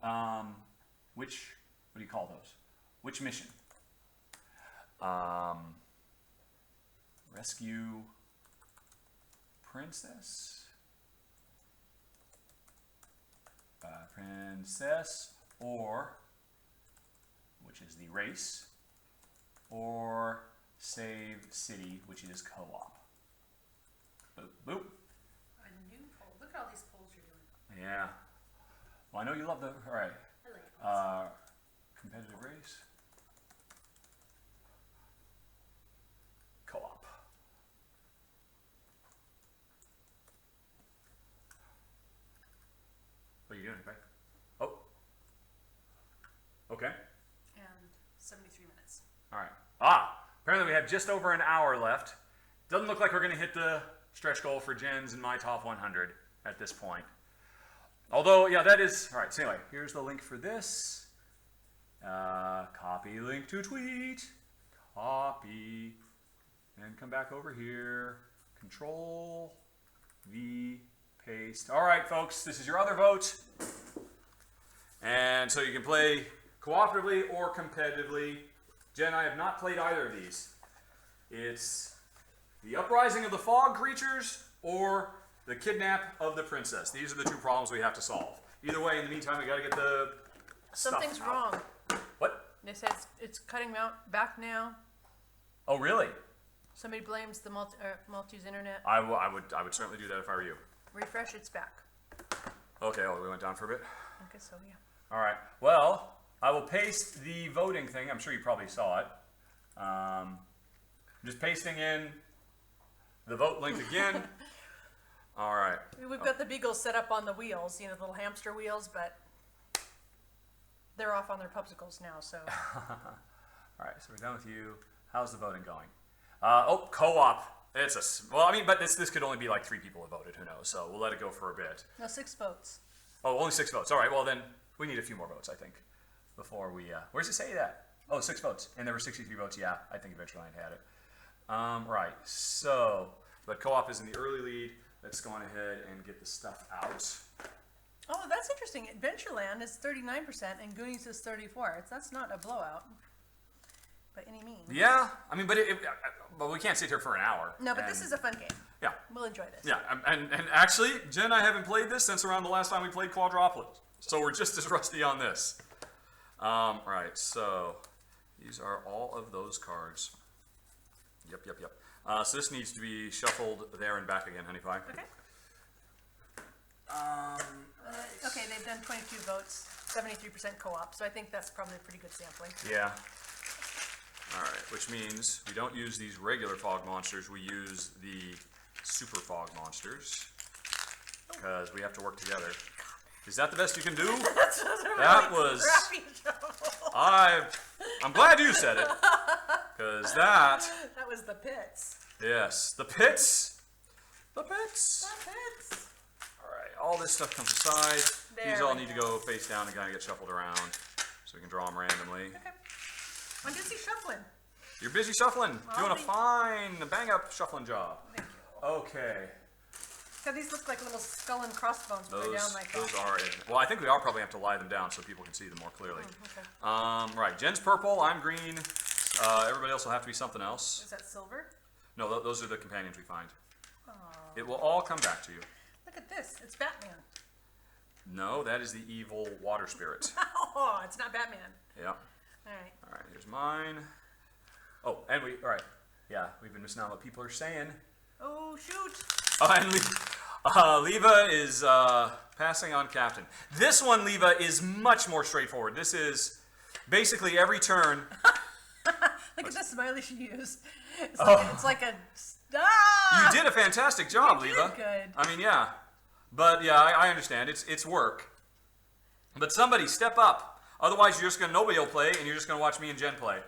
what do you call those? Which mission? Rescue Princess? Princess, or, which is the race, or Save City, which is co-op. Boop, boop. A new poll. Look at all these polls you're doing. Yeah. Well, I know you love the, all right. I like polls. Competitive race. Co-op. What are you doing, Beck? Oh. Okay. And 73 minutes. All right. Apparently we have just over an hour left. Doesn't look like we're going to hit the stretch goal for Jen's and my top 100 at this point. Although, yeah, that is... All right, so anyway, here's the link for this. Copy link to tweet. Copy. And come back over here. Control V, paste. All right, folks, this is your other vote. And so you can play cooperatively or competitively. Jen, I have not played either of these. It's the uprising of the fog creatures or the kidnap of the princess. These are the two problems we have to solve. Either way, in the meantime, we got to get the Something's stuff out. wrong. What? They said it's cutting out back now. Oh, really? Somebody blames the Maltese internet. I would certainly do that if I were you. Refresh, it's back. Okay, we went down for a bit. I guess so, yeah. All right. Well, I will paste the voting thing. I'm sure you probably saw it. Just pasting in the vote link again. All right. We've got the beagles set up on the wheels, the little hamster wheels, but they're off on their popsicles now, so. All right, so we're done with you. How's the voting going? Co-op. But this could only be like 3 people have voted. Who knows? So we'll let it go for a bit. No, 6 votes. Oh, only 6 votes. All right. Well, then we need a few more votes, I think, before we. Where does it say that? Oh, 6 votes, and there were 63 votes. Yeah, I think Adventureland had it. Right. So, but co-op is in the early lead. Let's go on ahead and get the stuff out. Oh, that's interesting. Adventureland is 39% and Goonies is 34%. That's not a blowout by any means. Yeah, I mean, but we can't sit here for an hour. No, but this is a fun game. Yeah. We'll enjoy this. Yeah, and actually, Jen and I haven't played this since around the last time we played Quadropolis. So we're just as rusty on this. Right, so these are all of those cards. Yep. So this needs to be shuffled there and back again, honey pie. Okay. Okay, they've done 22 votes, 73% co-op, so I think that's probably a pretty good sampling. Yeah. All right, which means we don't use these regular fog monsters. We use the super fog monsters because we have to work together. Is that the best you can do? That was. I'm glad you said it because that. That was the pits. Yes, the pits. The pits. The pits. All right, all this stuff comes aside. There These all we need to go. go face down and kind of get shuffled around so we can draw them randomly. Okay. I'm busy shuffling. You're busy shuffling, I'll doing a be- fine, bang-up shuffling job. Thank you. Okay. God, these look like little skull and crossbones when they're down like Those that. are it. Well, I think we all probably have to lie them down so people can see them more clearly. Okay. Right, Jen's purple, I'm green. Everybody else will have to be something else. Is that silver? No, those are the companions we find. Aw. It will all come back to you. Look at this. It's Batman. No, that is the evil water spirit. Oh, it's not Batman. Yeah. All right. All right, here's mine. Oh, and all right. Yeah, we've been missing out on what people are saying. Oh, shoot. Oh, and Leva is passing on captain. This one, Leva, is much more straightforward. This is basically every turn. Look at the smiley she used. It's like a... You did a fantastic job, You did Leva. good. I mean, yeah. But yeah, I understand. It's work. But somebody step up. Otherwise, nobody will play, and you're just going to watch me and Jen play.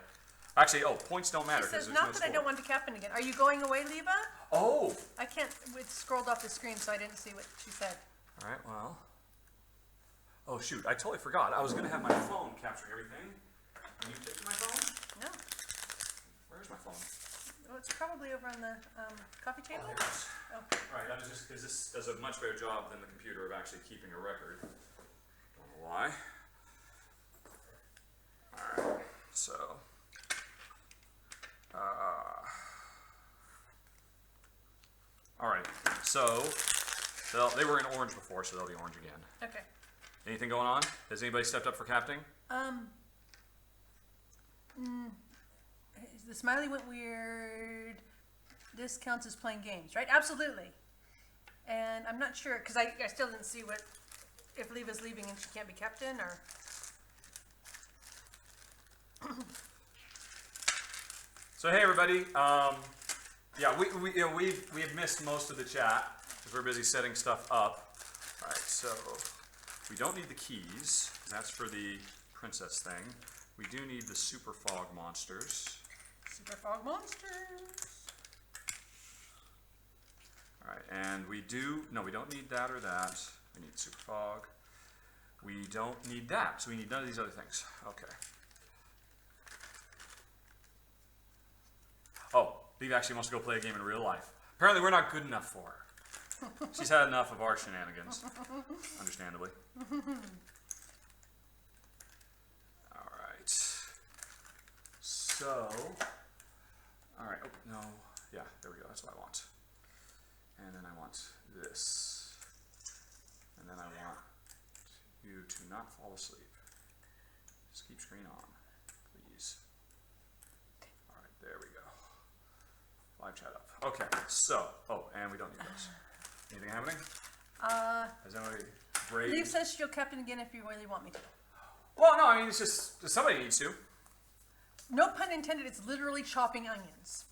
Actually, points don't matter. It says, there's not no that score. I don't want to captain again. Are you going away, Leva? Oh. I can't, it scrolled off the screen, so I didn't see what she said. All right, well. Oh, shoot. I totally forgot. I was going to have my phone capturing everything. Can you take my phone? No. Where's my phone? Oh, it's probably over on the coffee table. Oh, there it is. Oh. All right, that was just because this does a much better job than the computer of actually keeping a record. Don't know why. All right, so. All right, so they were in orange before, so they'll be orange again. Okay. Anything going on? Has anybody stepped up for captaining? The smiley went weird. This counts as playing games, right? Absolutely. And I'm not sure, because I still didn't see if Leva's leaving and she can't be captain, or... So hey everybody, yeah, we've missed most of the chat because we're busy setting stuff up. All right, so we don't need the keys, 'cause that's for the princess thing. We do need the super fog monsters. Super fog monsters. All right, and we don't need that or that. We need super fog. We don't need that, so we need none of these other things. Okay. Oh, Lee actually wants to go play a game in real life. Apparently we're not good enough for her. She's had enough of our shenanigans, understandably. All right. So, all right. Oh, no. Yeah, there we go. That's what I want. And then I want this. And then I want you to not fall asleep. Just keep screen on, please. All right, there we go. Live chat up. Okay, so, and we don't need those. Anything happening? Has anybody braved? Leave says she'll captain again if you really want me to. Well, no, I mean, it's just, somebody needs to. No pun intended, it's literally chopping onions.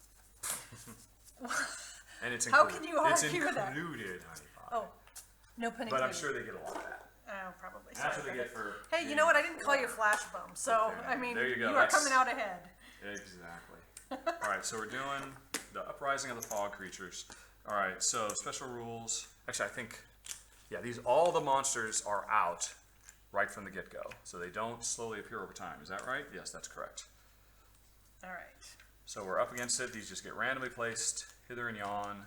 And it's How included. can you argue it's that? included, honey pie. Oh, no pun intended. But I'm sure they get a lot of that. Oh, probably. That's what Sorry. they get for... Hey, you know what? I didn't call you Flash Bum, so, Okay, I mean, there you go. are That's- coming out ahead. Exactly. All right, so we're doing the uprising of the fog creatures. All right, so special rules. Actually, I think, yeah, all the monsters are out right from the get-go, so they don't slowly appear over time. Is that right? Yes, that's correct. All right. So we're up against it. These just get randomly placed hither and yon.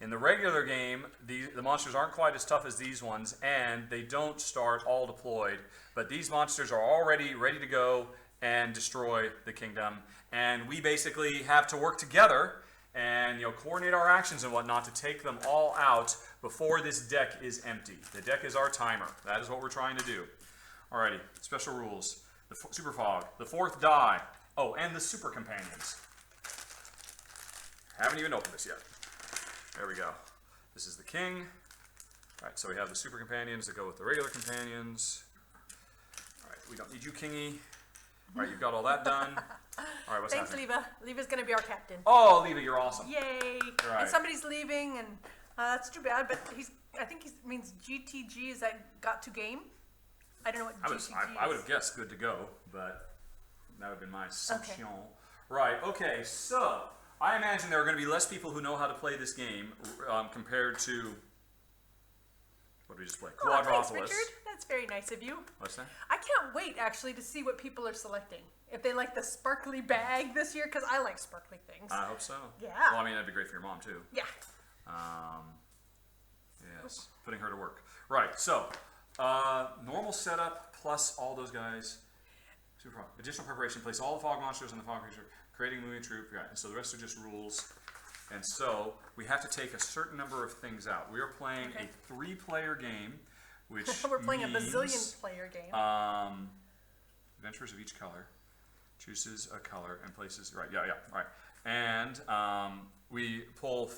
In the regular game, the monsters aren't quite as tough as these ones, and they don't start all deployed, but these monsters are already ready to go and destroy the kingdom, and we basically have to work together and coordinate our actions and whatnot to take them all out before this deck is empty. The deck is our timer. That is what we're trying to do. Alrighty, special rules. The super fog, the fourth die. Oh, and the super companions. Haven't even opened this yet. There we go. This is the king. Alright, so we have the super companions that go with the regular companions. Alright, we don't need you, kingy. Alright, you've got all that done. Alright, what's Thanks, happening? Leva. Leva's going to be our captain. Oh, Leva, you're awesome. Yay! Right. And somebody's leaving, and that's too bad, but I think he means GTG, is that got to game? I don't know what GTG is. I would have guessed good to go, but that would have been my assumption. Right, okay, so I imagine there are going to be less people who know how to play this game compared to, what did we just play? Oh, Quadropolis. thanks, Richard. That's very nice of you. What's that? I can't wait, actually, to see what people are selecting. If they like the sparkly bag this year, because I like sparkly things. I hope so. Yeah. Well, I mean, that'd be great for your mom, too. Yeah. Yes, putting her to work. Right, so, normal setup plus all those guys. Super fog. Additional preparation, place all the fog monsters on the fog creature, creating a moving troop. Yeah, and so the rest are just rules. And so we have to take a certain number of things out. We are playing Okay. a 3-player game, which We're playing means, a bazillion player game. adventurers of each color, chooses a color and places, right, yeah, right. And we pull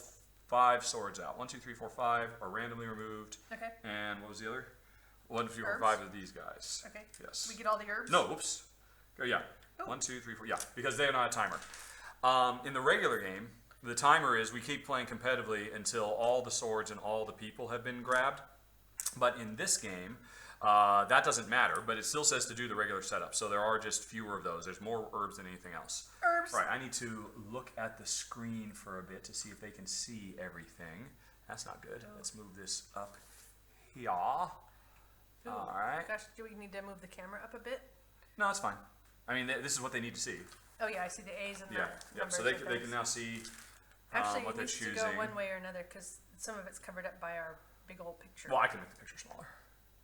5 swords out. 1, 2, 3, 4, 5 are randomly removed. Okay. And what was the other? 1, 2, 3, 4, Herbs? 5 of these guys. Okay. Yes. We get all the herbs? No, whoops. Oh, yeah. Oh. 1, 2, 3, 4, yeah, because they are not a timer. In the regular game, the timer is we keep playing competitively until all the swords and all the people have been grabbed. But in this game, that doesn't matter, but it still says to do the regular setup. So there are just fewer of those. There's more herbs than anything else. Herbs. Right, I need to look at the screen for a bit to see if they can see everything. That's not good. Let's move this up here. Ooh, All right. Gosh, do we need to move the camera up a bit? No, it's fine. I mean, this is what they need to see. Oh yeah, I see the A's and Yeah, the yeah. numbers. So they and can things. now see Actually, what it they're needs choosing. to go one way or another because some of it's covered up by our big old picture. Well, I can make the picture smaller.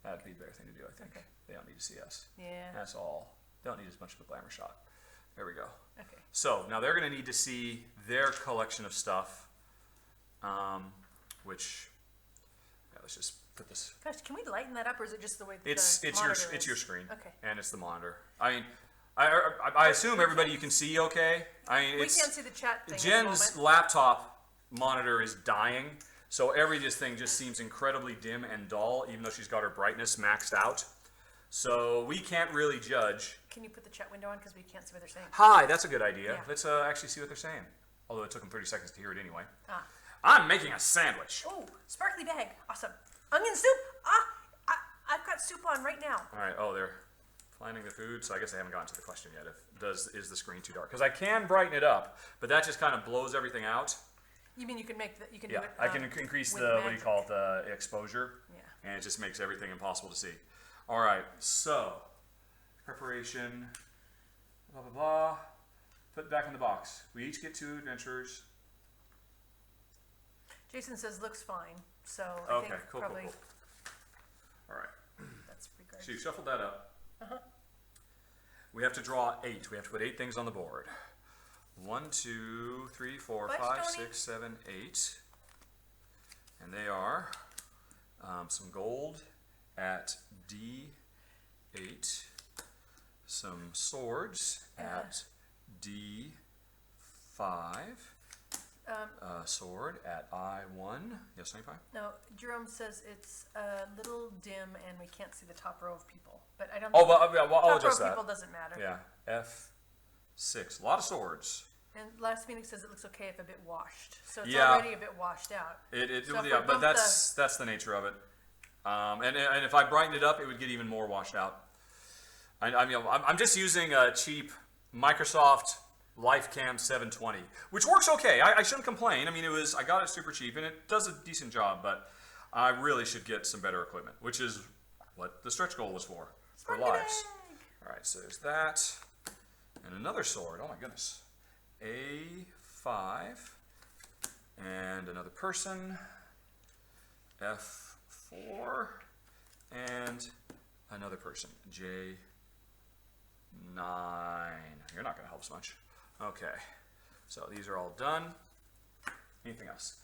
That'd be the better thing to do, I think. Okay. They don't need to see us. Yeah. That's all. They don't need as much of a glamour shot. There we go. Okay. So now they're going to need to see their collection of stuff, which, yeah, let's just put this. Gosh, can we lighten that up, or is it just the way that It's the your monitor it's is? your screen. Okay. And it's the monitor. I mean, I assume everybody you can see okay. I mean, We it's can't see the chat thing at the Jen's moment. laptop monitor is dying, so this thing just seems incredibly dim and dull, even though she's got her brightness maxed out. So we can't really judge. Can you put the chat window on because we can't see what they're saying? Hi, that's a good idea. Yeah. Let's actually see what they're saying. Although it took them 30 seconds to hear it anyway. Ah. I'm making a sandwich. Oh, sparkly bag. Awesome. Onion soup. Ah, I've got soup on right now. All right. Oh, they're planning the food, so I guess they haven't gotten to the question yet. Is the screen too dark? Because I can brighten it up, but that just kind of blows everything out. You mean you can make you can Yeah, do it? I can increase with the what do you magic. call it, the exposure. Yeah. And it just makes everything impossible to see. All right. So preparation. Blah blah blah. Put it back in the box. We each get 2 adventurers. Jason says looks fine. So I Okay. think Cool. probably Cool. Cool. All right. that's regardless. So you shuffled that up. Uh-huh. We have to draw 8. We have to put 8 things on the board. 1, 2, 3, 4, Bye, 5, Stoney. 6, 7, 8. And they are some gold at D8, some swords at D5, sword at I1. Yes, 95? No, Jerome says it's a little dim and we can't see the top row of people. But I don't. Oh, think well, I'll top row adjust of that. people doesn't matter. Yeah, F6. A lot of swords. And last meeting says it looks okay if a bit washed. So it's Yeah. already a bit washed out. So if Yeah, we but bump that's the nature of it. And if I brightened it up, it would get even more washed out. I'm just using a cheap Microsoft LifeCam 720, which works okay. I shouldn't complain. I mean, I got it super cheap, and it does a decent job. But I really should get some better equipment, which is what the stretch goal was for Sparky lives. bag. All right, so there's that, and another sword. Oh my goodness, A5, and another person, F4, and another person, J9. You're not going to help us much. Okay, so these are all done. Anything else?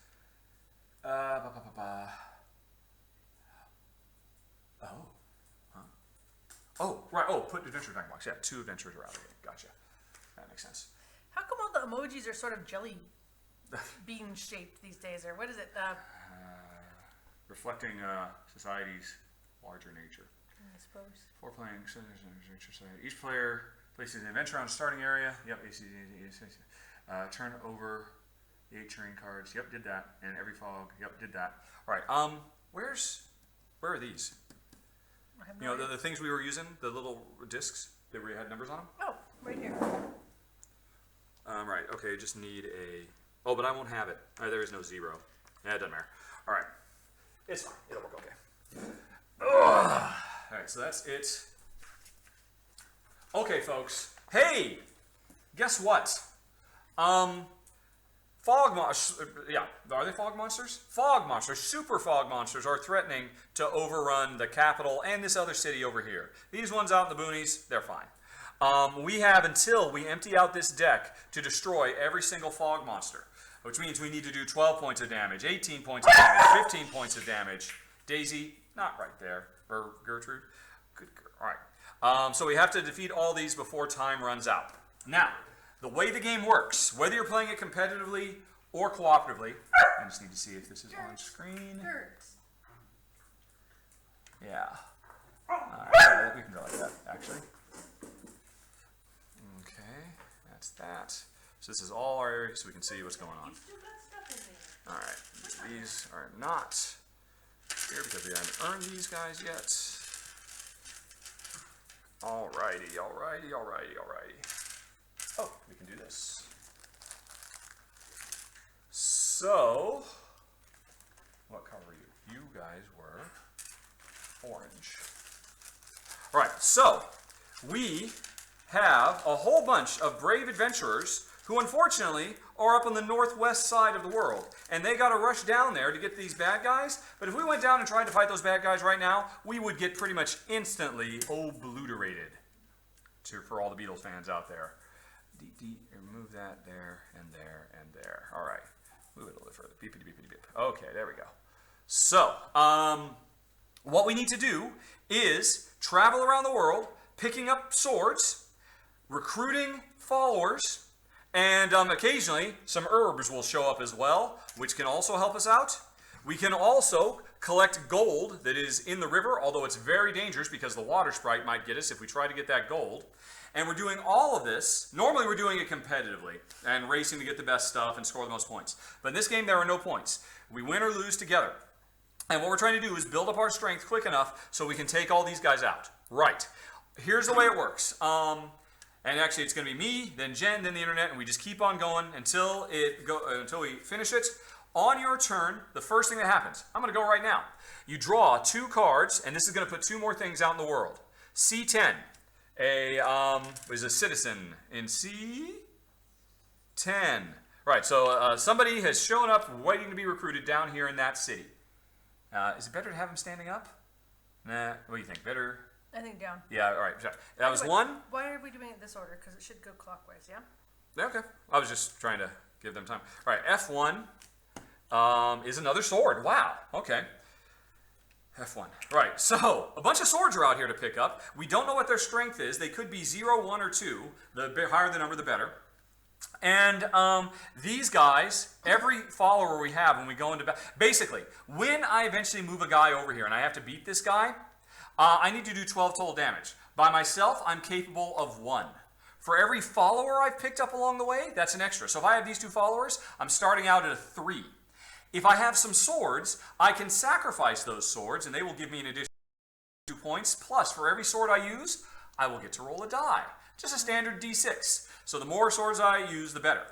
Oh, right. Oh, put adventure back in the box. Yeah, 2 adventures are out of it. Gotcha. That makes sense. How come all the emojis are sort of jelly bean shaped these days, or what is it? Reflecting society's larger nature. I suppose. 4 playing society. Each player places an adventure on starting area. Yep. Turn over the 8 terrain cards. Yep, did that. And every fog. Yep, did that. All right. Where are these? I have You no know, idea. the things we were using, the little discs that we had numbers on them. Oh, right here. Right. Okay. Just need a. Oh, but I won't have it. There is no 0. Yeah, it doesn't matter. All right. It's fine. It'll work okay. Ugh. All right. So that's it. Okay, folks. Hey, guess what? Fog monsters. Yeah, are they fog monsters? Fog monsters, super fog monsters, are threatening to overrun the capital and this other city over here. These ones out in the boonies, they're fine. We have until we empty out this deck to destroy every single fog monster. which means we need to do 12 points of damage, 18 points of damage, 15 points of damage. Daisy, not right there. Or Gertrude. Good. All right. So we have to defeat all these before time runs out. Now, the way the game works, whether you're playing it competitively or cooperatively, I just need to see if this is on screen. Yeah. We can go like that, actually. Okay, that's that. So this is all our area, so we can see what's going on. All right, these are not here because we haven't earned these guys yet. Alrighty. Oh, we can do this. So, what color were you? You guys were orange. All right, so we have a whole bunch of brave adventurers who unfortunately are up on the northwest side of the world. And they got to rush down there to get these bad guys. But if we went down and tried to fight those bad guys right now, we would get pretty much instantly obliterated. For all the Beatles fans out there. Remove that there and there and there. All right. Move it a little further. Beep, beep, beep, beep, beep. Okay, there we go. So, what we need to do is travel around the world, picking up swords, recruiting followers, and occasionally some herbs will show up as well, which can also help us out. We can also collect gold that is in the river, although it's very dangerous because the water sprite might get us if we try to get that gold. And we're doing all of this, normally we're doing it competitively and racing to get the best stuff and score the most points. But in this game, there are no points. We win or lose together. And what we're trying to do is build up our strength quick enough so we can take all these guys out. Right. Here's the way it works. And actually, it's going to be me, then Jen, then the internet, and we just keep on going until we finish it. On your turn, the first thing that happens, I'm going to go right now. You draw 2 cards, and this is going to put 2 more things out in the world. C10, is a citizen in C10. Right, so somebody has shown up waiting to be recruited down here in that city. Is it better to have him standing up? Nah, what do you think? Better? I think down. Yeah, all right. That was 1. Why are we doing it this order? Because it should go clockwise, yeah? Okay. I was just trying to give them time. All right, F1 is another sword. Wow. Okay. F1. Right, so a bunch of swords are out here to pick up. We don't know what their strength is. They could be 0, 1, or 2. The higher the number, the better. And these guys, every follower we have when we go into battle, basically, when I eventually move a guy over here and I have to beat this guy, I need to do 12 total damage. By myself, I'm capable of 1. For every follower I've picked up along the way, that's an extra. So if I have these 2 followers, I'm starting out at a 3. If I have some swords, I can sacrifice those swords, and they will give me an additional 2 points. Plus, for every sword I use, I will get to roll a die. Just a standard D6. So the more swords I use, the better.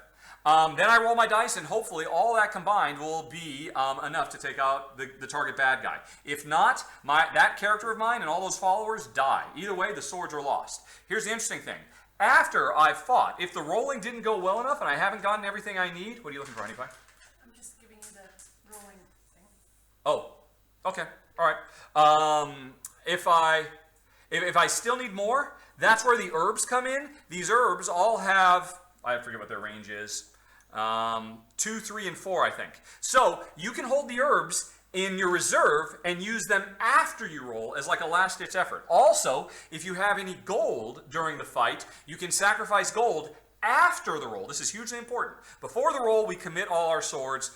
Then I roll my dice, and hopefully all that combined will be enough to take out the target bad guy. If not, that character of mine and all those followers die. Either way, the swords are lost. Here's the interesting thing. After I've fought, if the rolling didn't go well enough and I haven't gotten everything I need, what are you looking for, Honey Pie? I'm just giving you the rolling thing. Oh, okay. All right. If I still need more, that's where the herbs come in. These herbs all have, I forget what their range is, 2, 3, and 4, I think. So you can hold the herbs in your reserve and use them after you roll as like a last-ditch effort. Also, if you have any gold during the fight, you can sacrifice gold after the roll. This is hugely important. Before the roll, we commit all our swords,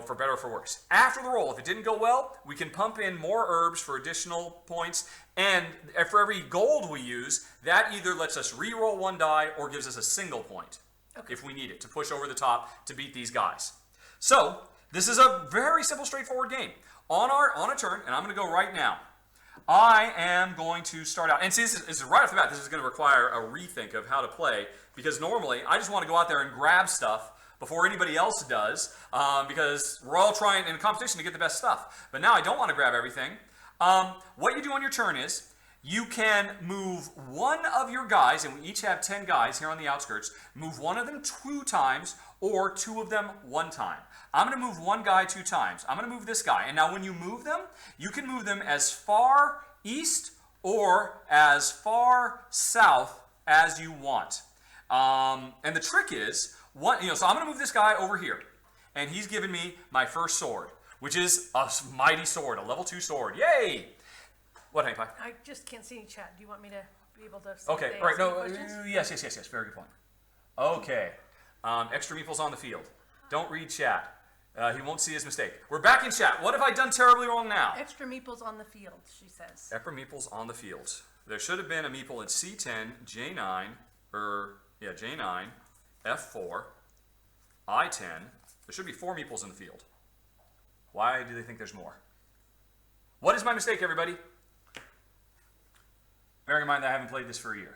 for better or for worse. After the roll, if it didn't go well, we can pump in more herbs for additional points, and for every gold we use, that either lets us re-roll 1 die or gives us a single point, if we need it, to push over the top to beat these guys. So, this is a very simple, straightforward game. On a turn, and I'm going to go right now, I am going to start out, and see, this is right off the bat, this is going to require a rethink of how to play, because normally, I just want to go out there and grab stuff before anybody else does, because we're all trying in a competition to get the best stuff. But now I don't want to grab everything. What you do on your turn is, you can move 1 of your guys, and we each have 10 guys here on the outskirts, move 1 of them 2 times, or 2 of them 1 time. I'm going to move 1 guy 2 times. I'm going to move this guy. And now when you move them, you can move them as far east or as far south as you want. And the trick is, so I'm going to move this guy over here. and he's given me my first sword, which is a mighty sword, a level 2 sword. Yay! What, Hank Pie? I just can't see any chat. Do you want me to be able to see Okay, if they all right, ask no, any questions? yes, very good point. Okay, extra meeples on the field. Don't read chat. He won't see his mistake. We're back in chat. What have I done terribly wrong now? Extra meeples on the field, she says. Extra meeples on the field. There should have been a meeple in C10, J9, J9, F4, I10. There should be 4 meeples in the field. Why do they think there's more? What is my mistake, everybody? Bearing in mind that I haven't played this for a year.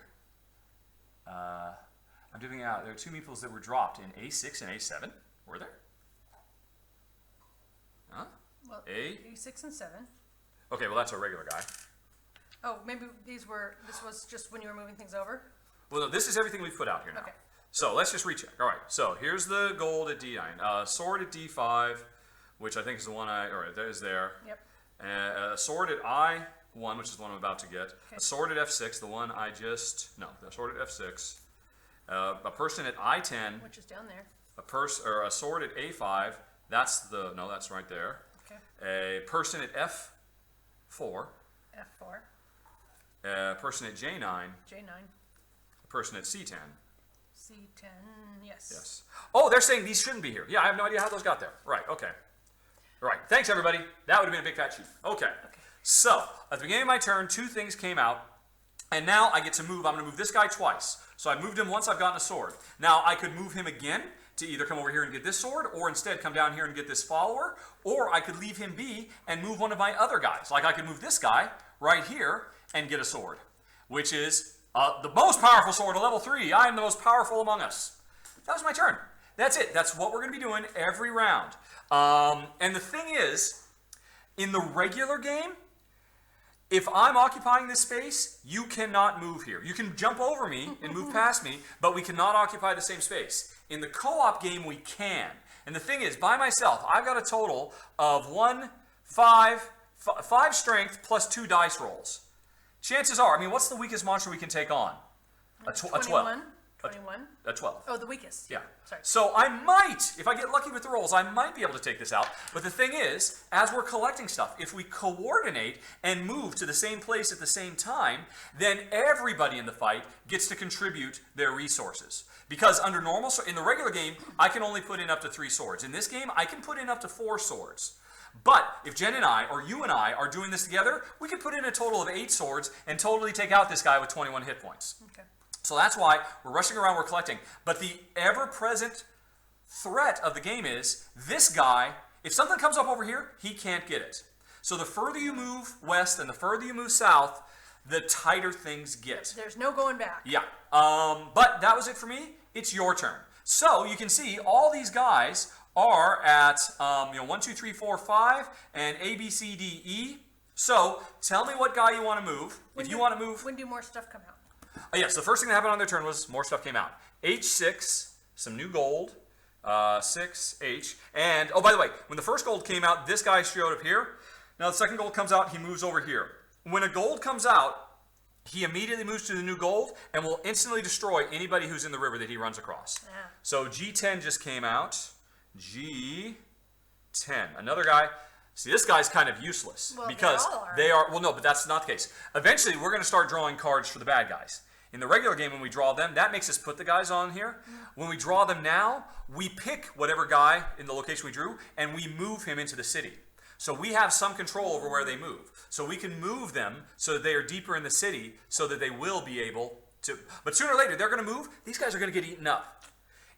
I'm divvying out. There are 2 meeples that were dropped in A6 and A7. Were there? Huh? Well, A? A6 and 7. Okay, well that's a regular guy. Oh, maybe this was just when you were moving things over? Well, no, this is everything we've put out here now. Okay. So let's just recheck. All right, so here's the gold at D9. Sword at D5, which I think is the one that is there. Yep. A sword at I1, which is the one I'm about to get. Okay. A sword at F6, the one the sword at F6. A person at I10, Which is down there. a sword at A5, that's right there. Okay. A person at F4, F4. a person at J9, J9. a person at C10. C10, yes. Yes. Oh, they're saying these shouldn't be here. Yeah, I have no idea how those got there. Right, okay. All right, thanks everybody. That would have been a big fat sheep. Okay. So, at the beginning of my turn, 2 things came out, and now I get to move. I'm going to move this guy twice. So I moved him once, I've gotten a sword. Now I could move him again to either come over here and get this sword, or instead come down here and get this follower, or I could leave him be and move one of my other guys. Like I could move this guy right here and get a sword, which is the most powerful sword, a level 3. I am the most powerful among us. That was my turn. That's it. That's what we're going to be doing every round. And the thing is, in the regular game, if I'm occupying this space, you cannot move here. You can jump over me and move past me, but we cannot occupy the same space. In the co-op game, we can. And the thing is, by myself, I've got a total of 5 strength plus 2 dice rolls. Chances are, what's the weakest monster we can take on? A 12. 21. A 12. Oh, the weakest. Yeah. Sorry. So I might, if I get lucky with the rolls, I might be able to take this out. But the thing is, as we're collecting stuff, if we coordinate and move to the same place at the same time, then everybody in the fight gets to contribute their resources. Because in the regular game, I can only put in up to 3 swords. In this game, I can put in up to 4 swords. But if Jen and I, or you and I, are doing this together, we can put in a total of 8 swords and totally take out this guy with 21 hit points. Okay. So that's why we're rushing around, we're collecting. But the ever-present threat of the game is, this guy, if something comes up over here, he can't get it. So the further you move west and the further you move south, the tighter things get. There's no going back. Yeah. But that was it for me. It's your turn. So you can see all these guys are at 1, 2, 3, 4, 5, and A, B, C, D, E. So tell me what guy you want to move. If you want to move... When do more stuff come out? Yes, the first thing that happened on their turn was more stuff came out. H6, some new gold, 6, H, and, oh, by the way, when the first gold came out, this guy showed up here. Now the second gold comes out, he moves over here. When a gold comes out, he immediately moves to the new gold and will instantly destroy anybody who's in the river that he runs across. Yeah. So G10 just came out. G10. Another guy. See, this guy's kind of useless because they are, well, no, but that's not the case. Eventually, we're going to start drawing cards for the bad guys. In the regular game, when we draw them, that makes us put the guys on here. When we draw them now, we pick whatever guy in the location we drew, and we move him into the city. So we have some control over where they move. So we can move them so that they are deeper in the city so that they will be able to, but sooner or later, they're going to move. These guys are going to get eaten up.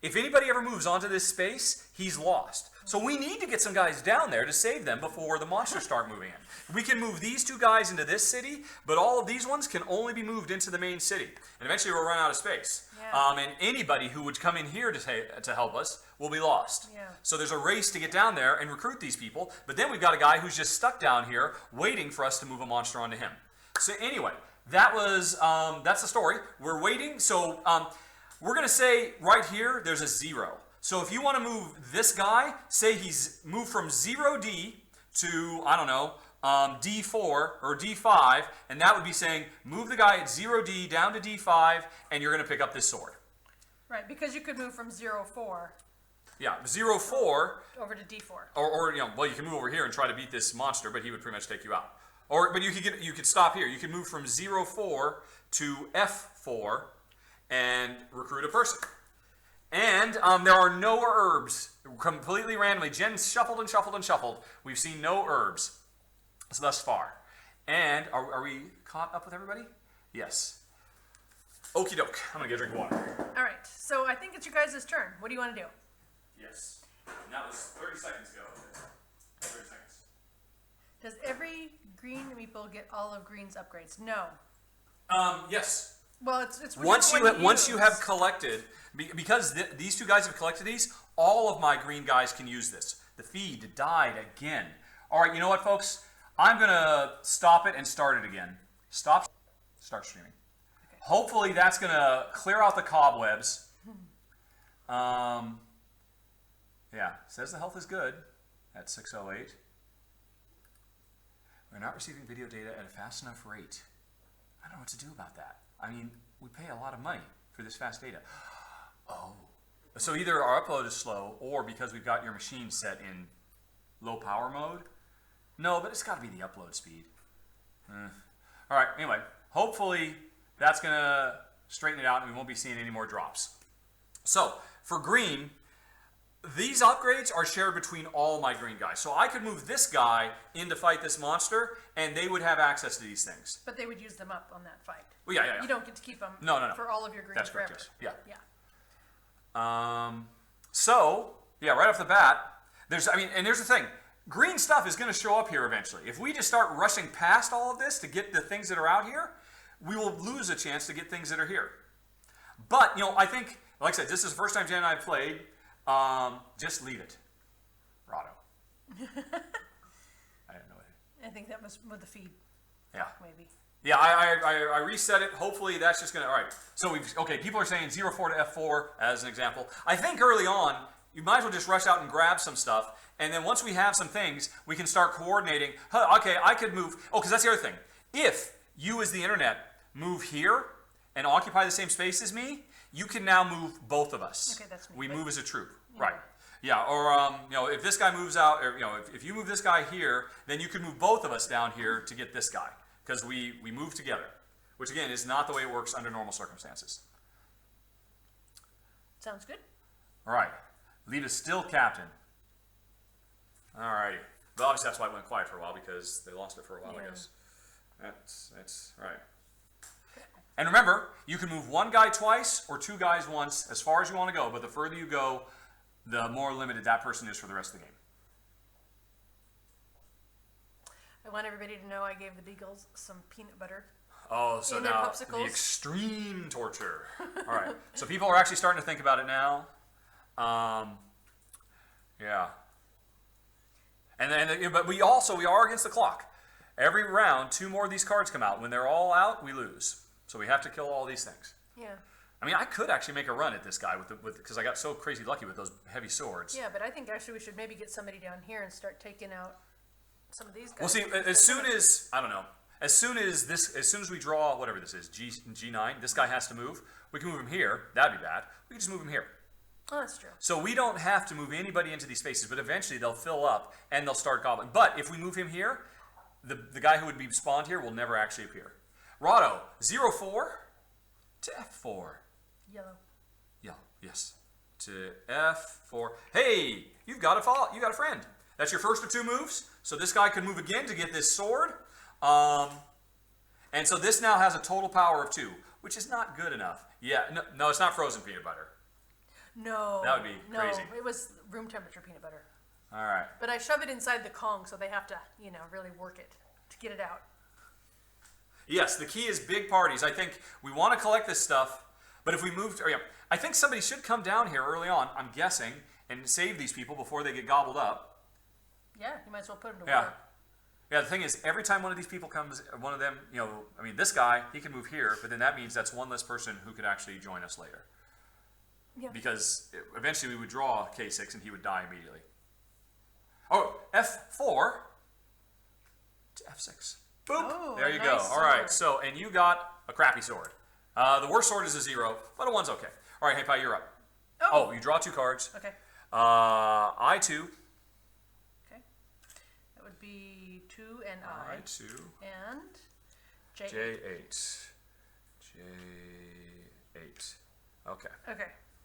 If anybody ever moves onto this space, he's lost. So we need to get some guys down there to save them before the monsters start moving in. We can move these 2 guys into this city, but all of these ones can only be moved into the main city. And eventually we'll run out of space. Yeah. And anybody who would come in here to help us will be lost. Yeah. So there's a race to get down there and recruit these people, but then we've got a guy who's just stuck down here waiting for us to move a monster onto him. So anyway, that's the story. We're waiting. So we're going to say right here there's a 0. So if you want to move this guy, say he's moved from 0D to, I don't know, D4 or D5, and that would be saying move the guy at 0D down to D5, and you're going to pick up this sword. Right, because you could move from 0-4. Yeah, 0-4. Over to D4. Or you know, well, you can move over here and try to beat this monster, but he would pretty much take you out. But you could stop here. You can move from 0-4 to F4 and recruit a person. And there are no herbs. Completely randomly, Jen shuffled and shuffled and shuffled. We've seen no herbs thus far. And are we caught up with everybody? Yes. Okie doke. I'm gonna get a drink of water. All right. So I think it's your guys' turn. What do you want to do? Yes. And that was 30 seconds ago. 30 seconds. Does every green meeple get all of Green's upgrades? No. Yes. Well, it's once you have collected, because these two guys have collected these, all of my green guys can use this. The feed died again. All right, you know what, folks? I'm gonna stop it and start it again. Start streaming. Okay. Hopefully that's gonna clear out the cobwebs. Yeah, says the health is good at 608. We're not receiving video data at a fast enough rate. I don't know what to do about that. I mean, we pay a lot of money for this fast data. Oh. So either our upload is slow, or because we've got your machine set in low power mode. No, but it's got to be the upload speed. All right, anyway, hopefully that's going to straighten it out and we won't be seeing any more drops. So, for green, these upgrades are shared between all my green guys. So I could move this guy in to fight this monster, and they would have access to these things. But they would use them up on that fight. Well, yeah. You don't get to keep them for all of your greens That's forever. correct, yes. Yeah. So, yeah, right off the bat, and here's the thing. Green stuff is going to show up here eventually. If we just start rushing past all of this to get the things that are out here, we will lose a chance to get things that are here. But, I think, like I said, this is the first time Jen and I have played. Just leave it, Rahdo. I didn't know it. I think that was with the feed. Yeah. Maybe. Yeah, I reset it. Hopefully that's just gonna. All right. So people are saying 0-4 to F4 as an example. I think early on you might as well just rush out and grab some stuff, and then once we have some things, we can start coordinating. Okay, I could move. Oh, because that's the other thing. If you as the internet move here and occupy the same space as me, you can now move both of us. Okay, that's me. We move as a troop. Yeah. Right. Yeah, or if this guy moves out, or if you move this guy here, then you could move both of us down here to get this guy, because we move together, which again is not the way it works under normal circumstances. Sounds good. All right, lead us still, Captain. All righty. Well, obviously that's why it went quiet for a while, because they lost it for a while, I guess. That's right. And remember, you can move one guy twice or two guys once, as far as you want to go, but the further you go, the more limited that person is for the rest of the game. I want everybody to know I gave the beagles some peanut butter. Oh, so in now their popsicles. The extreme torture. All right, so people are actually starting to think about it now. Yeah. But we are against the clock. Every round, 2 more of these cards come out. When they're all out, we lose. So we have to kill all these things. Yeah. I mean, I could actually make a run at this guy because I got so crazy lucky with those heavy swords. Yeah, but I think actually we should maybe get somebody down here and start taking out some of these guys. Well, see, as soon as we draw whatever this is, G9, this guy has to move. We can move him here. That'd be bad. We can just move him here. Oh, that's true. So we don't have to move anybody into these spaces, but eventually they'll fill up and they'll start gobbling. But if we move him here, the guy who would be spawned here will never actually appear. Rahdo, 0-4 to F4. Yellow. Yeah, yes. To F4. Hey, you've got a friend. That's your first of 2 moves. So this guy can move again to get this sword. And so this now has a total power of 2, which is not good enough. Yeah, no, it's not frozen peanut butter. No. That would be crazy. No, it was room temperature peanut butter. All right. But I shove it inside the Kong, so they have to, really work it to get it out. Yes, the key is big parties. I think we want to collect this stuff, but if we move, I think somebody should come down here early on, I'm guessing, and save these people before they get gobbled up. Yeah, you might as well put them to work. Yeah, the thing is, every time one of these people comes, one of them, this guy, he can move here, but then that means that's one less person who could actually join us later. Yeah. Because eventually we would draw K6 and he would die immediately. Oh, F4 to F6. Boop! Oh, there you nice go. sword. All right, so, and you got a crappy sword. The worst sword is a 0, but a 1's okay. All right, hey, Pi, you're up. Oh, you draw 2 cards. Okay. I2. Okay. That would be 2 and I. I2. And J8. J8. J8. Okay. Okay.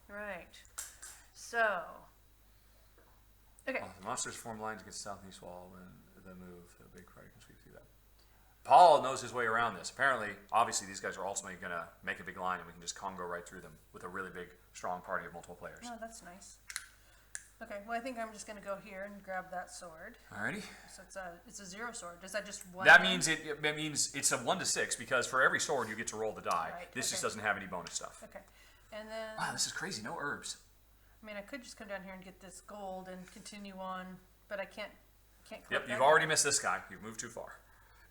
Right. So. Okay. Oh, the monsters form lines against the south and east wall when they move. The big fighter can sweep through that. Paul knows his way around this. Apparently, obviously, these guys are ultimately going to make a big line, and we can just Congo right through them with a really big, strong party of multiple players. Oh, that's nice. Okay, well, I think I'm just going to go here and grab that sword. Alrighty. So it's a 0 sword. Does that just one? That means it means it's a 1 to 6 because for every sword you get to roll the die. Right, This just okay. doesn't have any bonus stuff. Okay, and then Wow, this is crazy. No herbs. I mean I could just come down here and get this gold and continue on, but I can't. Yep, collect you've that. already missed this guy. You've moved too far.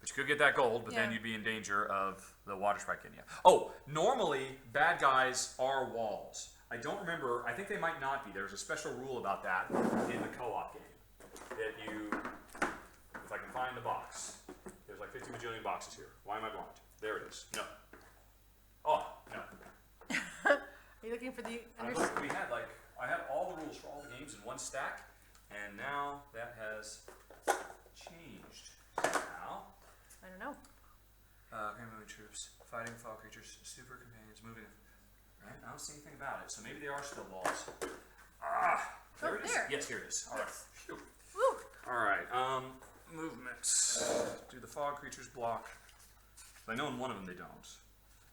But you could get that gold, but then Yeah. you'd be in danger of the water strike getting you. Oh, normally bad guys are walls. I don't remember. I think they might not be. There's a special rule about that in the co-op game. That you, if I can find the box, there's like 50 bajillion boxes here. Why am I blind? There it is. No. Oh, no. Are you looking for the? I had all the rules for all the games in one stack, and now that has changed somehow. I don't know. Moving troops, fighting fall creatures, super companions, moving. Right? I don't see anything about it, so maybe they are still walls. There it is. there. Yes, here it is. All right. Yes. Phew. Woo! All right. Movements. Do the fog creatures block? I know in one of them they don't.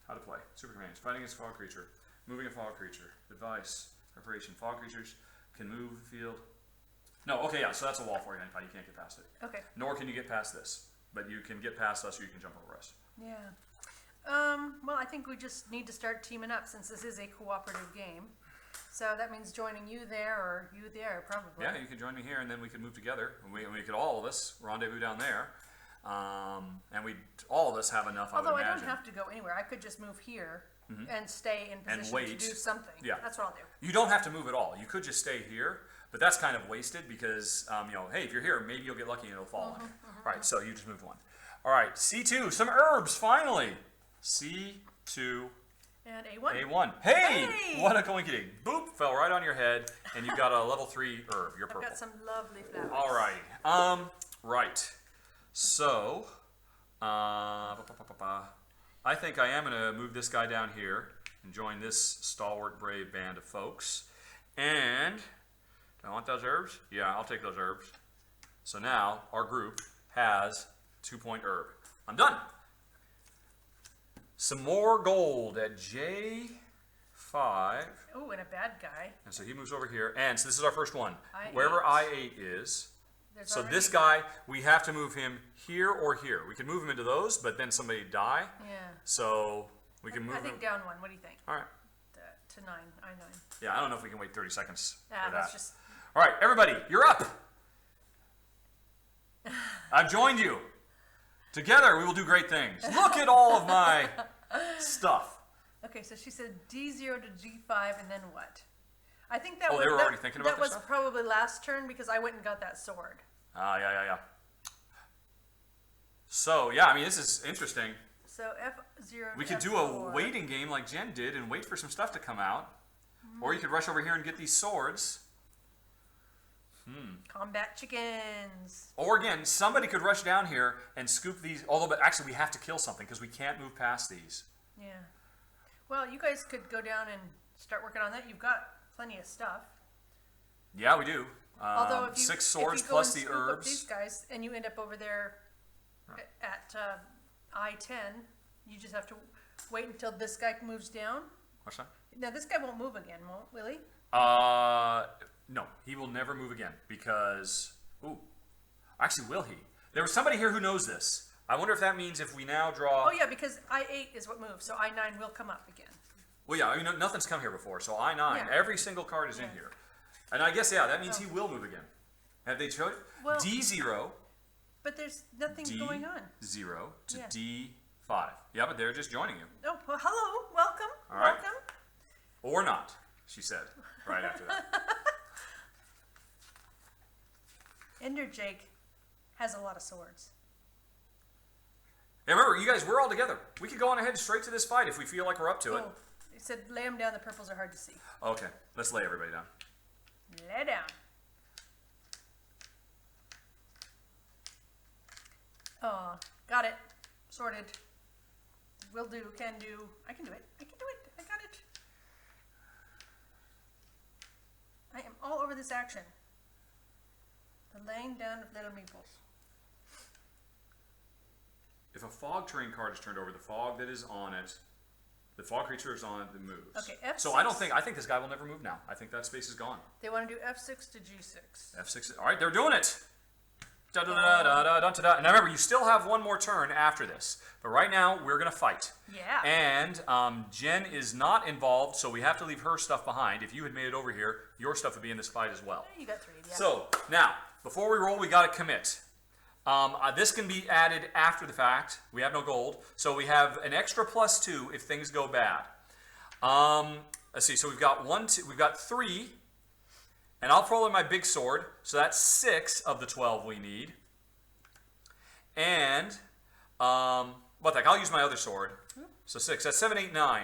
How to play. Super companions, fighting against fog creature, moving a fog creature. Advice. Preparation. Fog creatures can move the field. No, okay, yeah, so that's a wall for you, anytime you can't get past it. Okay. Nor can you get past this. But you can get past us or you can jump over us. Yeah. Well, I think we just need to start teaming up since this is a cooperative game. So that means joining you there or you there, probably. Yeah, you can join me here and then we can move together. We could all of us rendezvous down there. And we all of us have enough, Although I would I imagine. don't have to go anywhere. I could just move here and stay in And position wait. to do something. Yeah. That's what I'll do. You don't have to move at all. You could just stay here, but that's kind of wasted because, hey, if you're here, maybe you'll get lucky and it'll fall on you. Right, so you just move one. All right, C2, some herbs, finally. C2, And A1. A1. Hey! Hey! What a coinkydink. Boop, fell right on your head, and you got a level 3 herb. You're I've purple. got some lovely flowers. All right. Right. So, I think I am going to move this guy down here and join this stalwart, brave band of folks. And, do I want those herbs? Yeah, I'll take those herbs. So now, our group has 2-point herb. I'm done. Some more gold at J5. Oh, and a bad guy. And so he moves over here. And so this is our first one. I8. Wherever I8 is. There's So already this a guy, we have to move him here or here. We can move him into those, but then somebody die. Yeah. So we can move I him. think down one. What do you think? All right. To 9. I9. Yeah, I don't know if we can wait 30 seconds for That's that. just. All right, everybody, you're up. I've joined you. Together, we will do great things. Look at all of my stuff. Okay, so she said D0 to G5 and then what? I think that Oh, was, they were that, already thinking about that this was stuff? probably last turn because I went and got that sword. Yeah. So, yeah, I mean, this is interesting. So F0 We to could do F4. a waiting game like Jen did and wait for some stuff to come out. Or you could rush over here and get these swords. Combat chickens. Or again, somebody could rush down here and scoop these. Although, but actually, we have to kill something because we can't move past these. Yeah. Well, you guys could go down and start working on that. You've got plenty of stuff. Yeah, we do. Although if you, 6 swords if you go plus and the scoop up herbs. these guys and you end up over there at I-10, you just have to wait until this guy moves down. What's that? Now this guy won't move again, will he? No, he will never move again because. Ooh, actually, will he? There was somebody here who knows this. I wonder if that means if we now draw. Oh yeah, because I-8 is what moves, so I-9 will come up again. Well, yeah, I mean, nothing's come here before, so I-9, Yeah. every single card is in Yeah. here. And I guess, yeah, that means he will move again. Have they chosen? Well- D0. But there's nothing going on. D0 to Yeah. D5. Yeah, but they're just joining you. Oh, well, hello, welcome, All right. welcome. Or not, she said, right after that. Ender Jake has a lot of swords. And remember, you guys, we're all together. We could go on ahead straight to this fight if we feel like we're up to it. Oh, it said lay them down, the purples are hard to see. Okay, let's lay everybody down. Lay down. Oh, got it. Sorted. Will do, can do. I can do it. I can do it. I got it. I am all over this action. The laying down of little meeples. If a fog terrain card is turned over, the fog that is on it, the fog creature is on it that moves. Okay, F6. So I think this guy will never move now. I think that space is gone. They want to do F6 to G6. F6. All right, they're doing it. Da da da da da da da. And now remember, you still have one more turn after this. But right now, we're going to fight. Yeah. And Jen is not involved, so we have to leave her stuff behind. If you had made it over here, your stuff would be in this fight as well. You got 3, yeah. So, now, before we roll, we got to commit. This can be added after the fact. We have no gold. So we have an extra +2 if things go bad. Let's see, so we've got 3. And I'll roll in my big sword, so that's 6 of the 12 we need. And, what the heck, I'll use my other sword. So 6, that's 7, 8, 9.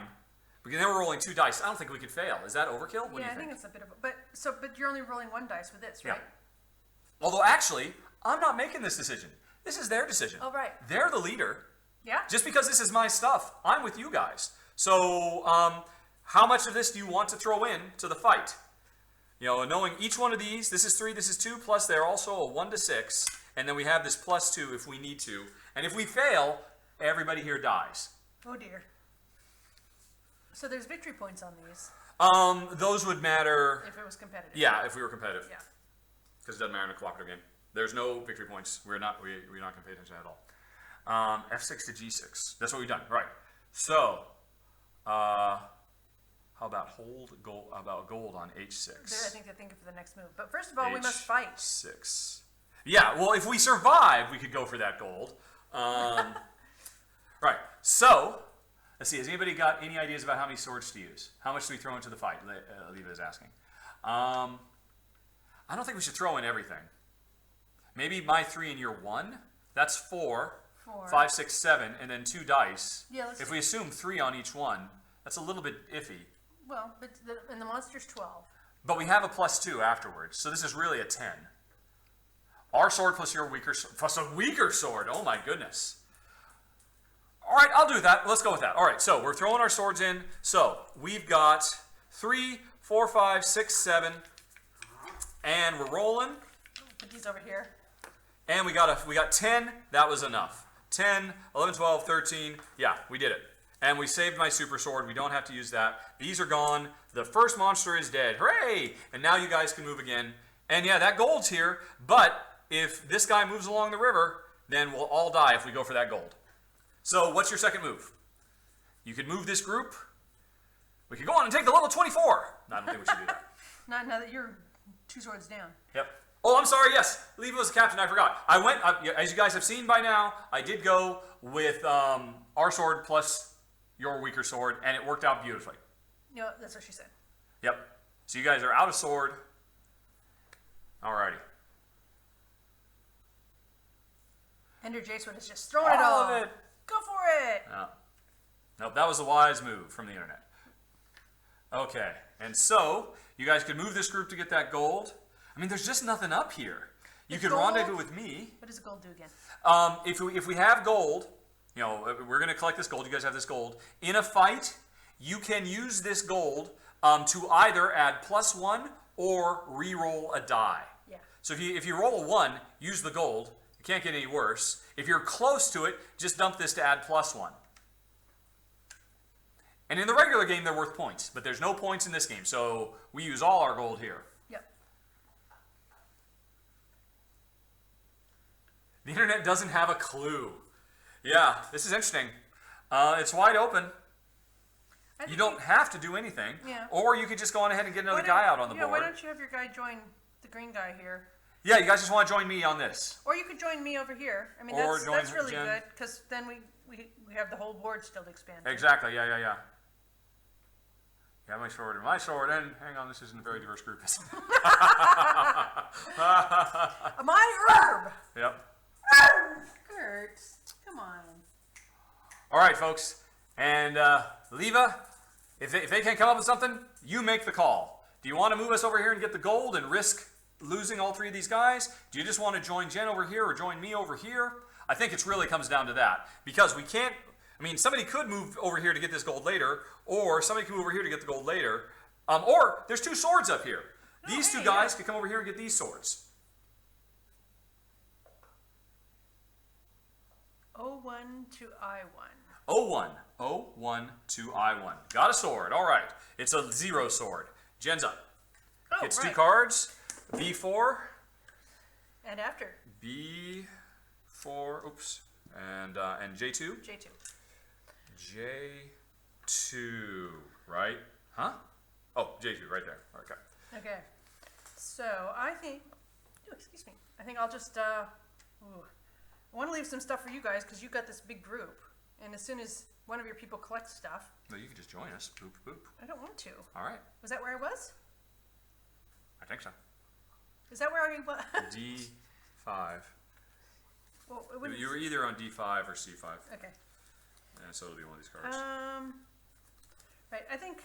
Because then we're rolling 2 dice. I don't think we could fail. Is that overkill? What do you I think it's a bit of a, but you're only rolling 1 dice with this, right? Yeah. Although actually, I'm not making this decision. This is their decision. Oh, right. They're the leader. Yeah. Just because this is my stuff, I'm with you guys. So, how much of this do you want to throw in to the fight? You know, knowing each one of these, this is 3, this is 2, plus they're also a 1 to 6, and then we have this +2 if we need to. And if we fail, everybody here dies. Oh dear. So there's victory points on these. Those would matter. If it was competitive. Yeah, if we were competitive. Yeah. Because it doesn't matter in a cooperative game. There's no victory points. We're not going to pay attention at all. F6 to G6. That's what we've done. Right. So, how about gold on H6? I think they're thinking for the next move. But first of all, we must fight. 6. Yeah, well, if we survive, we could go for that gold. Right. So, let's see. Has anybody got any ideas about how many swords to use? How much do we throw into the fight? Leva is asking. I don't think we should throw in everything. Maybe my 3 and your 1. That's 4. 5, 6, 7, and then 2 dice. Yeah, if we assume 3 on each one, that's a little bit iffy. Well, but and the monster's 12. But we have a +2 afterwards, so this is really a 10. Our sword plus your weaker plus a weaker sword. Oh my goodness. All right, I'll do that. Let's go with that. All right, so we're throwing our swords in. So we've got 3, 4, 5, 6, 7, and we're rolling. Put these over here. And we got 10. That was enough. 10, 11, 12, 13. Yeah, we did it. And we saved my super sword. We don't have to use that. These are gone. The first monster is dead. Hooray! And now you guys can move again. And yeah, that gold's here. But if this guy moves along the river, then we'll all die if we go for that gold. So what's your second move? You can move this group. We can go on and take the level 24. No, I don't think we should do that. Not now that you're 2 swords down. Yep. Oh, I'm sorry, yes. Leva was the captain, I forgot. I went, as you guys have seen by now, I did go with our sword plus your weaker sword, and it worked out beautifully. No, that's what she said. Yep. So you guys are out of sword. Alrighty. Ender Jacewood is just throwing it all. All of it. Go for it. No. Nope, that was a wise move from the internet. Okay, and so you guys could move this group to get that gold. I mean, there's just nothing up here. You could rendezvous with me. What does gold do again? If we have gold, you know, we're going to collect this gold. You guys have this gold. In a fight, you can use this gold to either add +1 or re-roll a die. Yeah. So if you roll a 1, use the gold. It can't get any worse. If you're close to it, just dump this to add +1. And in the regular game, they're worth points, but there's no points in this game, so we use all our gold here. Yep. The internet doesn't have a clue. Yeah, this is interesting. It's wide open. You don't have to do anything. Yeah. Or you could just go on ahead and get another guy out on the board. Why don't you have your guy join the green guy here? Yeah, you guys just want to join me on this. Or you could join me over here. I mean, Or that's join really Jen. good, because then we have the whole board still to expand. Exactly, yeah. Yeah, my sword and my sword, and hang on, this isn't a very diverse group. My herb! Yep. Kurt, come on. All right, folks. And Leva, if they can't come up with something, you make the call. Do you want to move us over here and get the gold and risk losing all three of these guys? Do you just want to join Jen over here or join me over here? I think it really comes down to that. Because we can't, I mean, somebody could move over here to get this gold later, or somebody could move over here to get the gold later. Or there's two swords up here. These two guys could come over here and get these swords. O1 to I1. O1. O1 to I1. Got a sword. All right. It's a 0 sword. Jen's up. Oh, Gets right. 2 cards. B4. And after? B4. Oops. And J2. J2. J2. Right? Huh? Oh, J2. Right there. Okay. Okay. So I think, excuse me. I think I'll just, I want to leave some stuff for you guys because you've got this big group. And as soon as one of your people collects stuff. No, you can just join us. Boop, boop. I don't want to. All right. Was that where I was? I think so. Is that where I was? D5. Well, it wouldn't. You were either on D5 or C5. Okay. And so it'll be one of these cards. Right. I think.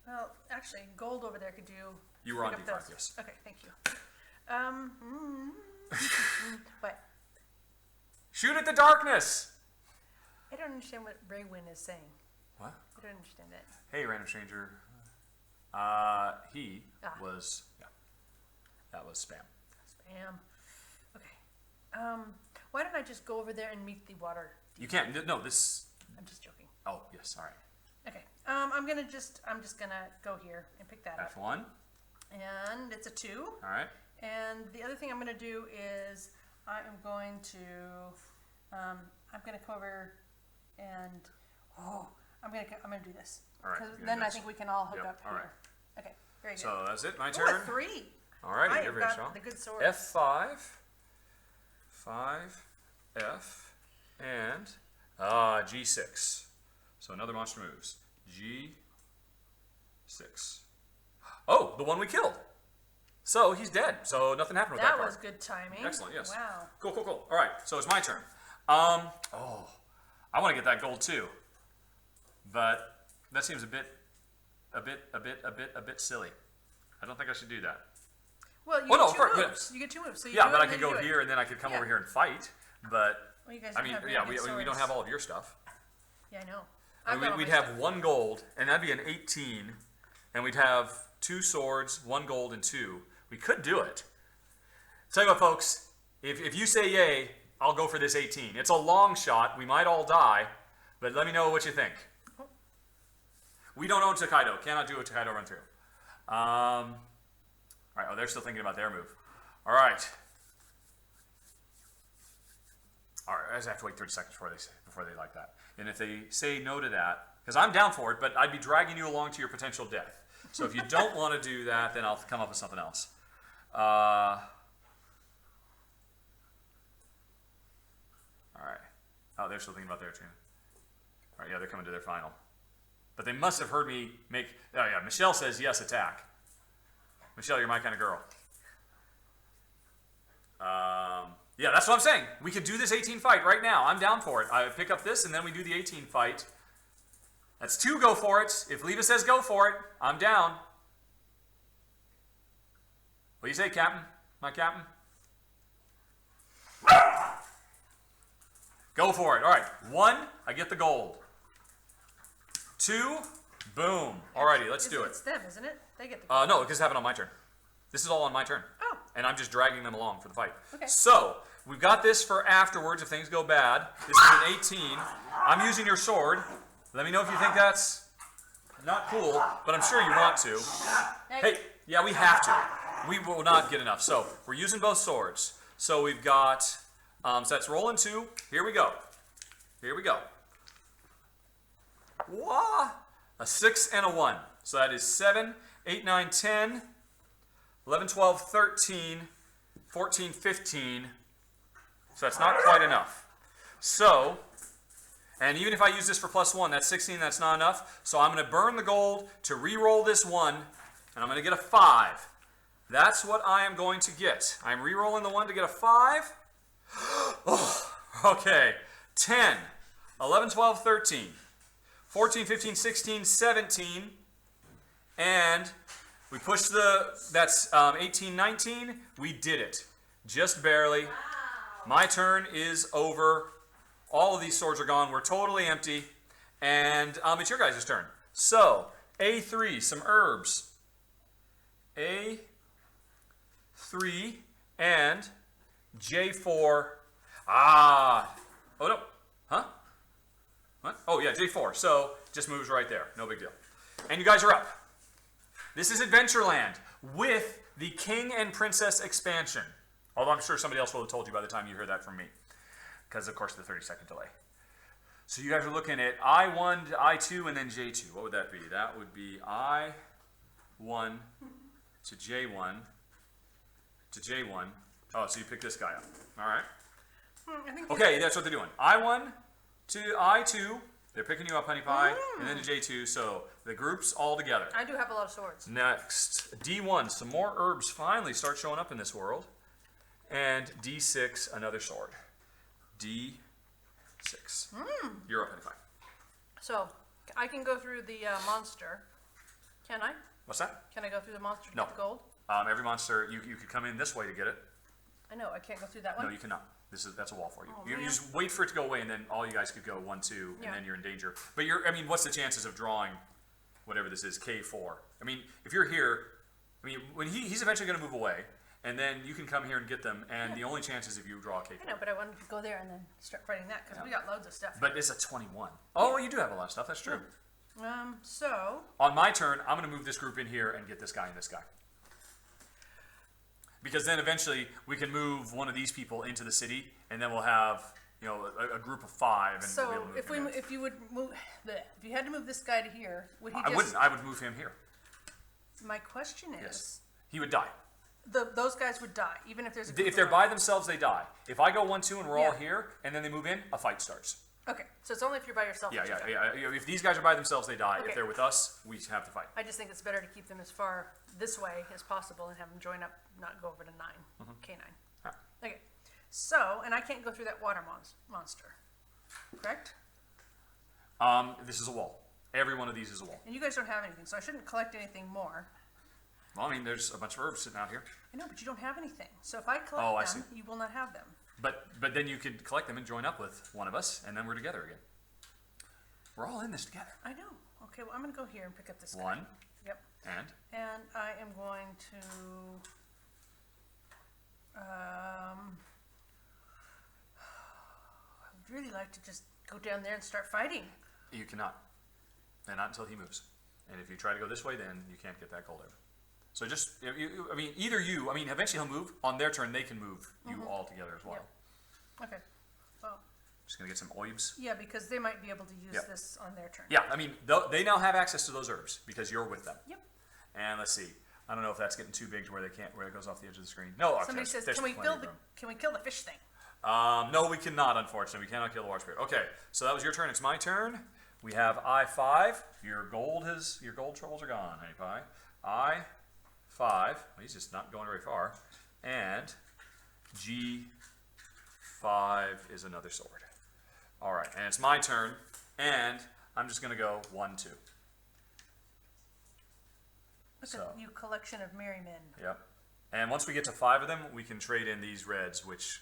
Well, actually, gold over there could do. You were on pick up D5, those. yes. Okay. Thank you. What? Shoot at the darkness! I don't understand what Braywin is saying. What? I don't understand that. Hey, random stranger. He was, yeah, that was spam. Spam. Okay. Why don't I just go over there and meet the water? You can't, no, this, I'm just joking. oh, yes, all right. Okay. I'm just gonna go here and pick that up. F1, And it's a 2. all right. And the other thing I'm gonna do is I am going to, I'm gonna come over and, I'm gonna do this. All right, 'Cause you're then gonna I do think we can all hook Yep, up all here. right. Okay, very good. So that's it, my Ooh, a turn. 3. All right, I you're have very got strong. the good sword. F5, 5, F, and G6. So another monster moves. G6. Oh, the one we killed. So he's dead. So nothing happened with that That card. was good timing. Excellent, yes. Wow. Cool, cool, cool. All right, so it's my turn. I want to get that gold too, but that seems a bit silly. I don't think I should do that. Well, you Well, get no, 2 first- moves. You get 2 moves. So you Yeah, do but it I and could then you go do it. here and then I could come Yeah. over here and fight. But Well, you guys I don't mean, have yeah, very good we don't swords. have all of your stuff. Yeah, I know. I I've mean, got all we'd my have stuff. 1 gold, and that'd be an 18, and we'd have 2 swords, 1 gold, and 2. We could do it. Tell you what, folks, if you say yay, I'll go for this 18. It's a long shot. We might all die, but let me know what you think. We don't own Tokaido. Cannot do a Tokaido run through. All right. Oh, they're still thinking about their move. All right. All right. I just have to wait 30 seconds before they like that. And if they say no to that, because I'm down for it, but I'd be dragging you along to your potential death. So if you don't want to do that, then I'll come up with something else. All right. Oh, they're still thinking about their tune. All right. Yeah, they're coming to their final. But they must have heard me make. Oh yeah, Michelle says yes, attack. Michelle, you're my kind of girl. Yeah, that's what I'm saying. We could do this 18 fight right now. I'm down for it. I pick up this and then we do the 18 fight. That's 2 go for it. If Leva says go for it, I'm down. What do you say, Captain? My captain? Go for it. All right. 1, I get the gold. 2, boom. Alrighty, let's do it. It's them, isn't it? They get the No, because it happened on my turn. This is all on my turn. Oh. And I'm just dragging them along for the fight. Okay. So, we've got this for afterwards if things go bad. This is an 18. I'm using your sword. Let me know if you think that's not cool, but I'm sure you want to. Hey, yeah, we have to. We will not get enough. So, we're using both swords. So, we've got, so that's rolling 2. Here we go. Here we go. Wah! A 6 and a 1. So that is 7, 8, 9, 10, 11, 12, 13, 14, 15. So that's not quite enough. So, and even if I use this for +1, that's 16, that's not enough. So I'm going to burn the gold to re-roll this 1, and I'm going to get a 5. That's what I am going to get. I'm re-rolling the 1 to get a 5. Oh, okay. 10, 11, 12, 13. 14, 15, 16, 17, And we pushed that's 18, 19. We did it. Just barely. Wow. My turn is over. All of these swords are gone. We're totally empty. And it's your guys' turn. So, A3, some herbs. A3 and J4. Oh no. Huh? What? Oh yeah, J4. So, just moves right there. No big deal. And you guys are up. This is Adventureland with the King and Princess expansion. Although I'm sure somebody else will have told you by the time you hear that from me. Because, of course, the 30-second delay. So you guys are looking at I1 to I2 and then J2. What would that be? That would be I1 to J1 to J1. Oh, so you pick this guy up. All right. I think Okay, that's what they're doing. I1 to I2. They're picking you up, honey pie. And then to J2. So the group's all together. I do have a lot of swords. Next, D1. Some more herbs finally start showing up in this world. And D6, another sword. D6. You're up, honey pie. So, I can go through the monster. Can I? What's that? Can I go through the monster to No. get the gold? Every monster, you could come in this way to get it. I know, I can't go through that one. No, you cannot. That's a wall for you. Oh, You man. just wait for it to go away, and then all you guys could go 1, 2, Yeah. and then you're in danger. But what's the chances of drawing whatever this is, K4? I mean, if you're here, when he's eventually going to move away, and then you can come here and get them, and the only chance is if you draw a K4. I know, but I wanted to go there and then start fighting that because we got loads of stuff. But it's a 21. Oh, you do have a lot of stuff. That's true. So, On my turn, I'm going to move this group in here and get this guy and this guy. Because then eventually we can move one of these people into the city, and then we'll have a group of 5. And we'll be able to move him in. if you would move, if you had to move this guy to here, would he I just? wouldn't. I would move him here. My question is, Yes. He would die. those guys would die, even if there's a. If they're by themselves, they die. If I go 1, 2, and we're all Yeah. here, and then they move in, a fight starts. Okay, so it's only if you're by yourself. Yeah, that you yeah, die. yeah. If these guys are by themselves, they die. Okay. If they're with us, we have to fight. I just think it's better to keep them as far this way as possible and have them join up, not go over to 9, K9. Alright. Okay, so, and I can't go through that water monster, correct? This is a wall. Every one of these is a wall. And you guys don't have anything, so I shouldn't collect anything more. Well, there's a bunch of herbs sitting out here. I know, but you don't have anything. So if I collect Oh, I them, you will not have them. But then you could collect them and join up with one of us, and then we're together again. We're all in this together. I know. Okay, well, I'm going to go here and pick up this guy. 1, Yep. and And I am going to, I would really like to just go down there and start fighting. you cannot. And not until he moves. And if you try to go this way, then you can't get that gold over. So just, either eventually he'll move. On their turn, they can move you all together as well. Yep. Okay. Well, Just going to get some oibs. yeah, because they might be able to use Yep. this on their turn. Yeah, they now have access to those herbs because you're with them. Yep. And let's see. I don't know if that's getting too big to where it goes off the edge of the screen. No, okay, Somebody says, there's can we plenty of room. kill the fish thing? No, we cannot, unfortunately. We cannot kill the water spirit. Okay, so that was your turn. It's my turn. We have I5. Your gold troubles are gone, honey pie. I5. Well, he's just not going very far. And G5 is another sword. All right, and it's my turn. And I'm just going to go 1, 2. Look So. at you collection of merry men. Yep. And once we get to 5 of them, we can trade in these reds, which,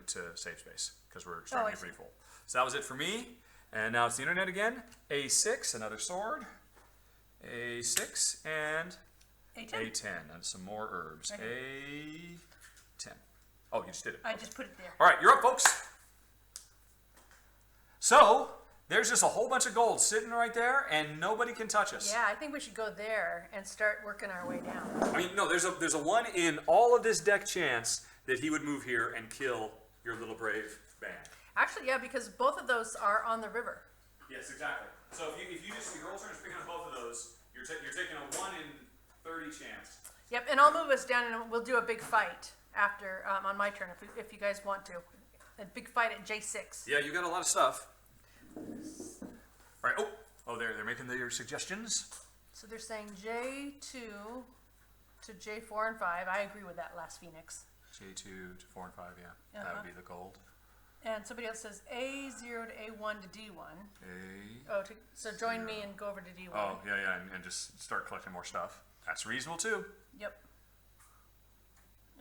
to save space, because we're starting to get pretty full. So that was it for me. And now it's the internet again. A6, another sword. A6, and A10. A10, and some more herbs. Okay. A10. Oh, you just did it. I just put it there. All right, you're up, folks. So, there's just a whole bunch of gold sitting right there, and nobody can touch us. Yeah, I think we should go there and start working our way down. No, there's a 1 in all of this deck chance that he would move here and kill your little brave band. Actually, yeah, because both of those are on the river. Yes, exactly. So if your whole turn is picking up both of those, you're taking a 1 in 30 chance. Yep, and I'll move us down and we'll do a big fight after on my turn if you guys want to. A big fight at J6. Yeah, you got a lot of stuff. All right. Oh, they're making their suggestions. So they're saying J2 to J4 and 5. I agree with that last Phoenix. J2 to 4 and 5. Yeah, that would be the gold. And somebody else says A0 to A1 to D1. A. Oh, so join me and go over to D1. Oh, yeah, and just start collecting more stuff. That's reasonable too. Yep.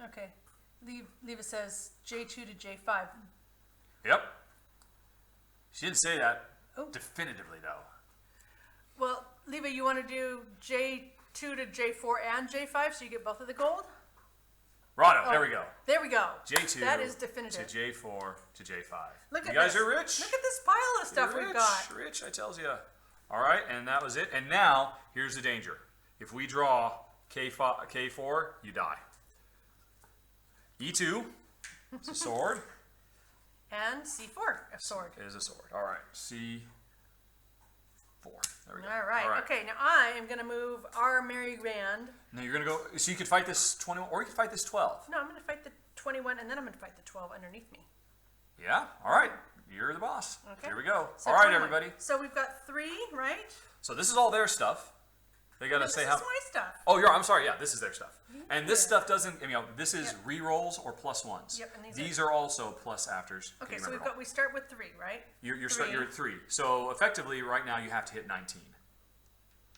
Okay. Leva says J2 to J5. Yep. She didn't say that Oh. definitively though. Well, Leva, you want to do J2 to J4 and J5 so you get both of the gold? Rahdo, Oh, there we go. There we go. J2 That is definitive. to J4 to J5. Look You at guys this. are rich. Look at this pile of stuff You're we've rich, got. Rich, I tells you. All right, and that was it. And now, here's the danger. If we draw K4, you die. E2 is a sword. And C4, a sword. Is a sword. All right, C4. There we go. All right. Okay, now I am going to move our merry grand. Now you're going to go, so you could fight this 21, or you could fight this 12. No, I'm going to fight the 21, and then I'm going to fight the 12 underneath me. Yeah? All right. You're the boss. Okay. Here we go. So all right, 21. everybody. So we've got 3, right? So this is all their stuff. They got to This say is how. my stuff. Oh, I'm sorry. Yeah, this is their stuff. And this stuff doesn't, this is re-rolls or plus ones. Yep, and these are also plus afters. Okay, You so remember all. we start with 3, right? You're Three. at 3. So effectively, right now, you have to hit 19.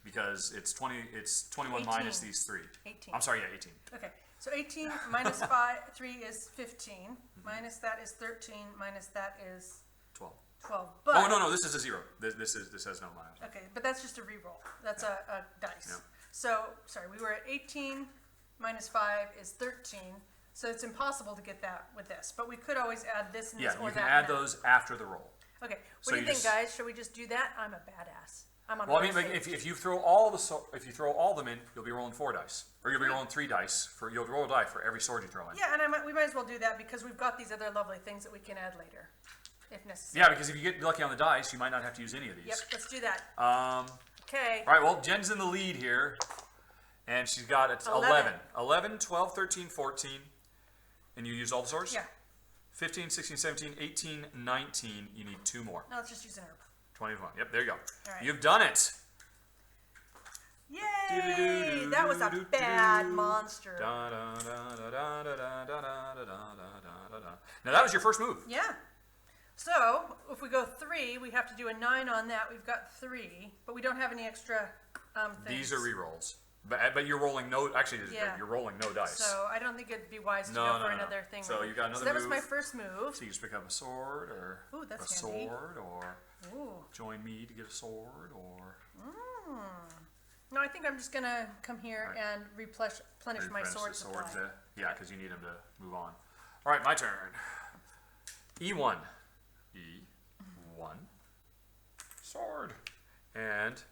Because it's 21 minus 18. these 3. 18. I'm sorry, yeah, 18. Okay, so 18 minus 3 is 15. Minus that is 13. Minus that is 12. 12. But, Oh, no, this is a 0. This has no minus. Okay, but that's just a reroll. That's a dice. Yeah. So, sorry, we were at 18 minus 5 is 13. So it's impossible to get that with this. But we could always add this and Yeah, this or you that. can add and that. those after the roll. Okay, So what do you you think, just- guys? Should we just do that? I'm a badass. I'm on Well, I a mean, roll like, stage. if you throw all of them in, you'll be rolling 4 dice, or you'll be rolling 3 dice you'll roll a die for every sword you throw in. Yeah, and we might as well do that because we've got these other lovely things that we can add later, if necessary. Yeah, because if you get lucky on the dice, you might not have to use any of these. Yep, let's do that. All Okay. right. Well, Jen's in the lead here, and she's got 11, 12, 13, 14, and you used all the swords. Yeah. 15, 16, 17, 18, 19. You need 2 more. Now let's just use an herb. 21. Yep, there you go. right. You've done it. Yay! That was a bad monster. Now that was your first move. Yeah. So if we go 3, we have to do a 9 on that. We've got 3, but we don't have any extra things. These are re-rolls. But you're rolling no, actually, Yeah. you're rolling no dice. So I don't think it'd be wise to No, go no, for no. another thing. So you got another So that was move. my first move. So you just pick up a sword, or Ooh, a that's handy. sword, or Ooh. join me to get a sword, or No, I think I'm just gonna come here Right. and replenish my replenish sword the supply. swords. Yeah, because you need them to move on. All right, my turn. E1. E1. Sword. And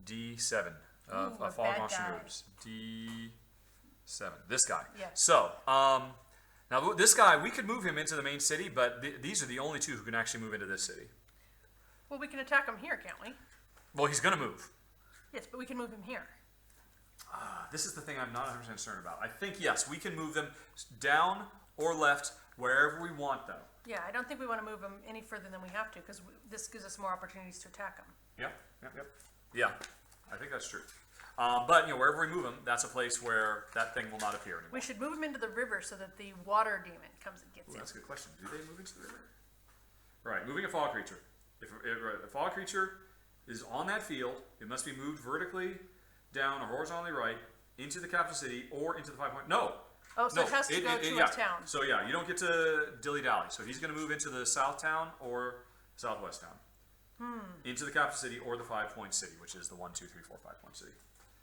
D7 of Ooh, a Fog bad Monster guy. moves. D7. This guy. Yeah. So, now this guy, we could move him into the main city, but these are the only 2 who can actually move into this city. Well, we can attack him here, can't we? Well, he's going to move. Yes, but we can move him here. This is the thing I'm not 100% certain about. I think, yes, we can move them down or left, wherever we want them. Yeah, I don't think we want to move him any further than we have to because this gives us more opportunities to attack him. Yep. Yeah, I think that's true. But, wherever we move them, that's a place where that thing will not appear anymore. We should move him into the river so that the water demon comes and gets Ooh, him. that's a good question. Do they move into the river? Right, moving a fog creature. If a fog creature is on that field, it must be moved vertically down or horizontally right into the capital city or into the 5-point. No! Oh, so No, it has to go to yeah. a town. So yeah, you don't get to dilly-dally. So he's going to move into the south town or southwest town. Into the capital city or the 5-point city, which is the 1, 2, 3, 4, 5-point city.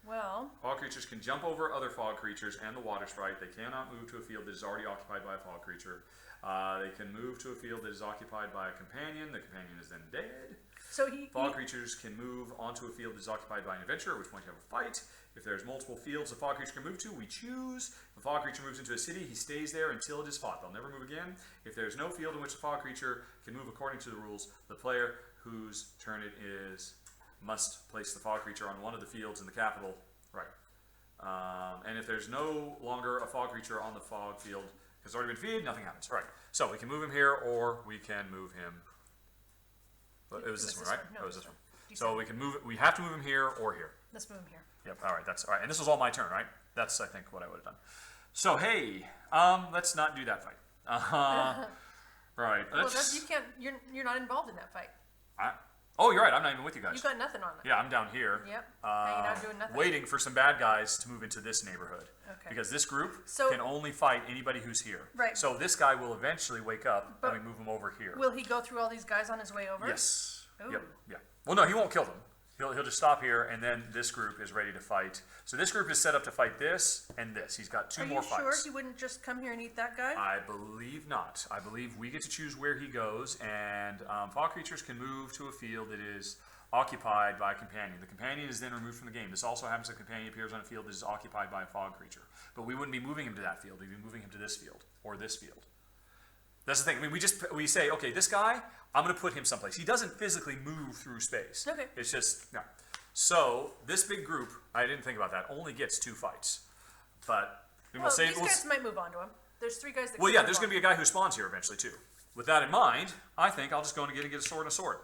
Well, Fog creatures can jump over other fog creatures and the water sprite. They cannot move to a field that is already occupied by a fog creature. They can move to a field that is occupied by a companion. The companion is then dead. so Fog creatures can move onto a field that is occupied by an adventurer, at which point you have a fight. If there's multiple fields a fog creature can move to, we choose. If a fog creature moves into a city, he stays there until it is fought. They'll never move again. If there's no field in which a fog creature can move according to the rules, the player whose turn it is must place the fog creature on one of the fields in the capital. Right. And if there's no longer a fog creature on the fog field, because it's already been feed, nothing happens. All right. So we can move him here, or we can move him. But it was this one, right? No, it was this this one. one. So we can move it. We have to move him here or here. let's move him here. Yep. All right. That's all right. And this was all my turn, right? That's I think what I would have done. So hey, let's not do that fight. Right. Well, That's, you can't. You're not involved in that fight. oh, you're right. I'm not even with you guys. You got nothing on it. Yeah, I'm down here. Yep. Hanging out doing nothing. Waiting for some bad guys to move into this neighborhood. Okay. Because this group So- can only fight anybody who's here. Right. So this guy will eventually wake up But- and we move him over here. Will he go through all these guys on his way over? Yes. Ooh. Yep. Yeah. Well, no, he won't kill them. He'll just stop here, and then this group is ready to fight. So this group is set up to fight this and this. He's got two Are more you sure fights. he wouldn't just come here and eat that guy? I believe not. I believe we get to choose where he goes, and fog creatures can move to a field that is occupied by a companion. The companion is then removed from the game. This also happens if a companion appears on a field that is occupied by a fog creature. But we wouldn't be moving him to that field. We'd be moving him to this field or this field. That's the thing. I mean, we say, okay, this guy, I'm going to put him someplace. He doesn't physically move through space. Okay. It's just, no. So this big group, I didn't think about that, only gets 2 fights. But we'll Well, say, these guys might move on to him. There's 3 guys that. well, can yeah, move there's on. going to be a guy who spawns here eventually too. With that in mind, I think I'll just go in and get a sword and a sword.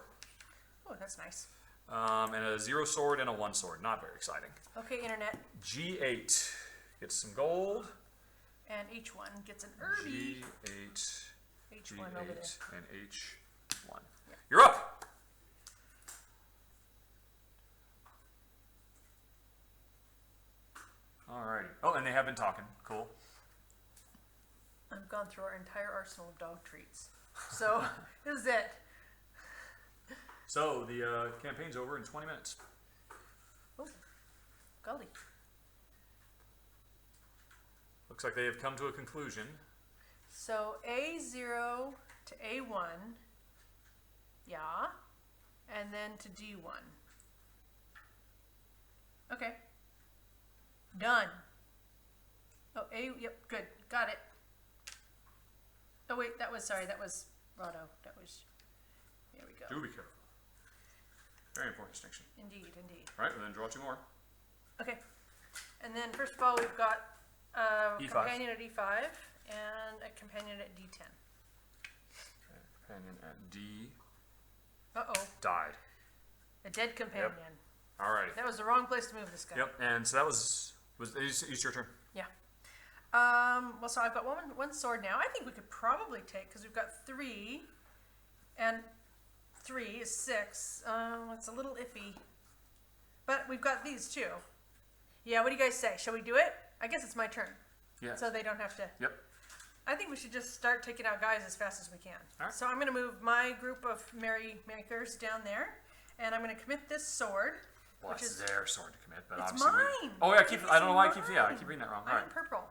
Oh, that's nice. And a 0 sword and a 1 sword. Not very exciting. Okay, internet. G8 gets some gold. And H1 gets an Irby. G8, H1 over there. G8, and H1. You're up. Alrighty. Oh, and they have been talking. Cool. I've gone through our entire arsenal of dog treats. So, this is it. So the campaign's over in 20 minutes. Oh, golly. Looks like they have come to a conclusion. So, A0 to A1. Yeah. And then to D1. Okay. Done. Oh, yep, good. Got it. Oh, wait, that was Rahdo. That was, there we go. Do be careful. Very important distinction. Indeed, indeed. All right, well then draw 2 more. Okay. And then, first of all, we've got a E5. companion at E5 and a companion at D10. Okay, companion at D Uh-oh. died. A dead companion. Alrighty. That was the wrong place to move this guy. Yep, and so that was it's your turn. Yeah. Well, so I've got one sword now. I think we could probably take, because we've got 3, and 3 is 6. It's a little iffy. But we've got these too. Yeah, what do you guys say? Shall we do it? I guess it's my turn. Yeah. So they don't have to. Yep. I think we should just start taking out guys as fast as we can. All right. So I'm going to move my group of merry makers down there, and I'm going to commit this sword. Well, which it's is their sword to commit, but it's obviously. mine. Oh yeah, I don't know why I keep mine. reading that wrong. All I'm right. in purple.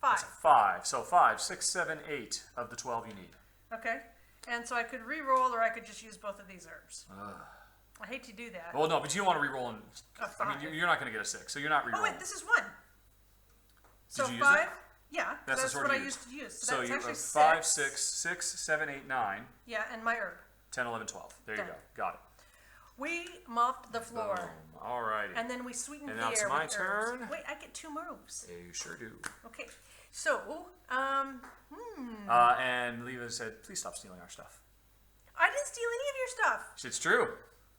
5. That's a 5. So 5, 6, 7, 8 of the 12 you need. Okay. And so I could re-roll, or I could just use both of these herbs. I hate to do that. Well, no, but you don't want to re-roll. And, A I mean, 5. you're not going to get a 6, so you're not Oh re-rolling. wait, this is 1. So Did you use 5. it? Yeah, That's the that's sword what I you used to use. So So that's you actually have 6. 5, 6, 7, 8, 9, Yeah, and my herb. 10, 11, 12. There you Done. go. Got it. We mopped the floor, Boom. Alrighty. and then we sweetened And the now it's air my with turn. herbs. Wait, I get 2 moves. Yeah, you sure do. Okay. So, And Leva said, please stop stealing our stuff. I didn't steal any of your stuff. It's true.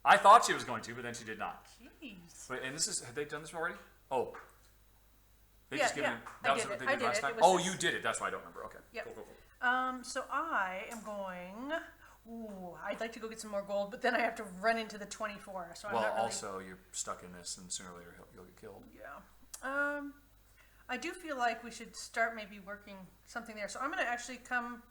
I thought she was going to, but then she did not. Jeez. Wait, and have they done this already? Oh. They Yeah, just given yeah, that I was did what it. they I did did last it. time? It was Oh, this. you did it. That's why I don't remember. Okay. Yep. Cool, cool, cool. So I am going. Ooh, I'd like to go get some more gold, but then I have to run into the 24. So I'm Well, not really. also, you're stuck in this, and sooner or later you'll get killed. Yeah. I do feel like we should start maybe working something there. So I'm going to actually come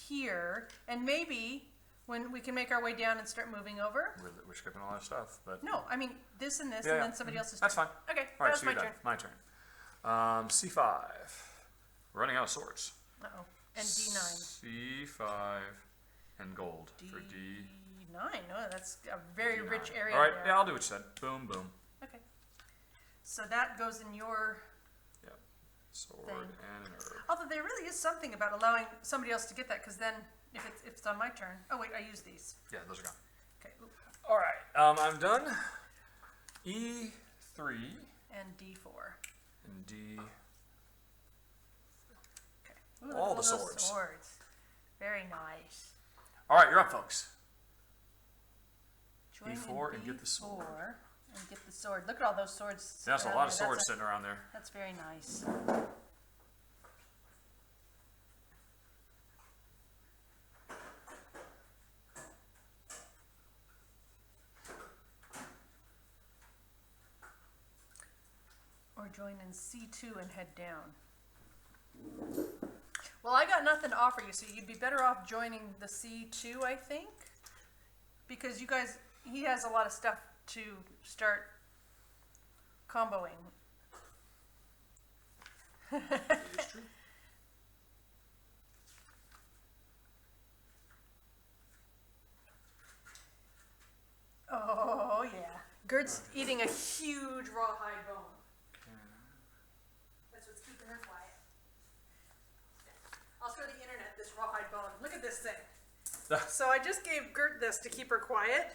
here, and maybe when we can make our way down and start moving over. We're skipping a lot of stuff, but No, I mean this and this, Yeah, and yeah. then somebody else's. That's turn. fine. Okay, all right. that was So my you're turn. done. My turn. C5. We're running out of swords. Uh oh. And D9. C5 and gold for D. D9. No, that's a very D9. rich area All right. there. Yeah, I'll do what you said. Boom, boom. Okay. So that goes in your. Yep. Sword Thing. and an herb. Although there really is something about allowing somebody else to get that, because then if it's on my turn. Oh wait, I use these. Yeah, those are gone. Okay. Oop. All right. I'm done. E3 And D4. and D. Okay. Ooh, look All at the those swords. swords. Very nice. All right, you're up, folks. Join in E4 and get the sword. B4 and get the sword. Look at all those swords. That's a around lot of there. swords sitting around there. That's very nice. or join in C2 and head down. Well, I got nothing to offer you, so you'd be better off joining the C2, I think, because you guys, he has a lot of stuff to start comboing. It is true. Oh, yeah. Gert's eating a huge rawhide bone. That's what's keeping her quiet. I'll show the internet this rawhide bone. Look at this thing. So I just gave Gert this to keep her quiet,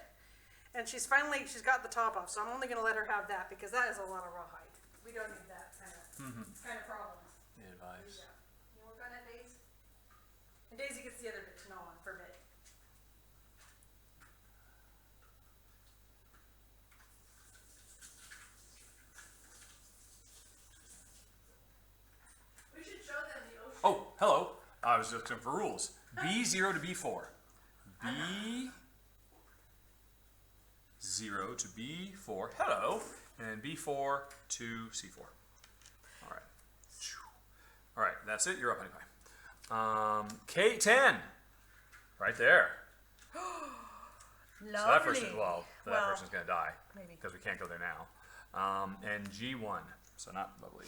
and she's got the top off, so I'm only going to let her have that because that is a lot of rawhide. We don't need that kind of problems. The advice. You work on that, Daisy? And Daisy gets the other bit to gnaw on for a bit. We should show them the ocean. Oh, hello. I was looking for rules. B0 to B4. B0 to B4. Hello. And B4 to C4. All right. All right, that's it. You're up, honey pie. K10. Right there. Lovely. So that person, that person's going to die. Maybe. Because we can't go there now. And G1. So not lovely.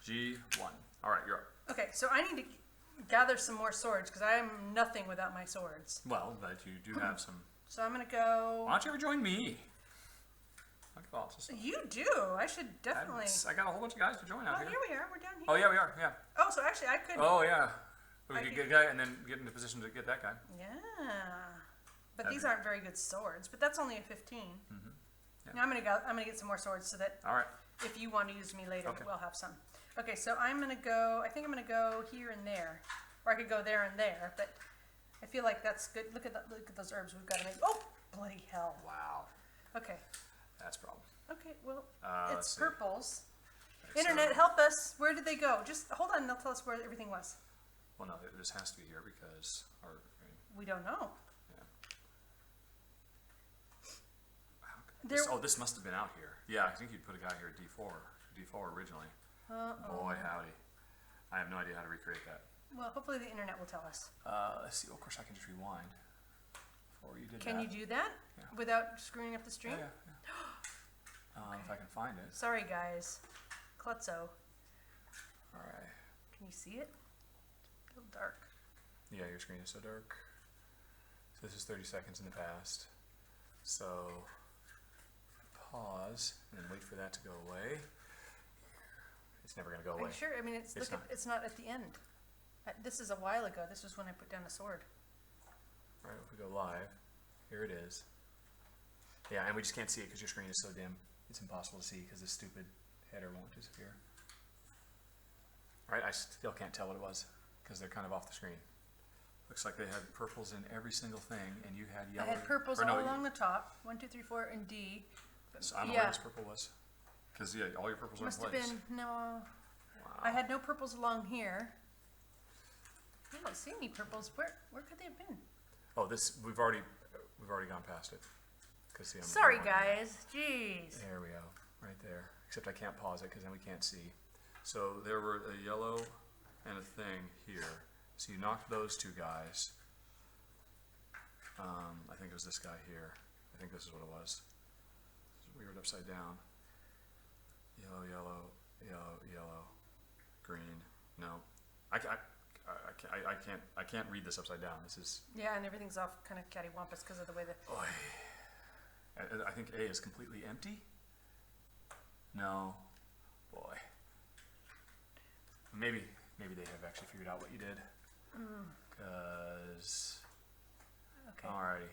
G1. All right, you're up. Okay, so I need to gather some more swords because I am nothing without my swords. Well, but you do have some. So I'm gonna go. Why don't you ever join me? I got lots of stuff. You do. I should definitely. I got a whole bunch of guys to join out Oh, here. here we are. We're down here. Oh yeah, we are. Yeah. Oh, so actually I could. Oh yeah. We I could could- get a guy and then get into position to get that guy. Yeah. But That'd these be- aren't very good swords. But that's only a 15. Yeah. Now I'm gonna get some more swords so that All right. if you want to use me later, Okay. we'll have some. Okay, so I'm gonna go. I think I'm gonna go here and there, or I could go there and there. But I feel like that's good. Look at those herbs we've got to make. Oh, bloody hell. Wow. Okay. That's a problem. Okay. Well, Let's it's see. purples. Okay, Internet, so- help us. Where did they go? Just hold on. They'll tell us where everything was. Well, no, this has to be here because We don't know. this must have been out here. Yeah, I think you'd put a guy here at D4 originally. Boy, howdy. I have no idea how to recreate that. Well, hopefully the internet will tell us. Let's see. Well, of course, I can just rewind. Before you did Can that. you do that Yeah. without screwing up the stream? Yeah. If I can find it. Sorry, guys. Klutzo. All right. Can you see it? A little dark. Yeah, your screen is so dark. So this is 30 seconds in the past. So pause and wait for that to go away. It's never going to go Are away. you sure? I mean, it's it's not at the end. This is a while ago. This was when I put down the sword. All right, if we go live, here it is. Yeah, and we just can't see it because your screen is so dim. It's impossible to see because this stupid header won't disappear. All right, I still can't tell what it was because they're kind of off the screen. Looks like they had purples in every single thing, and you had yellow. I had purples or no, all along the top. 1, 2, 3, 4, and D. So I don't know where this purple was. Because yeah, all your purples Must are in have place. been no. Wow. I had no purples along here. I don't see any purples. Where could they have been? Oh, this we've already gone past it. 'Cause, see, I'm Sorry, going- guys. Jeez. There we go, right there. Except I can't pause it because then we can't see. So there were a yellow and a thing here. So you knocked those two guys. I think it was this guy here. I think this is what it was. It's weird upside down. Yellow, yellow, yellow, yellow, green. No, I can't read this upside down. This is. Yeah, and everything's off kind of cattywampus because of the way that. Oy. I think A is completely empty. No, boy. Maybe they have actually figured out what you did. Cause. Okay. Alrighty.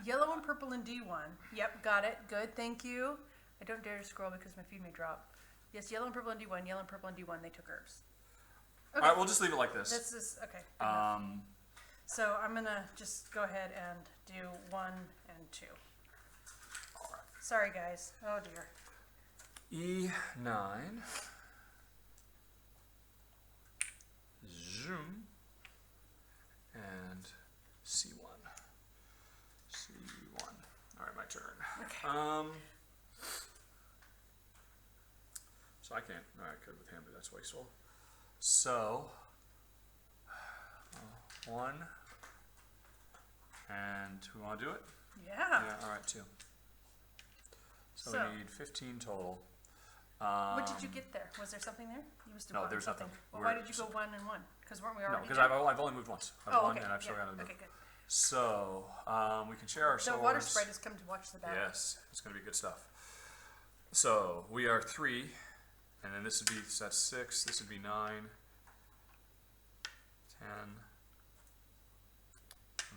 Yellow and purple in D1. Yep, got it. Good, thank you. I don't dare to scroll because my feed may drop. Yes, yellow and purple in D1. Yellow and purple in D1. They took herbs. Okay. All right, we'll just leave it like this. This is okay. So I'm gonna just go ahead and do 1 and 2. All right. Sorry, guys. Oh dear. E9. Zoom. And C1. C1. All right, my turn. Okay. So I can't. No, I could with him, but that's wasteful. So, 1. And who want to do it? Yeah. Yeah, all right, 2. So we need 15 total. What did you get there? Was there something there? You must have No, gotten there's something. nothing. Well, why did you go 1 and 1? Because weren't we No, already? because I've only moved once. I've won, okay. and I've still Yeah. got to move. Okay, good. So, we can share our The swords. water sprite has come to watch the battle. Yes, it's going to be good stuff. So, we are 3, and then this would be, so that's 6, this would be 9, 10,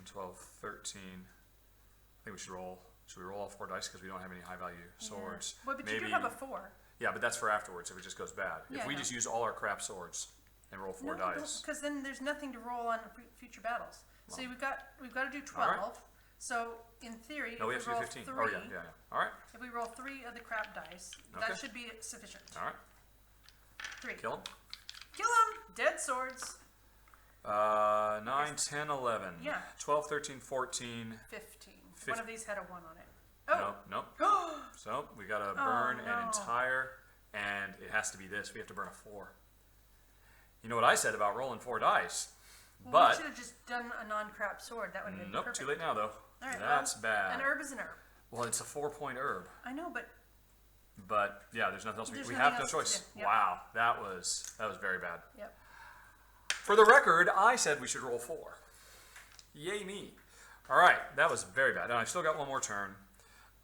12, 13. I think we should roll. Should we roll all 4 dice because we don't have any high value swords? Well, but you do have a 4. Yeah, but that's for afterwards if it just goes bad. Yeah, if we I know. just use all our crap swords and roll 4 dice. Because then there's nothing to roll on future battles. So Well. we've got to do 12. All right. So in theory, No, we if have we to do roll 15. 3, Oh, yeah. All right. if we roll 3 of the crap dice, Okay. that should be sufficient. All right. 3. Kill him. Kill them! Dead swords. 9, 10, 11. Yeah. 12, 13, 14. 15. Fif- One of these had a 1 on it. Oh! Nope. No. So we got to burn no. an entire, and it has to be this. We have to burn a 4. You know what I said about rolling 4 dice? Well, we But should have just done a non-crap sword. That would have been nope, perfect. too late now though. All right, That's well, bad. An herb is an herb. Well, it's a 4-point herb. I know, but But yeah, there's nothing else. There's We nothing have no else to choice. do. Yep. Wow, that was very bad. yep. For the record, I said we should roll 4. Yay me. All right, that was very bad. And I've still got one more turn.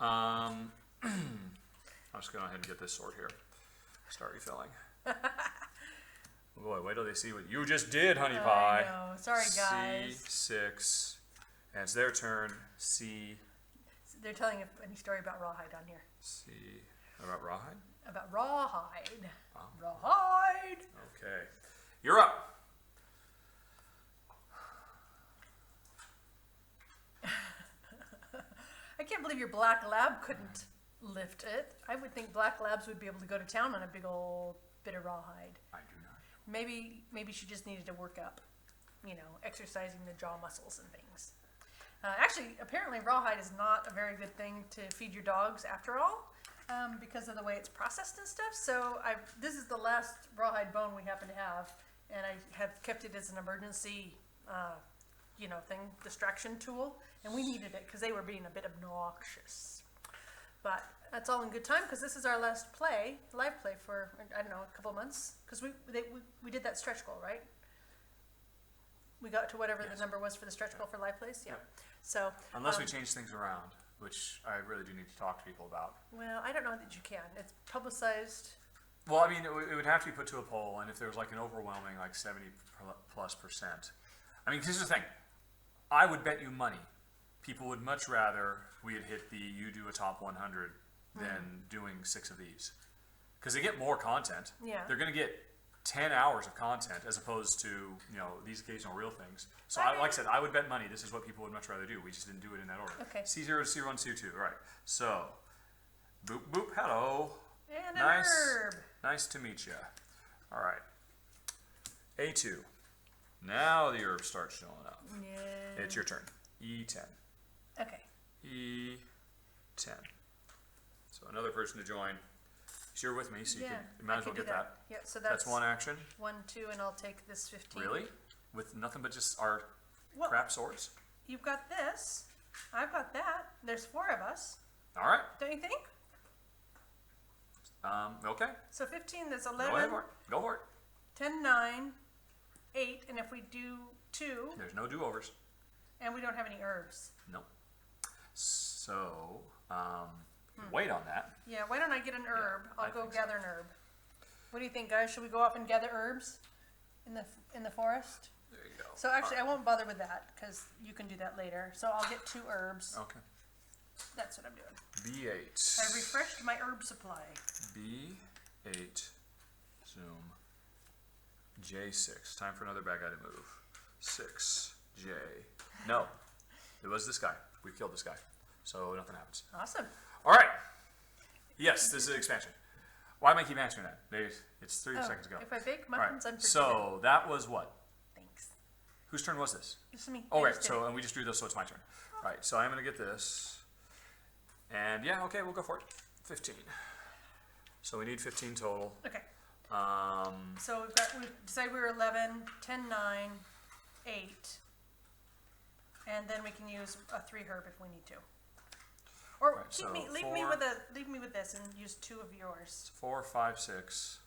I'm just going to go ahead and get this sword here. Start refilling. Boy, wait till they see what you just did, honey pie. I know. Sorry, guys. C6. And it's their turn. C. They're telling a funny story about rawhide on here. C. About rawhide? About rawhide. Oh. Rawhide. Okay. You're up. I can't believe your black lab couldn't lift it. I would think black labs would be able to go to town on a big old bit of rawhide. I do not. Maybe she just needed to work up, exercising the jaw muscles and things. Actually, apparently rawhide is not a very good thing to feed your dogs after all, because of the way it's processed and stuff. So this is the last rawhide bone we happen to have, and I have kept it as an emergency, distraction tool. And we needed it because they were being a bit obnoxious. But that's all in good time because this is our last live play for, I don't know, a couple months. Because we did that stretch goal, right? We got to whatever the number was for the stretch goal for live plays? Yeah. Yep. So. Unless we change things around, which I really do need to talk to people about. Well, I don't know that you can. It's publicized. Well, I mean, it would have to be put to a poll, and if there was like an overwhelming, like 70+%. I mean, here's the thing. I would bet you money. People would much rather we had hit the you do a top 100 than doing 6 of these. Because they get more content. Yeah. They're going to get 10 hours of content as opposed to, these occasional real things. So, Okay. like I said, I would bet money this is what people would much rather do. We just didn't do it in that order. Okay. C0, C1, C2. Right. So, boop, boop, hello. And Nice. an herb. Nice to meet you. All right. A2. Now the herbs start showing up. Yeah. It's your turn. E10. Okay. E10. So another person to join. So you're with me, so you might I as well could get do that. Yeah, so That's one action. 1, 2, and I'll take this 15. Really? With nothing but just our Well, crap swords? you've got this. I've got that. There's 4 of us. All right. Don't you think? Okay. So 15, that's Go ahead 11, for it. Go for it. 10, 9, 8, and if we do 2, There's no do-overs. and we don't have any herbs. No. So, wait on that. Yeah, why don't I get an herb? I I'll go think so. gather an herb. What do you think, guys? Should we go off and gather herbs in the forest? There you go. So actually, I won't bother with that because you can do that later. So I'll get 2 herbs. Okay. That's what I'm doing. B8. I refreshed my herb supply. B8. Zoom. J6. Time for another bad guy to move. 6. J. No. It was this guy. We killed this guy. So nothing happens. Awesome. All right. Yes, this is an expansion. Why am I keep answering that? It's 30 seconds ago. If I bake All right. muffins, I'm forgiven. So that was what? Thanks. Whose turn was this? This is me. Oh, I right. just did So, it. and we just drew this, so it's my turn. All right. So I'm going to get this. And yeah, okay, we'll go for it. 15. So we need 15 total. Okay. So we decided we were 11, 10, 9, 8. And then we can use a 3 herb if we need to. Or Right, so leave me with this and use 2 of yours. 4, 5, 6,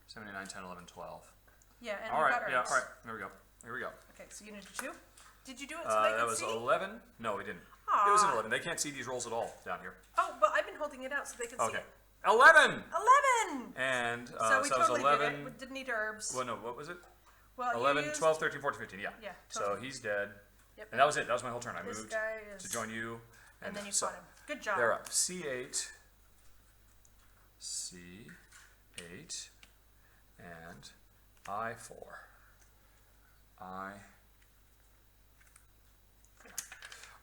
7, 8, 9, 10, 11, 12. Yeah, and All we right, got herbs. yeah, all right. Here we go. Here we go. Okay, so you need to 2? Did you do it so they That could was see? 11. No, we didn't. Aw. It was an 11. They can't see these rolls at all down here. Oh, but I've been holding it out so they can see Okay. it. 11! 11! And So so we that was totally 11. did it. We didn't need herbs. Well, no, what was it? Well, you 11, used- 12, 13, 14, 15. Yeah. Yeah, So totally. he's dead. Yep. And that was it. That was my whole turn. I This moved guy is... to join you. And then you so fought him. Good job. they're up. C8. C8. And I4.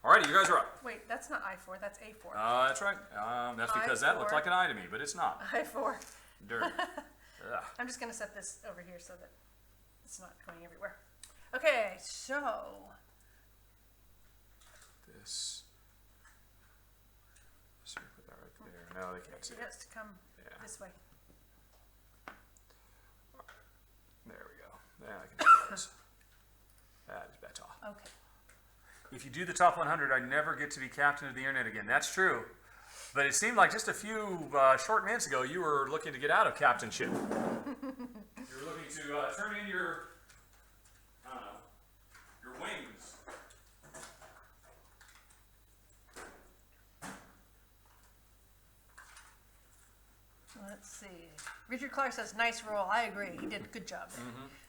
Alrighty, you guys are up. Wait, that's not I4, that's A4. That's right. That's because that looked I4. like an I to me, but it's not. I4. Dirt. Ugh. I'm just going to set this over here so that it's not going everywhere. Okay, so This. So we put that right there. No, they can't see it it. has to come Yeah. this way. There we go. Yeah, I can do this. That is better. Okay. If you do the top 100, I never get to be captain of the internet again. That's true. But it seemed like just a few short minutes ago you were looking to get out of captainship. You were looking to turn in your, I don't know, your wings. Let's see. Richard Clark says, nice roll. I agree. He did a good job there.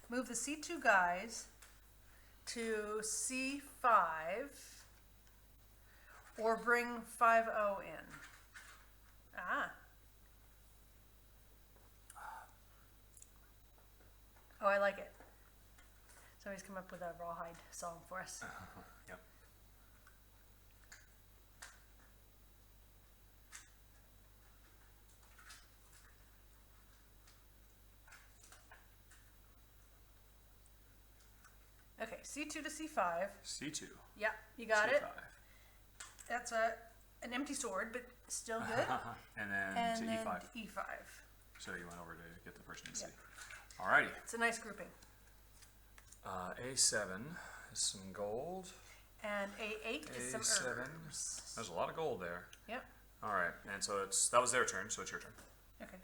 Move the C2 guys to C5 or bring 5-0 in. Ah. Oh, I like it. Somebody's come up with a rawhide song for us. Yep. Okay, C2 to C5. C2. Yeah, you got C5. it. That's an empty sword, but still good. And then And to then E5. E5. So you went over to get the person in C. Yep. Alrighty. It's a nice grouping. A7 is some gold. And A8 is some A7. herbs. There's a lot of gold there. Yep. All right, and so that was their turn, so it's your turn. Okay.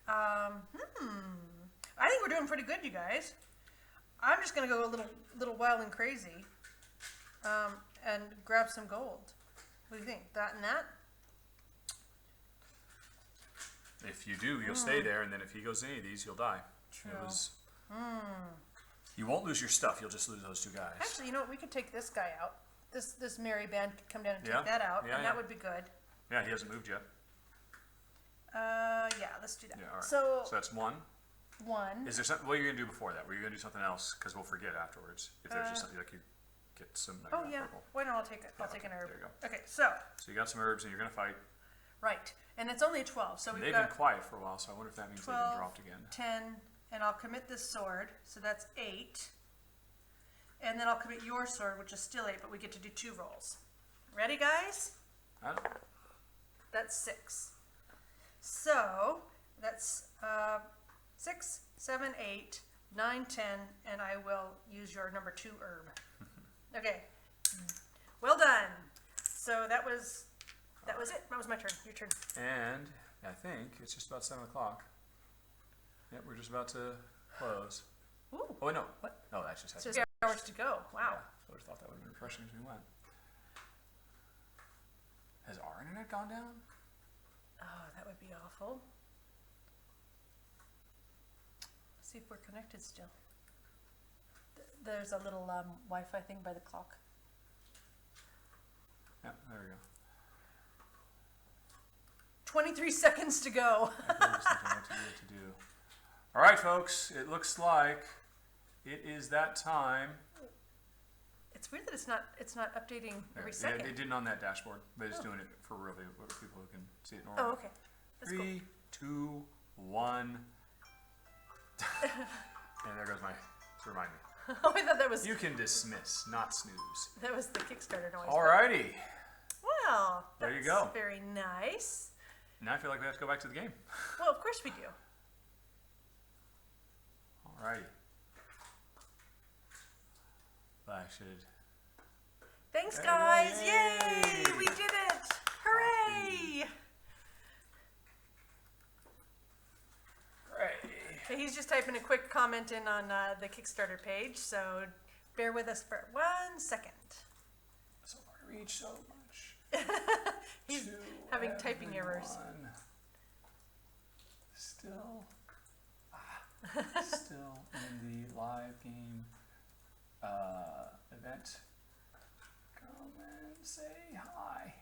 I think we're doing pretty good, you guys. I'm just gonna go a little wild and crazy, and grab some gold. What do you think? That and that? If you do, you'll stay there, and then if he goes to any of these, you'll die. True. It was, You won't lose your stuff, you'll just lose those two guys. Actually, you know what? We could take this guy out. This merry band could come down and Yeah. take that out, Yeah, and yeah. that would be good. Yeah, he hasn't moved yet. Yeah, let's do that. Yeah, all right. So that's one. one. Is there something, what are you going to do before that? Were you going to do something else? Because we'll forget afterwards. If there's just something like you get some. Oh yeah. Why don't I take it? I'll Yeah, take an okay, herb. there you go. Okay, so So you got some herbs and you're going to fight. right, and it's only a 12. So we've They've got been quiet for a while, so I wonder if that means they've 12, been dropped again. 10, and I'll commit this sword, so that's 8. And then I'll commit your sword, which is still 8, but we get to do 2 rolls. Ready, guys? I don't, That's 6. So that's 6, 7, 8, 9, 10, and I will use your number 2 herb. Okay. Well done. So that was it. That was my turn. Your turn. and I think it's just about 7 o'clock. Yep, we're just about to close. Ooh. Oh, wait, no. What? No, that's just So there's 3 hours to go. Wow. Yeah, I would have thought that would have been refreshing as we went. Has our internet gone down? Oh, that would be awful. Let's see if we're connected still. There's a little Wi-Fi thing by the clock. Yeah, there we go. 23 seconds to go. I was thinking what to do. All right, folks. It looks like it is that time. It's weird that it's not updating every Yeah, second. it didn't on that dashboard, but it's Oh. doing it for real people who can see it normally. Oh, okay. That's cool. 3, 2, 1. And there goes my. To remind me. Oh, I thought that was You can dismiss, not snooze. the Kickstarter noise. Alrighty. Well, There you that's go. very nice. Now I feel like we have to go back to the game. Well, of course we do. Alrighty. I should. Thanks, guys! Yay! We did it! Hooray! Great. Okay, he's just typing a quick comment in on the Kickstarter page, so bear with us for 1 second. So far reach so much. He's To having typing errors. everyone. Still in the live game event. Come and say hi.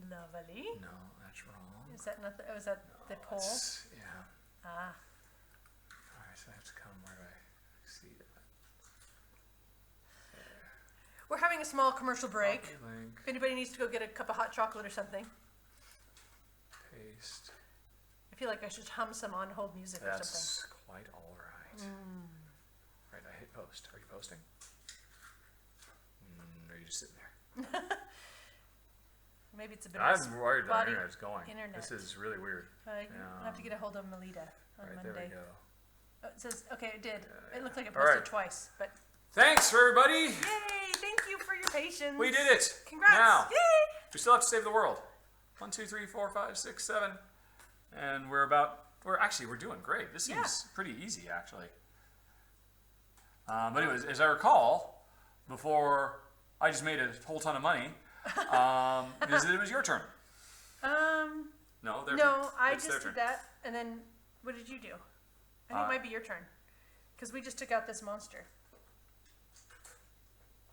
Lovely. No, that's wrong. Is that not the, oh, is that the poll? Yeah. Ah, Alright, so I have to come. Where do I see that? we're having a small commercial break. Copy link, If anybody needs to go get a cup of hot chocolate or something, paste. I feel like I should hum some on hold music or something. That's quite alright. Right, I hit post. Are you posting? Or are you just sitting there? Maybe it's a bit I'm of worried that spotty internet's going. internet. This is really weird. I'll have to get a hold of Melita on Alright, Monday. there we go. Oh, it says, okay, it did. It looked like it All posted right. twice, but Thanks for everybody. yay! Thank you for your patience. We did it. Congrats! Now Yay! we still have to save the world. 1, 2, 3, 4, 5, 6, 7, and we're doing great. This seems pretty easy actually. But anyways, as I recall, before I just made a whole ton of money, it was your turn. No, their turn. No, I It's just their did turn. that, and then what did you do? I think it might be your turn, because we just took out this monster.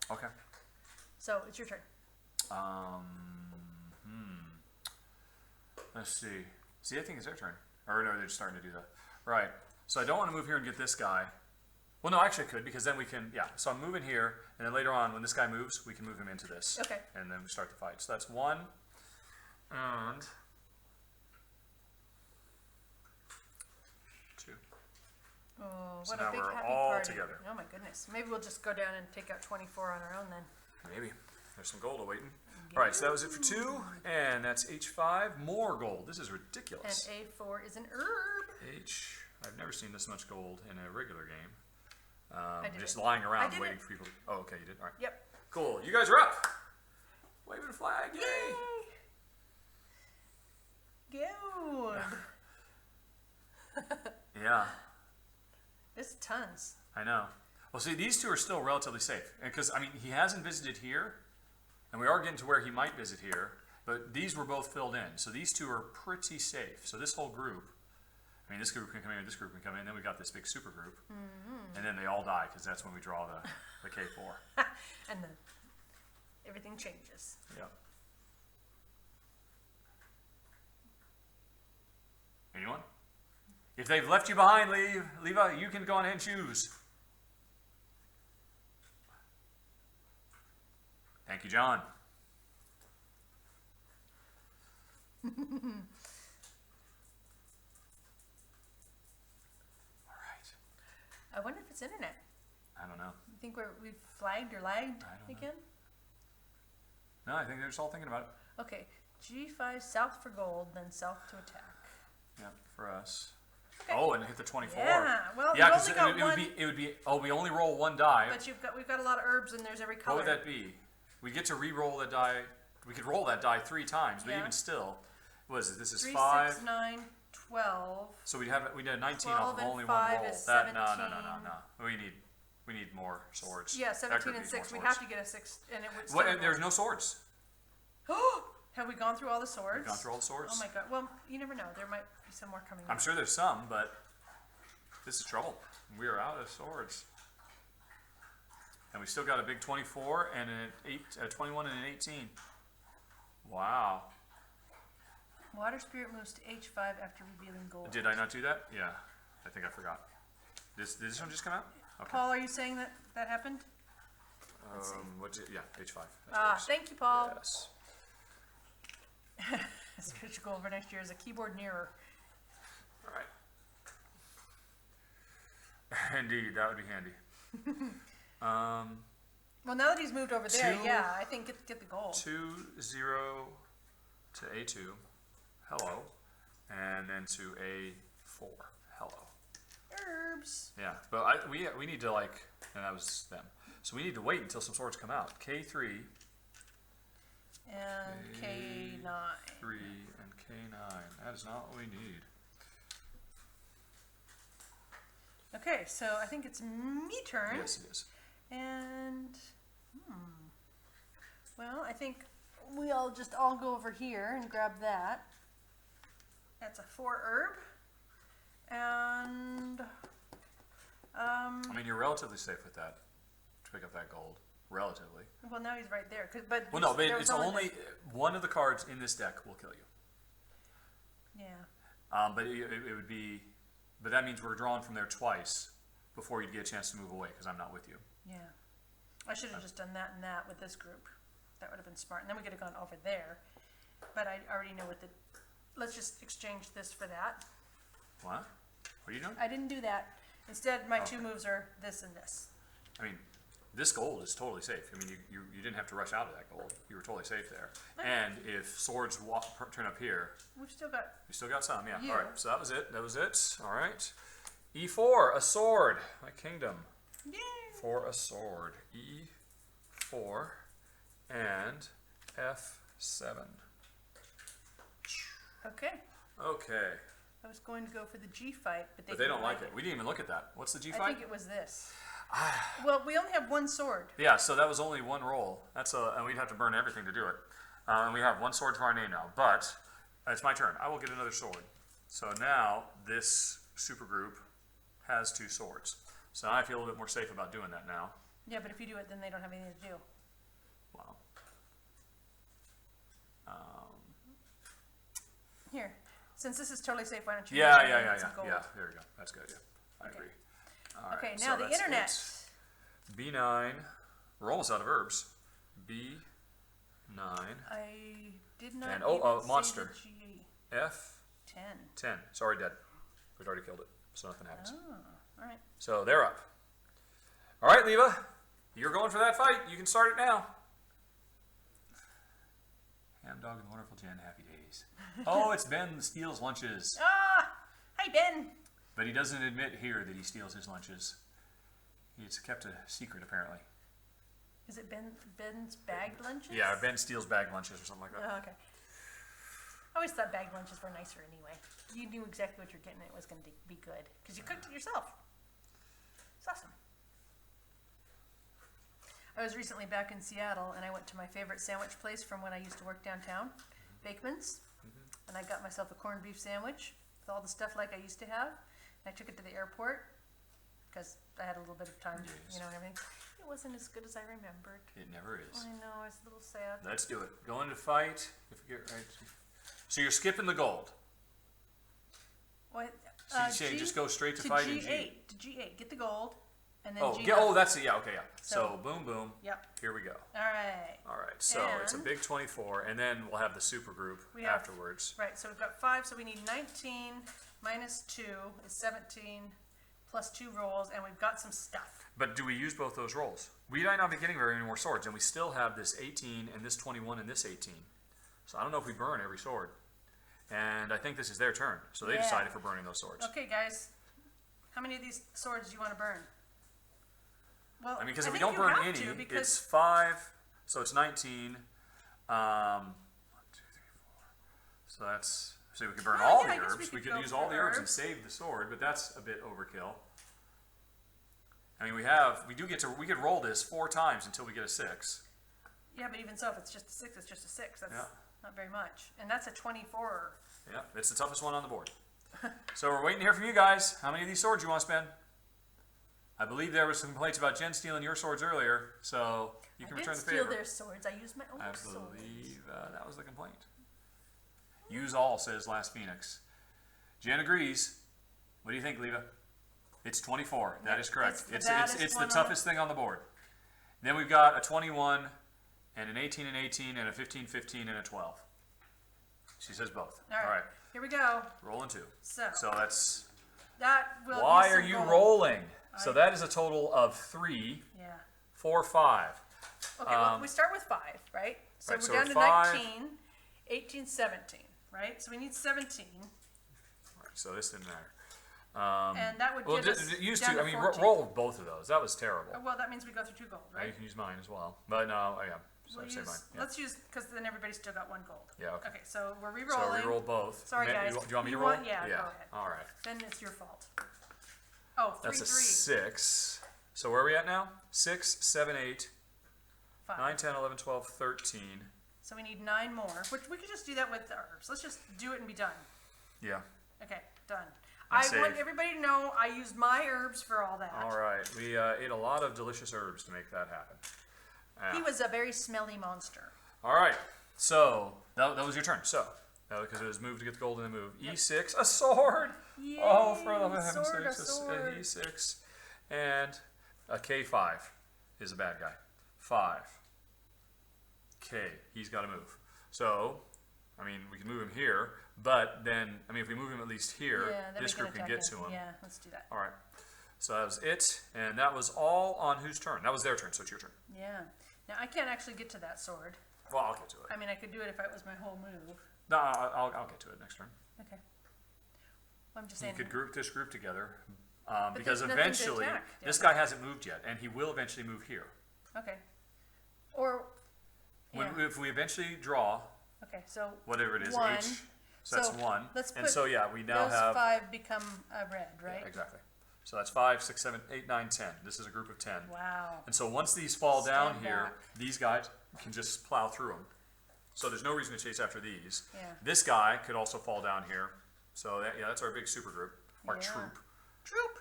Okay. So it's your turn. Let's see. See, I think it's their turn. Or no, they're just starting to do that. Right. So I don't want to move here and get this guy. Well, no, actually I could, because then we can, yeah. So I'm moving here, and then later on, when this guy moves, we can move him into this. Okay. And then we start the fight. So that's 1. And 2. Oh, So what now a big we're happy all party. together. Oh my goodness. Maybe we'll just go down and take out 24 on our own then. Maybe. There's some gold awaiting. All right, so that was it for 2, and that's H5. More gold. This is And ridiculous. A4 is an herb. I've never seen this much gold in a regular game. did Just it. lying I around did waiting it. for people. Oh, okay, you did. All right. Yep. Cool. You guys are up. Waving a flag. Yay. Good. Yeah, There's tons. I know. Well, see, these two are still relatively safe. Because, I mean, he hasn't visited here, and we are getting to where he might visit here, but these were both filled in. So these two are pretty safe. So this whole group, I mean, this group can come in, this group can come in, then we've got this big super group, and then they all die, because that's when we draw the K4. And then everything changes. Yep. Anyone? If they've left you behind, Leva, you can go on ahead and choose. Thank you, John. All right. I wonder if it's internet. I don't know. You think we've flagged or lagged I don't know. again? No, I think they're just all thinking about it. Okay, G5 south for gold, then south to attack. Yeah, for us. Okay. Oh, and hit the 24. Yeah, well, Yeah, you've because only got it would be. Oh, we only roll 1 die. but we've got a lot of herbs and there's every What color. would that be? We get to re-roll that die. We could roll that die 3 times, but Yeah. even still, what is it? This is 3, 5. 6, 9, 12. So we did 19 12 off of and only 5 1 roll. is No. 17. We need more swords. Yeah, That 17 could and be 6. more We have swords. to get a 6, and it would. What? There's no swords. Have we gone through all the swords? We've gone through all the swords. Oh my god. Well, you never know. There might be some more coming. I'm sure there's some, but this is trouble. We are out of swords. And we still got a big 24 and a 21 and an 18. Wow. Water spirit moves to H5 after revealing gold. Did I not do that? Yeah. I think I forgot. Did this one just come out? Okay. Paul, are you saying that happened? Yeah, H5. Thank you, Paul. Yes. Stretch goal for next year is a keyboard nearer. All right. Indeed, that would be handy. Well, now that he's moved over there, Two- yeah, I think get the goal. 2, 0, to A2, hello, and then to A4, hello. Herbs. Yeah, but we need to like, and that was them. So we need to wait until some swords come out. K3. And K9. 3 and K9. That is not what we need. Okay, so I think it's me turn. Yes, it is. And, well, I think we all just all go over here and grab that. That's a 4 herb. And, I mean, you're relatively safe with that, to pick up that gold. Relatively. well, now he's right there. But Well, no, but there was it's only one of the cards in this deck will kill you. Yeah. But it would be, but that means we're drawn from there twice before you'd get a chance to move away because I'm not with you. Yeah. I should have just done that and that with this group. That would have been smart. And then we could have gone over there. But I already know what the... Let's just exchange this for that. What? What are you doing? I didn't do that. Instead, my two moves are this and this. I mean, this gold is totally safe. I mean, you didn't have to rush out of that gold. You were totally safe there. Okay. And if swords turn up here, We've still got... you still got some, yeah. You. All right, so that was it. That was it. All right. E4, a sword. My kingdom. Yay! For a sword. E4 and F7. Okay. Okay. I was going to go for the G fight, but But they don't like it. We didn't even look at that. What's the G I fight? think it was this. Well, we only have one sword. Yeah, so that was only one roll. And we'd have to burn everything to do it. And we have one sword to our name now. But it's my turn. I will get another sword. So now this supergroup has 2 swords. So now I feel a little bit more safe about doing that now. Yeah, but if you do it, then they don't have anything to do. Wow. Here, since this is totally safe, why don't you... Yeah. some gold? Yeah, there we go. That's good. Yeah, I agree. All right, Okay, so now the that's internet. it. B9. We're almost out of herbs. B9. I did not And, even say monster. the G10. F10. It's already dead. We'd already killed it, so nothing happens. Oh, all right. So they're up. All right, Leva. You're going for that fight. You can start it now. Ham Dog and the Wonderful Jen, happy days. Oh, it's Ben steals lunches. Ah! Hi, Ben. But he doesn't admit here that he steals his lunches. It's kept a secret, apparently. Is it Ben's bagged lunches? Yeah, Ben steals bag lunches or something like that. Oh, okay. I always thought bagged lunches were nicer anyway. You knew exactly what you're getting and it was going to be good. Because you cooked it yourself. It's awesome. I was recently back in Seattle and I went to my favorite sandwich place from when I used to work downtown, Bakeman's. And I got myself a corned beef sandwich with all the stuff like I used to have. And I took it to the airport because I had a little bit of time, Yes. and everything. It wasn't as good as I remembered. It never is. I know, I was a little sad. Let's do it. Go into fight. If you get right. So you're skipping the gold. What? So you say just go straight to fight in G. G8. To G8. Get the gold. And then Oh, G9. that's it. Yeah, okay, yeah. So So- boom, boom. Yep. Here we go. All right. All right. So it's a And- big 24, and then we'll have the super group We have- afterwards. Right, so we've got 5, so we need 19 minus 2 is 17 plus 2 rolls, and we've got some stuff. But do we use both those rolls? We might not be getting very many more swords, and we still have this 18 and this 21 and this 18. So I don't know if we burn every sword. And I think this is their turn, so they Yeah. decide if we're burning those swords. Okay, guys. How many of these swords do you want to burn? Well, I mean, because if we think don't you burn have any, to, because it's 5, so it's 19. 1, 2, 3, 4. So that's, so we could burn Oh, all yeah, I the guess herbs. we We could could go use for all the herbs and herbs. save the sword, but that's a bit overkill. I mean, we could roll this 4 times until we get a 6. Yeah, but even so, if it's just a 6, it's just a 6. That's Yeah. not very much. And that's a 24. Yeah, it's the toughest one on the board. So we're waiting to hear from you guys. How many of these swords you want to spend? I believe there was some complaints about Jen stealing your swords earlier, so you can I return didn't the steal favor. their swords. I used my own I swords. believe that was the complaint. Use all, says Last Phoenix. Jen agrees. What do you think, Leva? It's 24. That is correct. It's the baddest It's the one on toughest thing on the board. Then we've got a 21 and an 18 and 18 and a 15, 15 and a 12. She says both. All right. Here we go. Rolling 2. So So that's... that will. Why use are some you gold. rolling? So that is a total of 3, Yeah. 4, 5. Okay, well, we start with 5, right? So right, we're so down to 5. 19. 18, 17, right? So we need 17, Right, so this didn't matter. and that would Well, get us used down to. to I mean, 14. roll both of those. That was terrible. Oh, well, that means we go through 2 gold, Now you right? can use mine as well. But no, oh, yeah. So We'll say use, mine. Yeah. let's use, because then everybody's still got 1 gold. Yeah, okay. Okay, so we're So re-rolling. we roll both. Sorry, guys. Do you want me to You roll? want- yeah, go ahead. All right. Then it's your fault. Oh, 3, That's a 3, 6. So where are we at now? 6, 7, 8, 5. 9, 10, 11, 12, 13. So we need 9 more, which we could just do that with the herbs. Let's just do it and be done. Yeah. Okay, done. And I save. want everybody to know I used my herbs for all that. All right. We ate a lot of delicious herbs to make that happen. He was a very smelly monster. All right. So that was your turn. So because it was move to get the gold and then move. E6, a sword. Yay, Oh, for the heaven's sword, a sakes, sword. an E6, and a K5 is a bad guy. 5. K. He's got to move. So, I mean, we can move him here, but then, I mean, if we move him at least here, Yeah, then this we group can attack get him. to him. Yeah, let's do that. All right. So that was it, and that was all on whose turn? That was their turn, so it's your turn. Yeah. Now I can't actually get to that sword. Well, I'll get to it. I mean, I could do it if it was my whole move. No, I'll get to it next turn. Okay. Well, I'm just You saying. could group this group together, But because there's nothing to eventually, attack down this there. guy hasn't moved yet, and he will eventually move here. Okay. Or. When, Yeah. if we eventually draw, Okay. So. whatever it is, 1. H, so that's 1. Let's and put so, yeah, we now those have... 5 become red, right? Yeah, exactly. So that's 5, 6, 7, 8, 9, 10. This is a group of 10. Wow. And so once these fall down Stand here, back. these guys can just plow through them. So there's no reason to chase after these. Yeah. This guy could also fall down here. So that, yeah, that's our big super group, our Yeah. troop. Troop.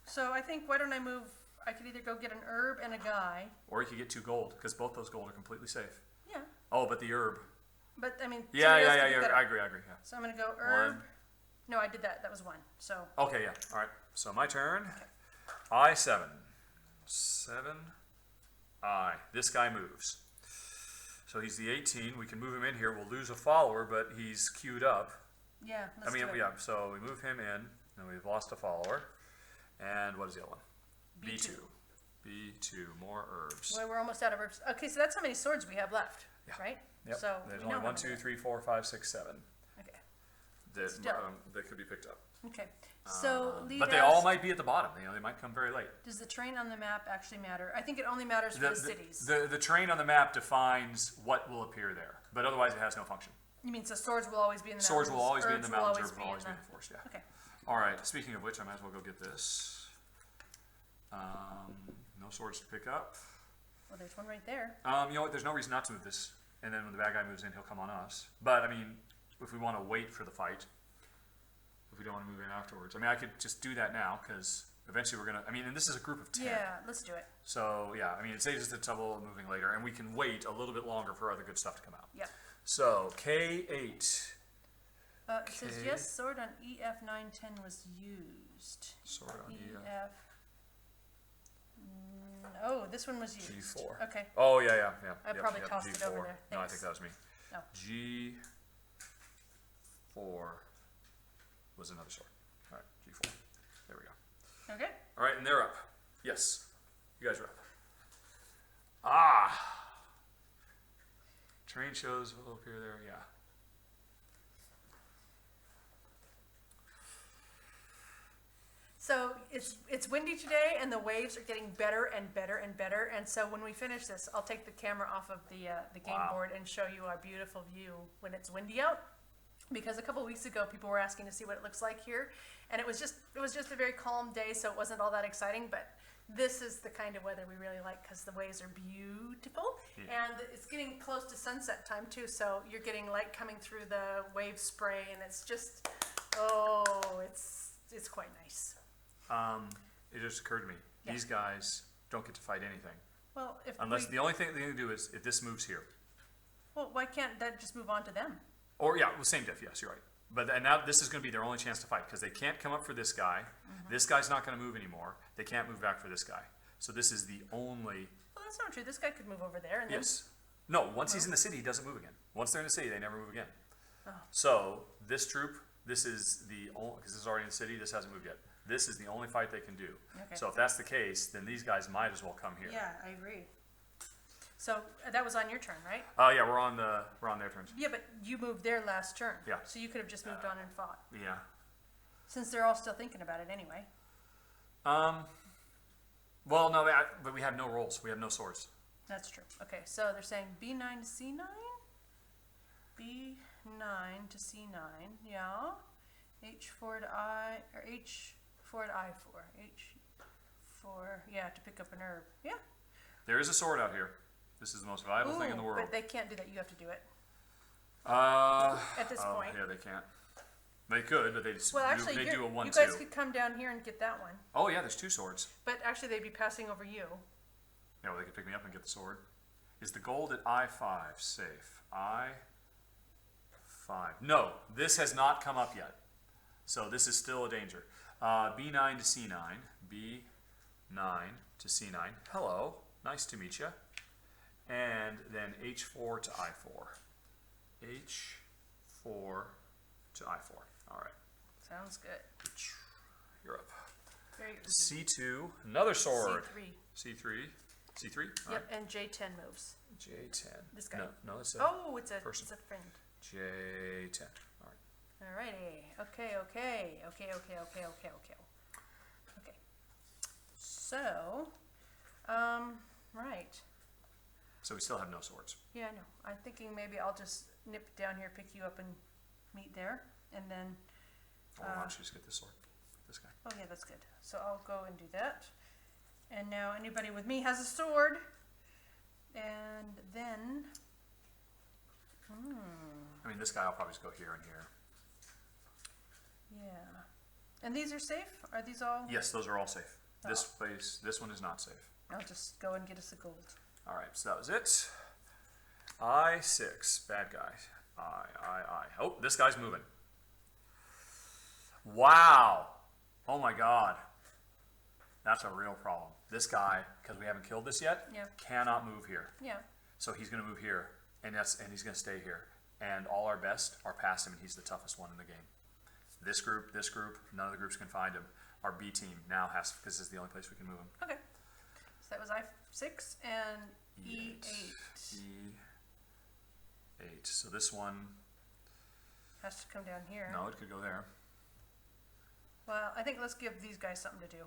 So I think why don't I move? I could either go get an herb and a guy. Or you could get 2 gold, because both those gold are completely safe. Yeah. Oh, but the herb. But I mean. Yeah, somebody else yeah, could yeah, pick yeah. that I up. agree, yeah. So I'm gonna go herb. 1. No, I did that. That was 1. So. Okay, yeah. All right. So my turn. I7. 7. I. This guy moves. So he's the 18. We can move him in here. We'll lose a follower, but he's queued up. Yeah. Let's I mean, do it. yeah. So we move him in, and we've lost a follower. And what is the other one? B2. B2. More herbs. Well, we're almost out of herbs. Okay, so that's how many swords we have left, Yeah. right? Yep. So There's we only know how 1, many 2, 3, 4, 5, 6, 7 Okay. that Still. that could be picked up. Okay. So lead But they us- all might be at the bottom. You know, they might come very late. Does the terrain on the map actually matter? I think it only matters for the cities. The terrain on the map defines what will appear there, but otherwise it has no function. You mean so swords will always be in the Swords will mountains, always be in the herbs will mountains, always herbs will always be in the- the forest, yeah. Okay. All right, speaking of which, I might as well go get this. No swords to pick up. Well, there's one right there. You know what, there's no reason not to move this, and then when the bad guy moves in, he'll come on us. But, I mean, if we want to wait for the fight, if we don't want to move in afterwards, I mean, I could just do that now, because eventually we're going to, I mean, and this is a group of 10. Yeah, let's do it. So, yeah, I mean, it saves us the trouble of moving later, and we can wait a little bit longer for other good stuff to come out. Yep. So, K8. It says Okay. yes, sword on EF 910 was used. Sword on EF. EF. Oh, this one was used. G4. Okay. Oh, yeah. I probably tossed it over G4. there. No, I Thanks. think that was me. Oh. G4 was another sword. All right, G4. There we go. Okay. All right, and they're up. Yes, you guys are up. Ah! Terrain shows will appear there, yeah. So it's windy today, and the waves are getting better and better and better. And so when we finish this, I'll take the camera off of the game Wow. board and show you our beautiful view when it's windy out. Because a couple weeks ago, people were asking to see what it looks like here, and it was just a very calm day, so it wasn't all that exciting. But this is the kind of weather we really like because the waves are beautiful, and it's getting close to sunset time too. So you're getting light coming through the wave spray, and it's just it's quite nice. It just occurred to me, Yeah. these guys don't get to fight anything. Well, if Unless we, the only thing they can do is if this moves here. well, why can't that just move on to them? Or, yeah, well, same diff, yes, you're right. But and now this is going to be their only chance to fight because they can't come up for this guy. Mm-hmm. This guy's not going to move anymore. They can't move back for this guy. So this is the only. Well, that's not true. This guy could move over there, and Yes. No, once he's in the city, he doesn't move again. Once they're in the city, they never move again. Oh. So this troop, this is the only, because this is already in the city, this hasn't moved yet. This is the only fight they can do. Okay. So if that's the case, then these guys might as well come here. yeah, I agree. So that was on your turn, right? Yeah, we're on their turns. Yeah, but you moved their last turn. Yeah. So you could have just moved on and fought. Yeah. Since they're all still thinking about it anyway. Well, no, but we have no rolls. We have no swords. That's true. Okay, so they're saying B9 to C9? B9 to C9, yeah. H4 to I, or H4 to I4. H4, yeah, to pick up an herb. Yeah. There is a sword out here. This is the most valuable thing in the world. But they can't do that. You have to do it. At this point. Yeah, they can't. They could, but they just Well, actually, they do a 1-2. you guys could come down here and get that one. Oh yeah, there's 2 swords. But actually, they'd be passing over you. Yeah, well, they could pick me up and get the sword. Is the gold at I5 safe? I5. No, this has not come up yet. So this is still a danger. B9 to C9. B9 to C9. Hello, nice to meet you. And then H4 to I4. H4 to I4. All right. Sounds good. You're up. Very good. C2, another sword. C3. C3. C3? All Yep, and J10 moves. J10. This guy. No, it's a Oh, it's a person. friend. J10. All right. Alrighty. Okay. So, right. So we still have no swords. Yeah, I know. I'm thinking maybe I'll just nip down here, pick you up, and meet there, and then. Why don't you just get this sword? This guy. Oh yeah, that's good. So I'll go and do that. And now anybody with me has a sword. And then. I mean, this guy will probably just go here and here. Yeah. And these are safe? Are these all? Yes, those are all safe. This place, this one is not safe. I'll just go and get us a gold. All right, so that was it. I6, bad guy. I. Oh, this guy's moving. Wow. Oh my God. That's a real problem. This guy, because we haven't killed this yet, Yeah. cannot move here. Yeah. So he's going to move here, and he's going to stay here. And all our best are past him, and he's the toughest one in the game. This group, none of the groups can find him. Our B team now has, because this is the only place we can move him. Okay. So that was I6 and E8. E8. So this one, Has to come down here. no, it could go there. Well, I think let's give these guys something to do.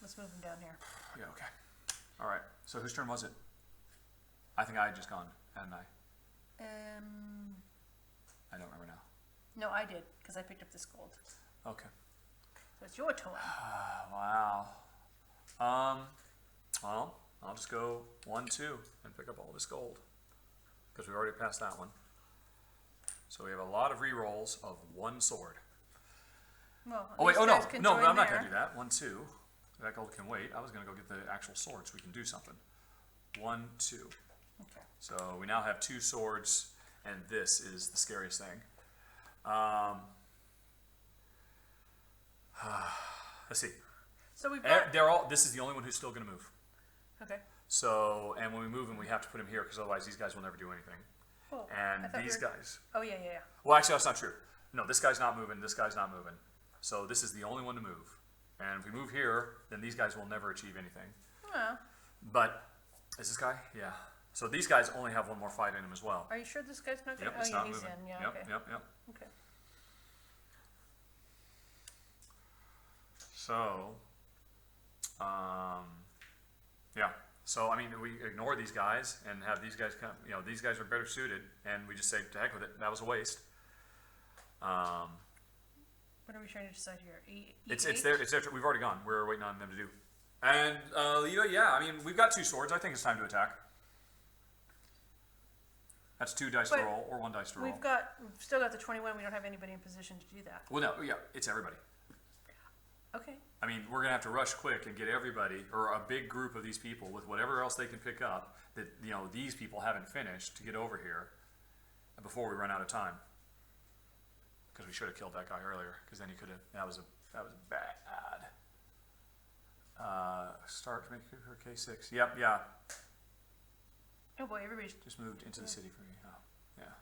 Let's move them down here. Yeah, okay. All right. So whose turn was it? I think I had just gone, hadn't I? I don't remember now. No, I did, because I picked up this gold. Okay. So it's your turn. Wow. Well, I'll just go 1-2 and pick up all this gold because we already passed that one. So we have a lot of re-rolls of 1 sword. Well, Oh wait, these oh no, guys can no, join I'm not there. going to do that. 1-2. That gold can wait. I was going to go get the actual sword so we can do something. 1-2. Okay. So we now have 2 swords, and this is the scariest thing. Let's see. So we've got. This is the only one who's still going to move. Okay. So, and when we move him, we have to put him here because otherwise these guys will never do anything. Cool. And I thought these we were- guys. Oh yeah. Well, actually, that's not true. No, this guy's not moving. This guy's not moving. So this is the only one to move. And if we move here, then these guys will never achieve anything. Well, But is this guy? Yeah. So these guys only have 1 more fight in them as well. are you sure this guy's not going? Yep, Oh it's yeah, not he's moving. in. Yeah. Yep, Okay. yep. Okay. So, yeah. So, I mean, we ignore these guys and have these guys come, these guys are better suited, and we just say, to heck with it, that was a waste. What are we trying to decide here? It's there, we've already gone. We're waiting on them to do. And, yeah, I mean, we've got 2 swords. I think it's time to attack. That's 2 dice to But roll, or 1 dice to roll. We've still got the 21. We don't have anybody in position to do that. Well, no, yeah, it's everybody. Okay. I mean, we're going to have to rush quick and get everybody, or a big group of these people with whatever else they can pick up that, these people haven't finished to get over here before we run out of time. Because we should have killed that guy earlier, because then he could have, that was bad. Start to make her K6. Yep, yeah. Oh boy, everybody's. Just moved into the city for me. Oh, yeah.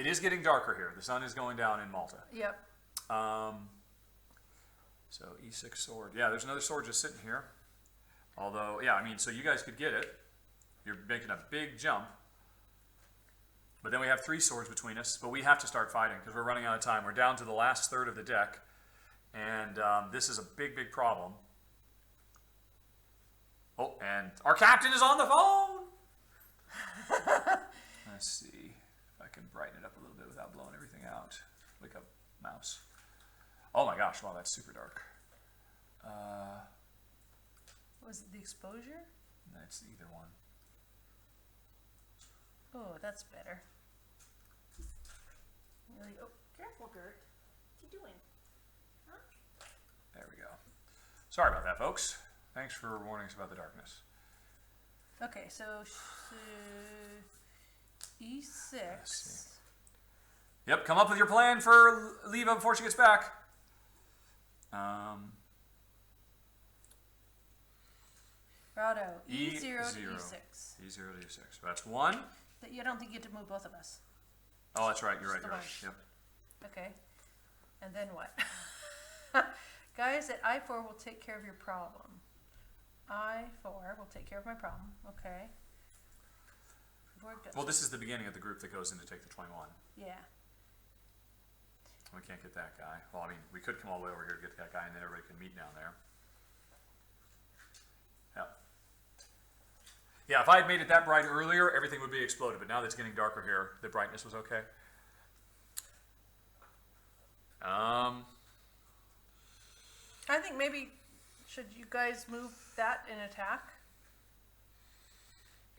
It is getting darker here. The sun is going down in Malta. Yep. So E6 sword. Yeah, there's another sword just sitting here. Although, yeah, I mean, so you guys could get it. You're making a big jump. But then we have 3 swords between us. But we have to start fighting because we're running out of time. We're down to the last third of the deck. And this is a big, big problem. Oh, and our captain is on the phone! Let's see if I can brighten it up a little bit without blowing everything out. Wake up, mouse. Oh my gosh, wow, that's super dark. Was it the exposure? That's either one. Oh, that's better. Really, oh, careful, Gert. What you doing? Huh? There we go. Sorry about that, folks. Thanks for warning us about the darkness. Okay, so E6. Let's see. Yep, come up with your plan for Leva before she gets back. Rahdo, E0 E0 to E6. E0 to E6. That's 1. I don't think you get to move both of us. Oh, that's right. You're right. Just You're the right. Yep. Okay. And then what? Guys, at I4 will take care of your problem. I4 will take care of my problem. Okay. Well, this is the beginning of the group that goes in to take the 21. Yeah. We can't get that guy. Well, I mean, we could come all the way over here to get that guy, and then everybody can meet down there. Yep. Yeah, if I had made it that bright earlier, everything would be exploded. But now that it's getting darker here, the brightness was okay. I think maybe should you guys move that in attack?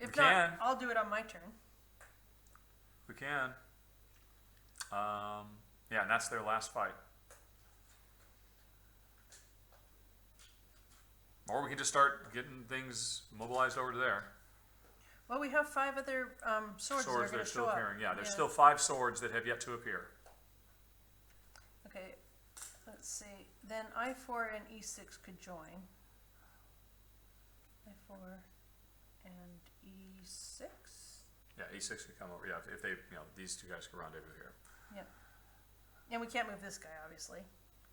If We not, can. I'll do it on my turn. We can. Yeah, and that's their last fight. Or we can just start getting things mobilized over to there. Well, we have 5 other swords that are Swords that going are to still show up. appearing. Yeah, there's still 5 swords that have yet to appear. Okay, let's see. Then I4 and E6 could join. I4 and E6. Yeah, E6 could come over. Yeah, if they, these 2 guys could rendezvous here. Yeah. And we can't move this guy, obviously,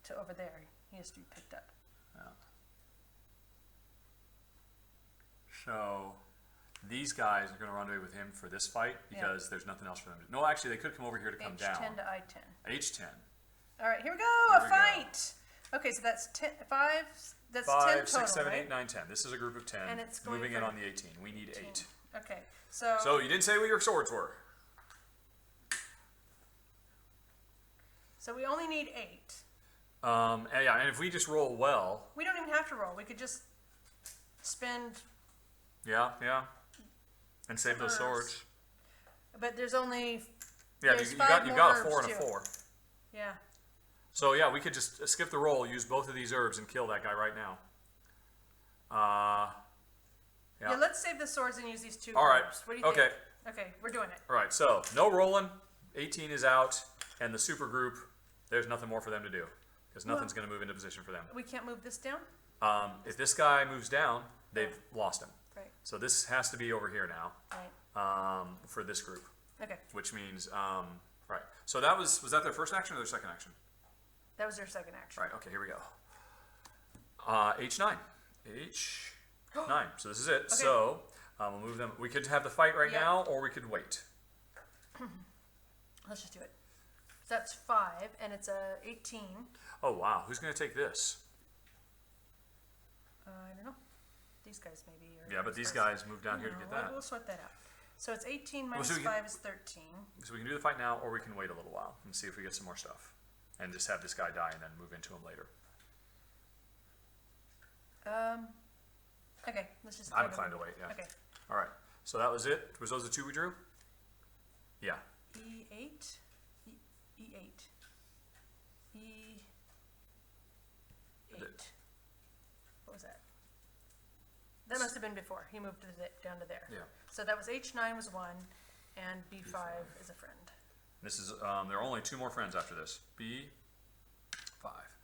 to over there. He has to be picked up. Yeah. So these guys are going to rendezvous with him for this fight because there's nothing else for them to do. No, actually, they could come over here to come down. H10 to I10. H10. All right, here we go. Here A we fight. Okay, so that's 10, 5. That's 10 5, total, 6, 7, right? 8, 9, 10. This is a group of 10. And it's going moving for in on the 18. We need 8. Okay, so So you didn't say what your swords were. so we only need 8. And yeah, and if we just roll well, We don't even have to roll. We could just spend. yeah, and save those Herbs. swords. But there's only. Yeah, There's you 5 got more a herbs, 4 and a too. 4. Yeah. So yeah, we could just skip the roll, use both of these herbs, and kill that guy right now. Yeah. Let's save the swords and use these 2 All right. herbs. What do you Okay. think? Okay, we're doing it. All right. So no rolling. 18 is out, and the super group. There's nothing more for them to do because nothing's going to move into position for them. We can't move this down? If this guy moves down, they've lost him. Right. So this has to be over here now Right. for this group, Okay. which means right. So that was that their first action or their second action? That was their second action. Right. Okay. Here we go. H9. H9. So this is it. So we'll move them. We could have the fight right now, or we could wait. Let's just do it. So that's 5, and it's a 18. Oh wow. Who's going to take this? I don't know. These guys maybe. Or Yeah, but these guys moved down here to get that. We'll sort that out. So it's 18 minus so we 5 can- is 13. So we can do the fight now, or we can wait a little while and see if we get some more stuff, and just have this guy die and then move into him later. Okay, let's just. I'm inclined to wait. Yeah. Okay. All right. So that was it. Was those the 2 we drew? Yeah. E8. E8. E8. What was that? That must have been before. He moved down to there. Yeah. So that was H9 was 1, and B5 is a friend. This is there are only 2 more friends after this. B5.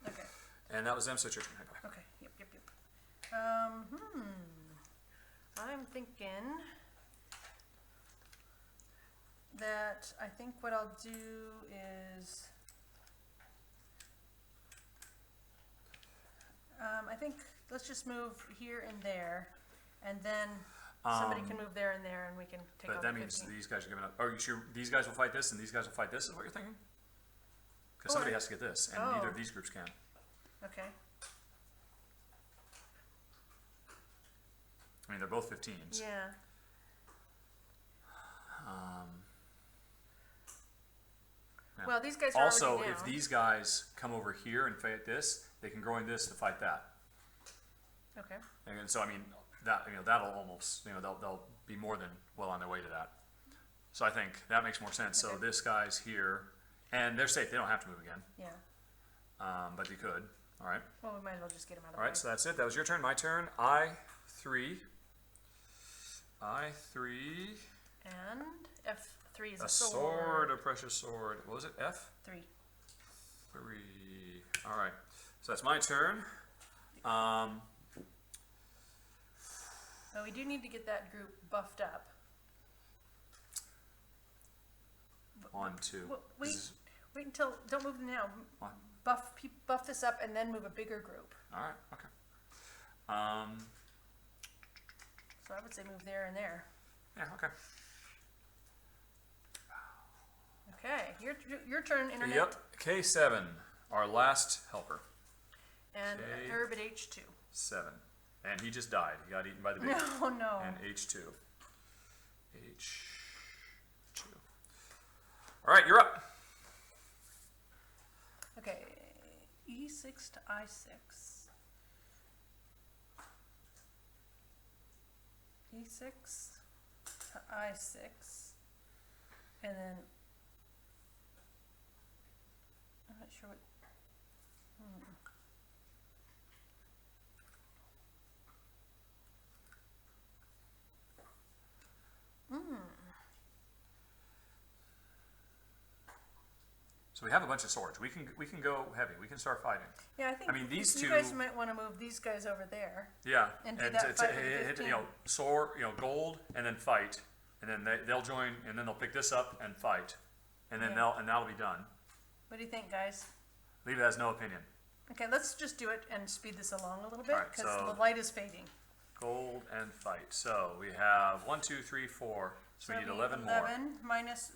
Okay. And that was them. So it's your turn. Bye. Okay. Yep. I'm thinking that I think what I'll do is I think think, let's just move here and there, and then somebody can move there and there, and we can take But over that means 15. these guys are giving up. Are you sure these guys will fight this and these guys will fight this, is what you're thinking? Because somebody has to get this, and neither of these groups can. Okay. I mean, they're both 15s. Yeah. Yeah. Well, these guys are Also, already down. if these guys come over here and fight this, they can groin this to fight that. Okay. And so, I mean, that, that'll almost, they'll be more than well on their way to that. So I think that makes more sense. Okay. So this guy's here, and they're safe. They don't have to move again, Yeah. but you could. All right. Well, we might as well just get them out of the All way. right. So that's it. That was your turn. My turn. I3. And F3 is A a sword, a precious sword. What was it? F? 3. 3. All right. So that's my turn. Well, we do need to get that group buffed up. 1, 2. Well, This wait is- until, don't move them now. What? Buff this up and then move a bigger group. All right. Okay. So I would say move there and there. Yeah. Okay. Okay, your turn, Internet. Yep. K7, our last helper. And Okay. Herb at H2. 7. And he just died. He got eaten by the bee. No, no. And H2. H2. All right, you're up. Okay, E6 to I6. E6 to I6. And then, I'm not sure what, So we have a bunch of swords. We can go heavy. We can start fighting. yeah, I think I mean, these you two- guys might want to move these guys over there. Yeah. And do that fight with the hit, 15. sword, gold, and then fight, and then they'll join, and then they'll pick this up and fight, and then Yeah. that'll be done. What do you think, guys? Leave has no opinion. Okay, let's just do it and speed this along a little bit, All right, because so- the light is fading. Gold and fight. So we have 1, 2, 3, 4. So we need that'll be 11 more. 11 minus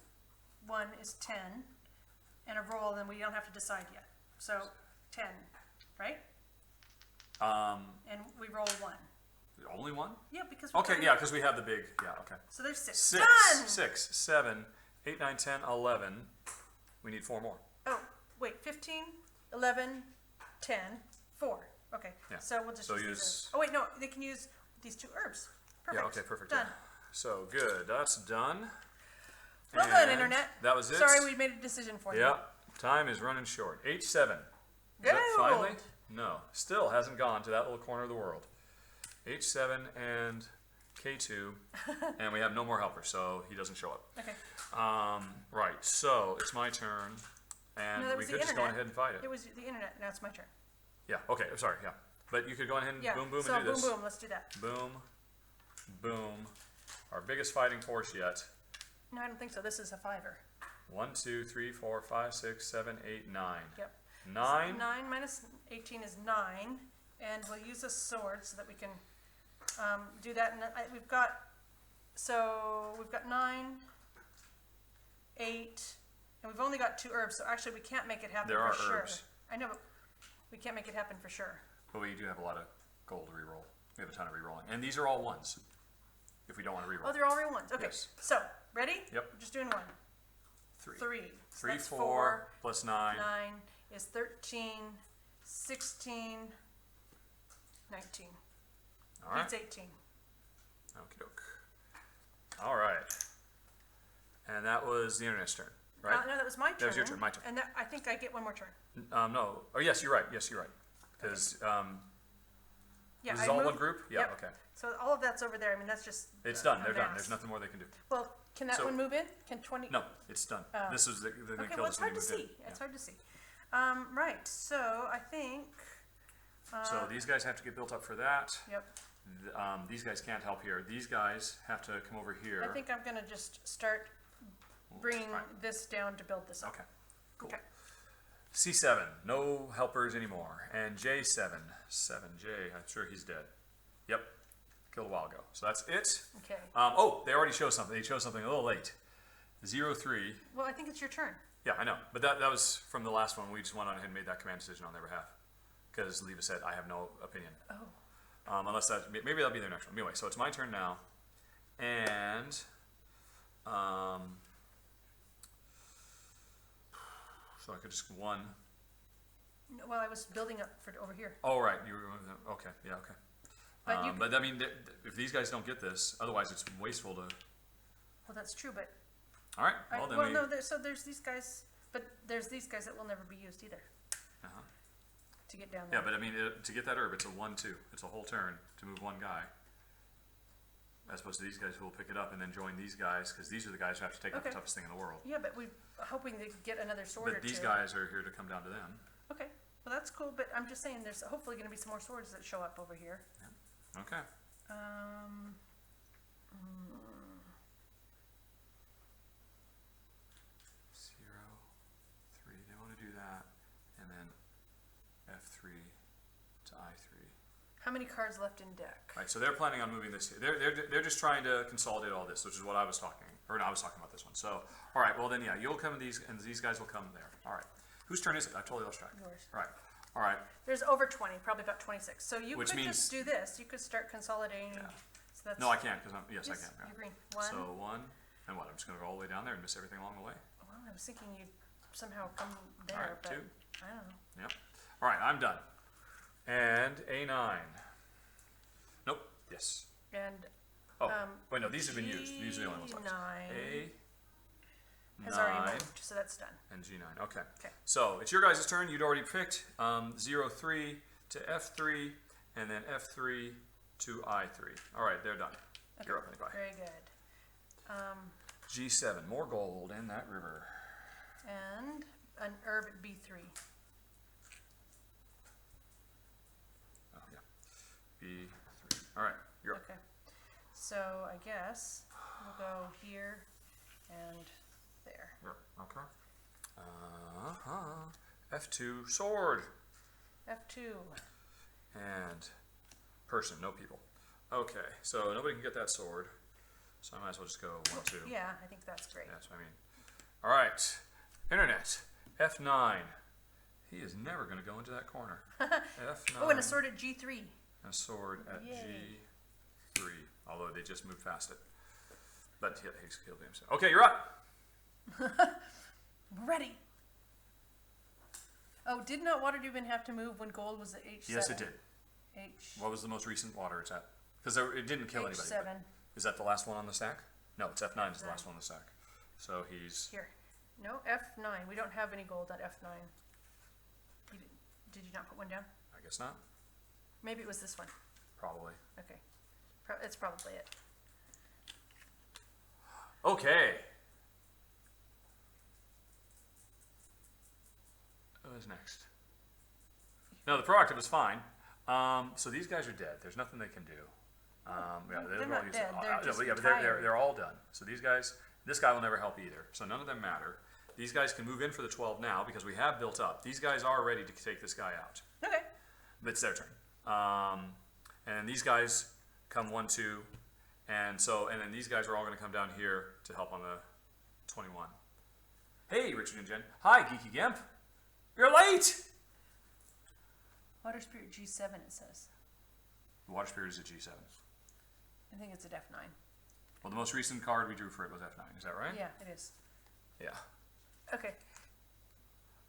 1 is 10, and a roll, and we don't have to decide yet. So 10, right? And we roll 1. Only one? Yeah, because we Okay, yeah, because we have the big. Yeah, okay. So there's 6. 6, Done! 6, 7, 8, 9, 10, 11. We need 4 more. Oh, wait, 15, 11, 10, 4. Okay, Yeah. so we'll just So use these use- herbs. Oh wait, no, they can use these 2 herbs. Perfect. Yeah, okay, perfect. Done. Yeah. So good, that's done. Well done, And Internet. That was it. Sorry we made a decision for you. Yeah, time is running short. H7. Is that Good. finally? No, still hasn't gone to that little corner of the world. H7 and K2, and we have no more helpers, so he doesn't show up. Okay. Right, so it's my turn, and No, that we was the could just go Internet. ahead and fight It it. was the Internet, now it's my turn. Yeah, okay, I'm sorry, yeah. But you could go ahead and Yeah, boom, boom, so and do boom, this. boom, let's do that. Boom, boom. Our biggest fighting force yet. No, I don't think so, this is a 5er. 1, 2, 3, 4, 5, 6, 7, 8, 9. Yep. 9. 9 minus 18 is 9, and we'll use a sword so that we can do that. And we've got 9, 8, and we've only got 2 herbs, so actually we can't make it happen There for are sure. herbs. I know, but we can't make it happen for sure. But we do have a lot of gold to reroll. We have a ton of rerolling. And these are all ones, if we don't want to reroll. Oh, they're all real ones. Okay, Yes. so ready? Yep. We're just doing 1. 3. 3. So 3, that's 4, plus 9. 9 is 13, 16, 19. All right. Beats 18. Okie doke. All right. And that was the Internet's turn, right? No, that was my turn. That was your turn, my turn. And I think I get one more turn. No. Oh, yes, you're right. Yes, you're right. Because Yeah, this is I all one moved- group? Yeah, yep. okay. So all of that's over there. I mean, that's just. It's done. a They're done. mass. There's nothing more they can do. Well, can that So- one move in? Can 20? No, it's done. Oh. This is the Okay, kill well, this it's hard to moved in. see. It's Yeah. hard to see. Right, so I think. So these guys have to get built up for that. Yep. These guys can't help here. These guys have to come over here. I think I'm going to just start bringing Right. this down to build this up. Okay, cool. Okay. C7, no helpers anymore. And J7, 7J, I'm sure he's dead. Yep, killed a while ago. So that's it. Okay. Oh, they already showed something. They showed something a little late. 03. Well, I think it's your turn. Yeah, I know. But that was from the last one. We just went on ahead and made that command decision on their behalf. Because Leva said, I have no opinion. Oh. Unless that, maybe that'll be their next one. Anyway, so it's my turn now. And, so I could just one. No, well, I was building up for over here. Oh, right. You were, okay. Yeah, okay. But but I mean, if these guys don't get this, otherwise it's wasteful to. Well, that's true, but. All right. Well, then no. So there's these guys, but there's these guys that will never be used either. Uh-huh. To get down there. Yeah, but I mean, to get that herb, it's a 1-2. It's a whole turn to move one guy. As opposed to these guys who will pick it up and then join these guys, because these are the guys who have to take out the toughest thing in the world. Yeah, but we're hoping to get another sword or two. But these guys are here to come down to them. Okay, well that's cool, but I'm just saying there's hopefully going to be some more swords that show up over here. Yeah. Okay. 0, 3. They want to do that, and then F3 to I3. How many cards left in deck? Right, so they're planning on moving this. They're just trying to consolidate all this, which is what I was talking, or no, I was talking about this one. So, all right, well then, yeah, you'll come in these, and these guys will come there. All right, whose turn is it? I totally lost track. Yours. All right. There's over 20, probably about 26. So you Which could means- just do this. You could start consolidating. Yeah. So that's, No, I can't because yes, I yes, can. Yeah. you're green. One. So 1, and what? I'm just gonna go all the way down there and miss everything along the way. Well, I was thinking you'd somehow come there, All right, but 2. I don't know. Yep. All right, I'm done. And A9. Nope. Yes. And Oh, wait, no, these have been used. These are the only ones left. G9 A9 has already moved, so that's done. and G9. Okay. Okay. So it's your guys' turn. You'd already picked 03 to F3, and then F3 to I3. All right, they're done. Okay. You're up, anybody. Very good. G7, more gold in that river. And an herb at B3. Oh, yeah. B3. All right, you're up. Okay. So I guess we'll go here and there. You're up. Okay. F2, sword. F2. And person, no people. Okay, so nobody can get that sword. So I might as well just go 1, 2. Yeah, I think that's great. That's what I mean. All right, internet, F9. He is never going to go into that corner. F9. Oh, and a sword at G3. And a sword at Yay. G3. Although they just moved past it. But he'll be himself. Okay, you're up. Ready. Oh, did not Waterdew have to move when gold was at H7? Yes, it did. H. What was the most recent water it's at? Because it didn't kill anybody. H7. but- Is that the last one on the stack? No, it's F9 is the last one on the stack. So he's... Here. No, F9. We don't have any gold at F9. Did you not put one down? I guess not. Maybe it was this one. Probably. Okay. It's probably it. Okay. Who's next? No, the proactive is fine. So these guys are dead. There's nothing they can do. Yeah, They're all not used- dead. They're just but retired. they're all done. So these guys, this guy will never help either. So none of them matter. These guys can move in for the 12 now because we have built up. These guys are ready to take this guy out. Okay. It's their turn. And these guys come 1, 2, and then these guys are all going to come down here to help on the 21. Hey, Richard and Jen. Hi, Geeky Gimp. You're late. Water Spirit G7, it says. The Water Spirit is a G7. I think it's at F9. Well, the most recent card we drew for it was F9. Is that right? Yeah, it is. Yeah. Okay.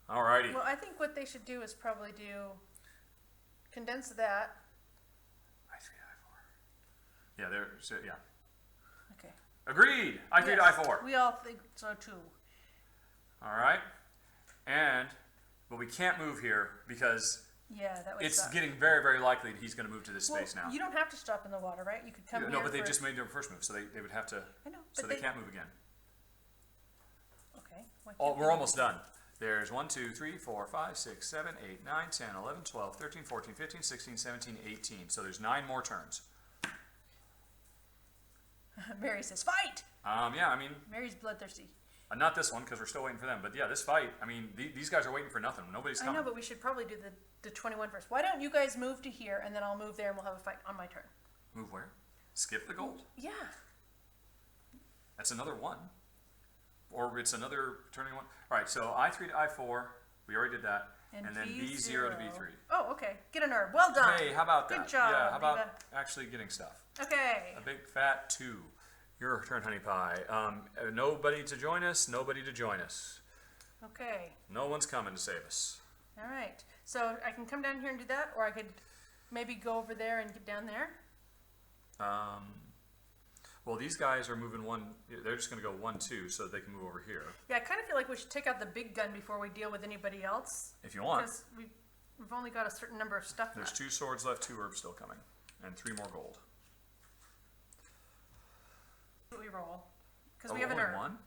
Alrighty. Well, I think what they should do is probably condense that. I3, I4. Yeah, yeah. Okay. Agreed. I3 to Yes, I4. we all think so too. All right. But we can't move here because Yeah, that would it's suck. getting very, very likely that he's going to move to this Well, space now. you don't have to stop in the water, right? You could come here. No, but they for- just made their first move, so they would have to. I know, So but they can't move again. Okay. why Oh, can't we're they? almost done. There's 1, 2, 3, 4, 5, 6, 7, 8, 9, 10, 11, 12, 13, 14, 15, 16, 17, 18. So there's 9 more turns. Mary says, fight! Yeah, I mean, Mary's bloodthirsty. Not this one, because we're still waiting for them. But yeah, this fight, I mean, these guys are waiting for nothing. Nobody's I coming. know, but we should probably do the 21 first. Why don't you guys move to here, and then I'll move there, and we'll have a fight on my turn. Move where? Skip the gold? Yeah. That's another one. Or it's another turning one. All right, so I3 to I4. We already did that. And then B0 to B3. Oh, okay. Get an herb. Well done. Hey, how about that? Good job, Yeah, how about Diva. actually getting stuff? Okay. A big fat 2. Your turn, honey pie. Nobody to join us. Nobody to join us. Okay. No one's coming to save us. All right. So I can come down here and do that, or I could maybe go over there and get down there. Well, these guys are moving one. They're just going to go 1, 2, so that they can move over here. Yeah, I kind of feel like we should take out the big gun before we deal with anybody else. If you want. Because we've only got a certain number of stuff There's left. 2 swords left, 2 herbs still coming, and 3 more gold. We roll. Because Oh, we have an only herb. 1?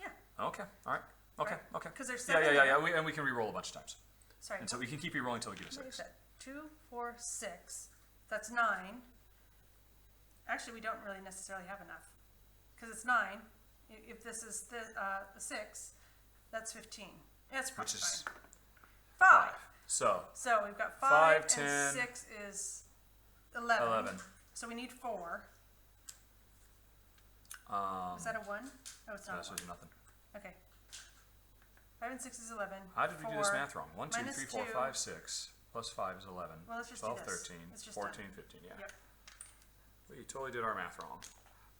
Yeah. Okay. All right. Okay. Right. Okay. 'Cause there's yeah, 7 yeah. there. And we can re-roll a bunch of times, Sorry. and so we can keep re-rolling until we get a What is 6. that? 2, 4, 6. That's 9. Actually, we don't really necessarily have enough. Because it's 9. If this is the 6, that's 15. That's probably Which is fine. 5. So So we've got 5, 5, and 10, 6 is 11. 11. So we need 4. Is that a 1? Oh, it's not This a 1. was nothing. Okay. 5 and 6 is 11. How did we do this 4 math wrong? 1, 2, minus 3, 4, 2. 5, 6. Plus 5 is 11. Well, let's just 12, do this. 13, It's just 14, done. 15. Yeah. Yep. We totally did our math wrong.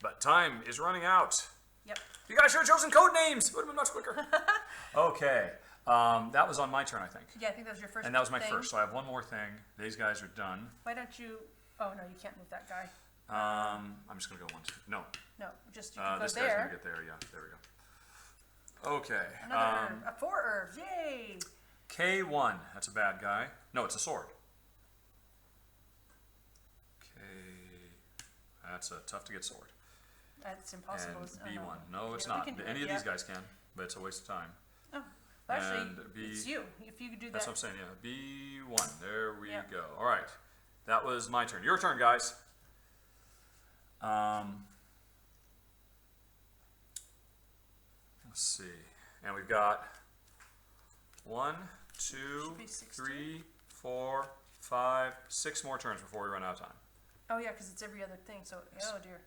But time is running out. Yep. You guys should have chosen code names. It would have been much quicker. Okay. That was on my turn, I think. Yeah, I think that was your first And that was my thing. first. So I have one more thing. These guys are done. Why don't you... Oh, no, you can't move that guy. I'm just going to go 1, 2. No. No, just you can go This guy's going there. to get there. Yeah, there we go. Okay. Another herb. 4 herbs. Yay! K1. That's a bad guy. No, it's a sword. K. That's a tough to get sword. That's impossible. And Oh, B1. No, it's Yeah, we not. can do Any it, of these yeah. guys can, but it's a waste of time. Oh, actually, And it's you. If you could do That's that. what I'm saying, yeah. B1. There we Yeah. go. All right. That was my turn. Your turn, guys. Let's see. And we've got 1, 2, Should be 16. 3, 4, 5, 6 more turns before we run out of time. Oh, yeah, because it's every other thing. So, oh, dear.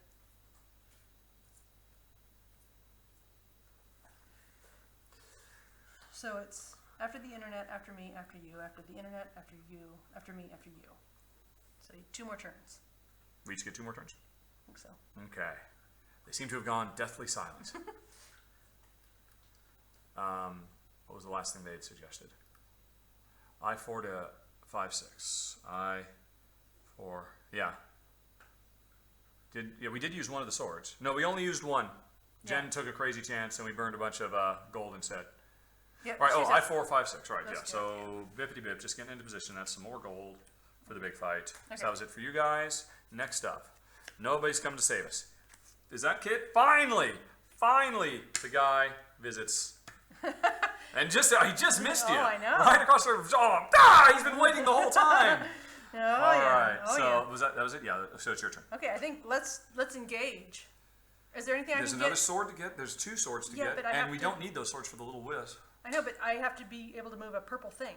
So it's after the internet, after me, after you, after the internet, after you, after me, after you. So 2 more turns. We each get 2 more turns. I think so. Okay. They seem to have gone deathly silent. What was the last thing they had suggested? I4 to 5, 6. I4. Yeah. Yeah, we did use one of the swords. No, we only used one. Jen Yeah. took a crazy chance and we burned a bunch of gold instead. Yep, All right, she's oh, up. I4, 5, 6. Right, yeah. Let's So, bippity bip, just getting into position. That's some more gold for the big fight. Okay. So that was it for you guys. Next up, nobody's coming to save us. Is that Kit? Finally, the guy visits. And he just missed you. Oh, I know. Right across the river. Oh, he's been waiting the whole time. Oh, All yeah. right. Oh, So yeah. that was it? Yeah. So it's your turn. Okay, I think let's engage. Is there anything There's I can another get? sword to get. There's 2 swords to Yeah, get, but I and have we to- don't need those swords for the little whiz. I know, but I have to be able to move a purple thing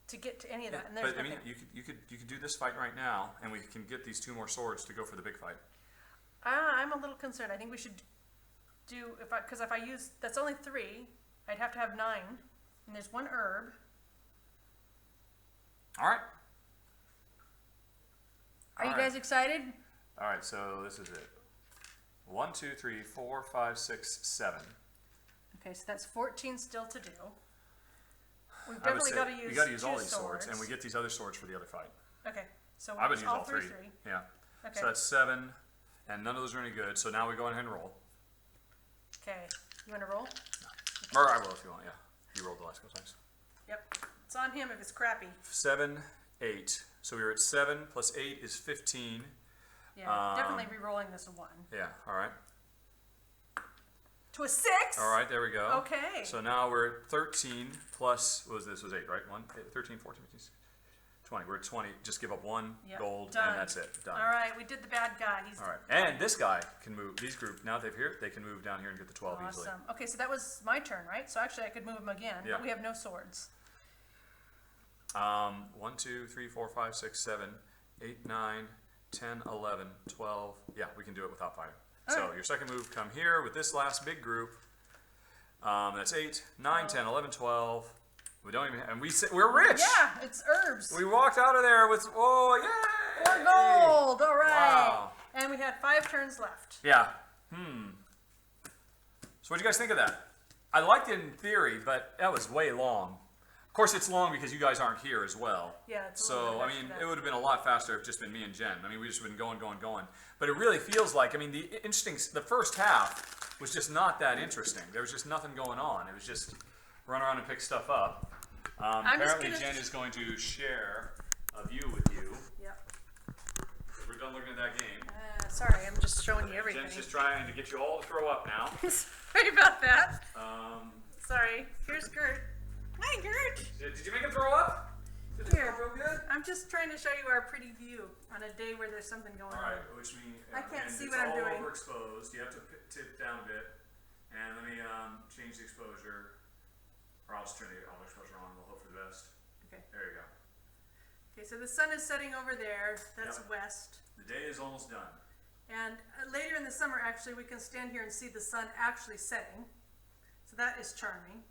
to get to any of that. And there's But I mean, nothing. you could do this fight right now, and we can get these 2 more swords to go for the big fight. I'm a little concerned. I think we should do because if I use that's only 3, I'd have to have 9, and there's 1 herb. All right. Are you All right. guys excited? All right. So this is it. 1, 2, 3, 4, 5, 6, 7. Okay, so that's 14 still to do. We've I would definitely say got to use. you got to use 2 all these swords, and we get these other swords for the other fight. Okay, so I would use use all 3. 3. Yeah. Okay. So that's 7, and none of those are any good. So now we go ahead and roll. Okay, you want to roll? Or I will if you want. Yeah. You rolled the last couple times. Yep. It's on him if it's crappy. 7, 8. So we were at 7 plus 8 is 15. Yeah, definitely re-rolling this a 1 Yeah. All right. to a 6. All right. There we go. Okay. So now we're at 13 plus, what was this? Was 8, right? 1, 8, 13, 14, 15, 20. We're at 20. Just give up one Yep, gold, done. and that's it. Done. All right, we did the bad guy. He's All right. And this guy can move. These group, now they're here, they can move down here and get the 12 easily. awesome. Okay, so that was my turn, right? So actually, I could move him again, Yeah. but we have no swords. 1, 2, 3, 4, 5, 6, 7, 8, 9, 10, 11, 12. Yeah, we can do it without fighting. So Alright. your second move, come here with this last big group. That's 8, 9, 10, 11, 12. We don't even, and we're rich. Yeah, it's herbs. We walked out of there with, oh, yay! 4 gold. All right. Wow. And we had 5 turns left. Yeah. So what do you guys think of that? I liked it in theory, but that was way long. Of course, it's long because you guys aren't here as well. Yeah, it's a little So, bit I after mean, that. it would have been a lot faster if just been me and Jen. I mean, we just been going. But it really feels like, I mean, the first half was just not that interesting. There was just nothing going on. It was just run around and pick stuff up. I'm just Apparently, gonna- Jen is going to share a view with you. Yep. We're done looking at that game. Sorry, I'm just showing you everything. Jen's just trying to get you all to throw up now. Sorry about that. Um, Sorry. Here's Gert. Hi, Gert. did you make him throw up? Did it Here. feel real good? I'm just trying to show you our pretty view on a day where there's something going All on. right, which means I can't see it's what I'm all doing. overexposed. You have to tip down a bit, and let me change the exposure, or I'll just turn the exposure on. We'll hope for the best. Okay. There you go. Okay, so the sun is setting over there. That's Yep. west. The day is almost done. And later in the summer, actually, we can stand here and see the sun actually setting. So that is charming.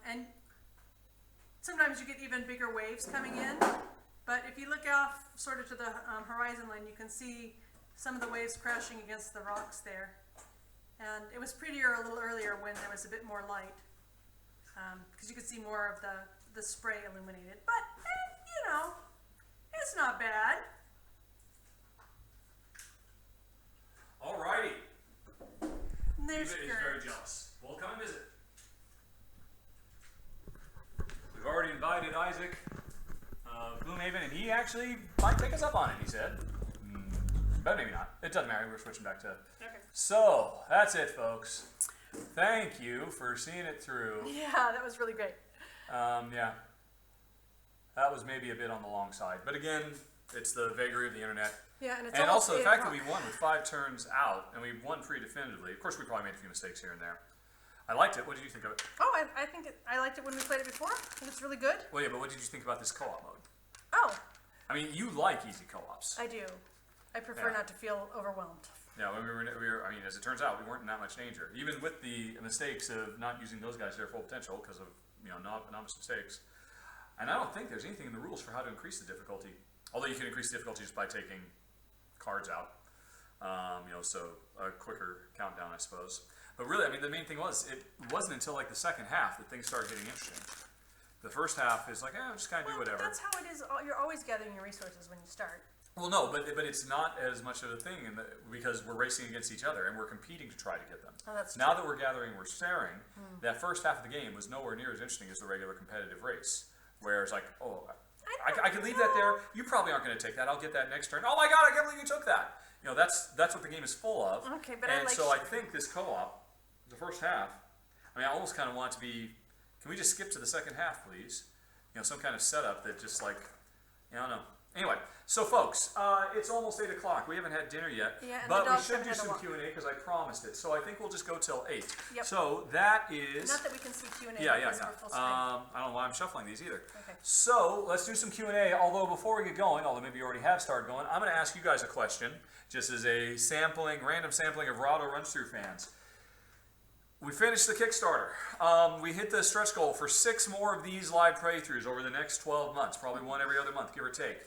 And sometimes you get even bigger waves coming in. But if you look off sort of to the horizon line, you can see some of the waves crashing against the rocks there. And it was prettier a little earlier when there was a bit more light. Because you could see more of the spray illuminated. But, you know, it's not bad. Alrighty. And there's Eva is Gert. very jealous. Well, come and visit. We've already invited Isaac Gloomhaven, and he actually might pick us up on it, he said. But maybe not. It doesn't matter. We're switching back to... Okay. So, that's it, folks. Thank you for seeing it through. Yeah, that was really great. Yeah. That was maybe a bit on the long side. But again, it's the vagary of the internet. Yeah, and it's And almost also the 8 fact that o'clock. we won with 5 turns out, and we won pretty definitively. Of course, we probably made a few mistakes here and there. I liked it. What did you think of it? Oh, I think I liked it when we played it before. I think it's really good. Well, yeah, but what did you think about this co-op mode? Oh, I mean, you like easy co-ops. I do. I prefer Yeah. not to feel overwhelmed. Yeah, when we were, I mean, as it turns out, we weren't in that much danger. Even with the mistakes of not using those guys to their full potential because of, enormous mistakes. And I don't think there's anything in the rules for how to increase the difficulty. Although you can increase the difficulty just by taking cards out. So a quicker countdown, I suppose. But really, I mean, the main thing was, it wasn't until like the second half that things started getting interesting. The first half is like, just kind of do Well, whatever. that's how it is. You're always gathering your resources when you start. Well, no, but it's not as much of a thing because we're racing against each other and we're competing to try to get them. Oh, that's Now true. that we're gathering, we're sharing. That first half of the game was nowhere near as interesting as the regular competitive race, where it's like, I can leave that there. You probably aren't going to take that. I'll get that next turn. Oh my God, I can't believe you took that. That's what the game is full of. Okay, but I and like so I sharing. think this co-op, the first half, I mean, I almost kind of want it to be. Can we just skip to the second half, please? Some kind of setup that just like, I don't know. Anyway, so folks, it's almost 8 o'clock. We haven't had dinner yet, Yeah, and the but we dogs should haven't do had a some walk. Q&A because I promised it. So I think we'll just go till 8. Yep. So that is. Not that we can see Q&A Yeah. because we're full screen. I don't know why I'm shuffling these either. Okay. So let's do some Q&A. Although before we get going, although maybe you already have started going, I'm going to ask you guys a question, just as a random sampling of Rahdo Runs Through fans. We finished the Kickstarter. We hit the stretch goal for 6 more of these live playthroughs over the next 12 months, probably one every other month, give or take.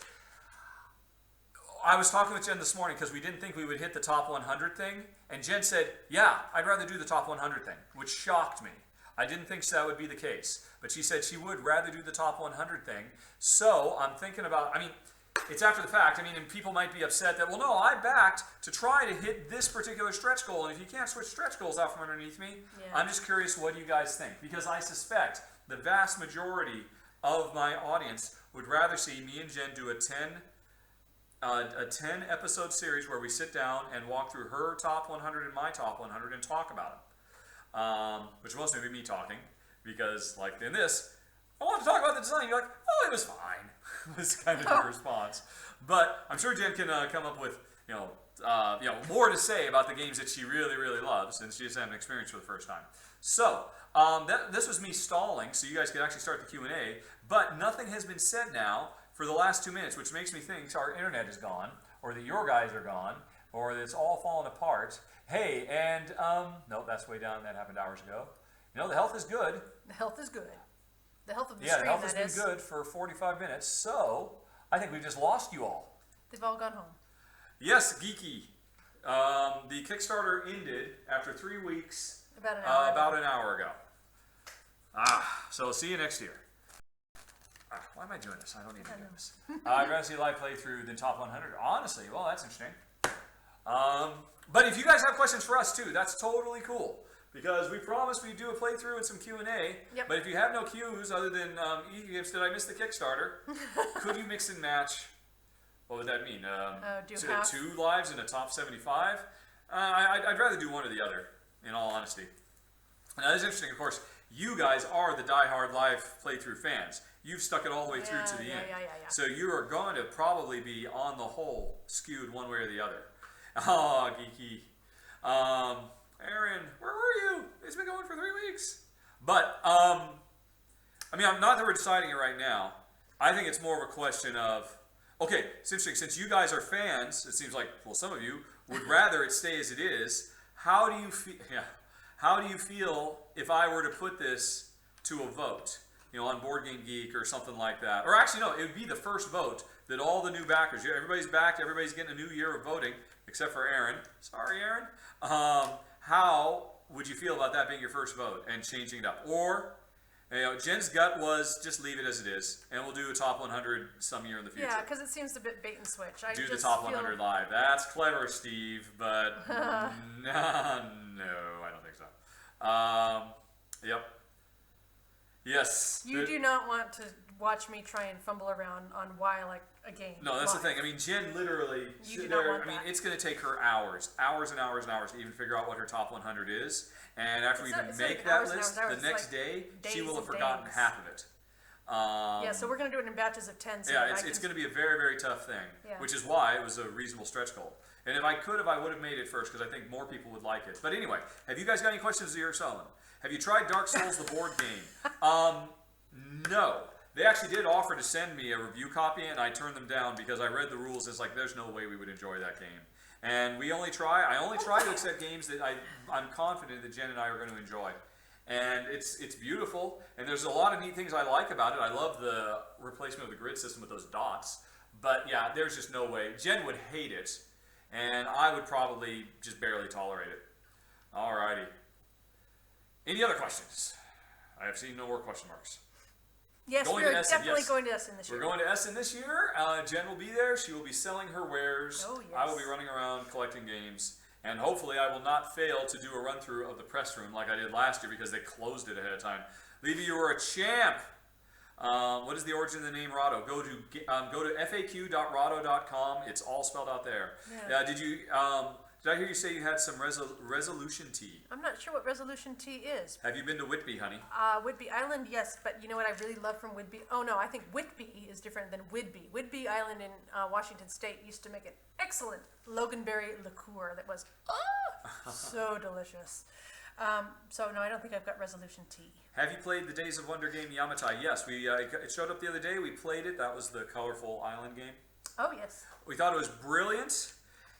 I was talking with Jen this morning because we didn't think we would hit the top 100 thing, and Jen said, yeah, I'd rather do the top 100 thing, which shocked me. I didn't think that would be the case, but she said she would rather do the top 100 thing. So I'm thinking about, it's after the fact. And people might be upset that, well, no, I backed to try to hit this particular stretch goal, and if you can't switch stretch goals out from underneath me, Yeah. I'm just curious what you guys think, because I suspect the vast majority of my audience would rather see me and Jen do a 10 episode series where we sit down and walk through her top 100 and my top 100 and talk about them. Which mostly be me talking, because like in this, I want to talk about the design. You're like, oh, it was fine. was kind of the response. But I'm sure Jen can come up with more to say about the games that she really, really loves, since she just had an experience for the first time. So this was me stalling, so you guys could actually start the Q&A. But nothing has been said now for the last 2 minutes, which makes me think our internet is gone, or that your guys are gone, or that it's all fallen apart. Hey, and no, that's way down. That happened hours ago. The health is good. The health is good. The health of the Yeah, stream, the health has that been good for 45 minutes. So I think we've just lost you all. They've all gone home. Yes, Geeky. The Kickstarter ended after 3 weeks. About an hour ago. So see you next year. Why am I doing this? I don't need to do this. I'd rather see a live playthrough than top 100. Honestly, well, that's interesting. But if you guys have questions for us too, that's totally cool. Because we promised we'd do a playthrough and some Q&A. Yep. But if you have no Qs other than e-gifts, did I miss the Kickstarter? Could you mix and match? What would that mean? Do 2 lives in a top 75? I'd rather do one or the other, in all honesty. Now, that's interesting, of course. You guys are the diehard live playthrough fans. You've stuck it all the way through to the end. Yeah. So you are going to probably be, on the whole, skewed one way or the other. Oh, geeky. Aaron, where were you? It's been going for 3 weeks. But, I'm not that we're deciding it right now. I think it's more of a question of, okay, it's interesting. Since you guys are fans, it seems like, well, some of you would rather it stay as it is. How do you feel? Yeah. How do you feel if I were to put this to a vote? On Board Game Geek or something like that. Or actually, no, it would be the first vote that all the new backers, everybody's backed, everybody's getting a new year of voting, except for Aaron. Sorry, Aaron. How would you feel about that being your first vote and changing it up? Or, Jen's gut was just leave it as it is, and we'll do a top 100 some year in the future. Yeah, because it seems a bit bait and switch. Do the top 100 live. That's clever, Steve, but no, I don't think so. Yep. Yes. You do not want to watch me try and fumble around on why I like a game. No, that's live. the thing. Jen literally, it's going to take her hours and hours to even figure out what her top 100 is. And after we even make that list, the next day, she will have forgotten half of it. Yeah, so we're going to do it in batches of 10. So yeah, it's going to be a very, very tough thing, which is why it was a reasonable stretch goal. And if I could have, I would have made it first, because I think more people would like it. But anyway, have you guys got any questions of your Sullivan? Have you tried Dark Souls, the board game? No. They actually did offer to send me a review copy, and I turned them down because I read the rules. It's like, there's no way we would enjoy that game. And I only try to accept games that I'm confident that Jen and I are going to enjoy. And it's beautiful, and there's a lot of neat things I like about it. I love the replacement of the grid system with those dots. But yeah, there's just no way. Jen would hate it, and I would probably just barely tolerate it. Alrighty. Any other questions? I have seen no more question marks. Yes, we're definitely going to Essen this year. We're going to Essen this year. Jen will be there. She will be selling her wares. Oh, yes. I will be running around collecting games. And hopefully I will not fail to do a run-through of the press room like I did last year because they closed it ahead of time. Levy, you were a champ. What is the origin of the name Rahdo? Go to faq.rahdo.com. It's all spelled out there. Yeah. Did I hear you say you had some resolution tea? I'm not sure what resolution tea is. Have you been to Whitby, honey? Whitby Island, yes, but you know what I really love from Whitby? Oh no, I think Whitby is different than Whidbey. Whidbey Island in Washington State used to make an excellent loganberry liqueur that was so delicious. So no, I don't think I've got resolution tea. Have you played the Days of Wonder game Yamatai? Yes, it showed up the other day. We played it. That was the colorful island game. Oh yes. We thought it was brilliant.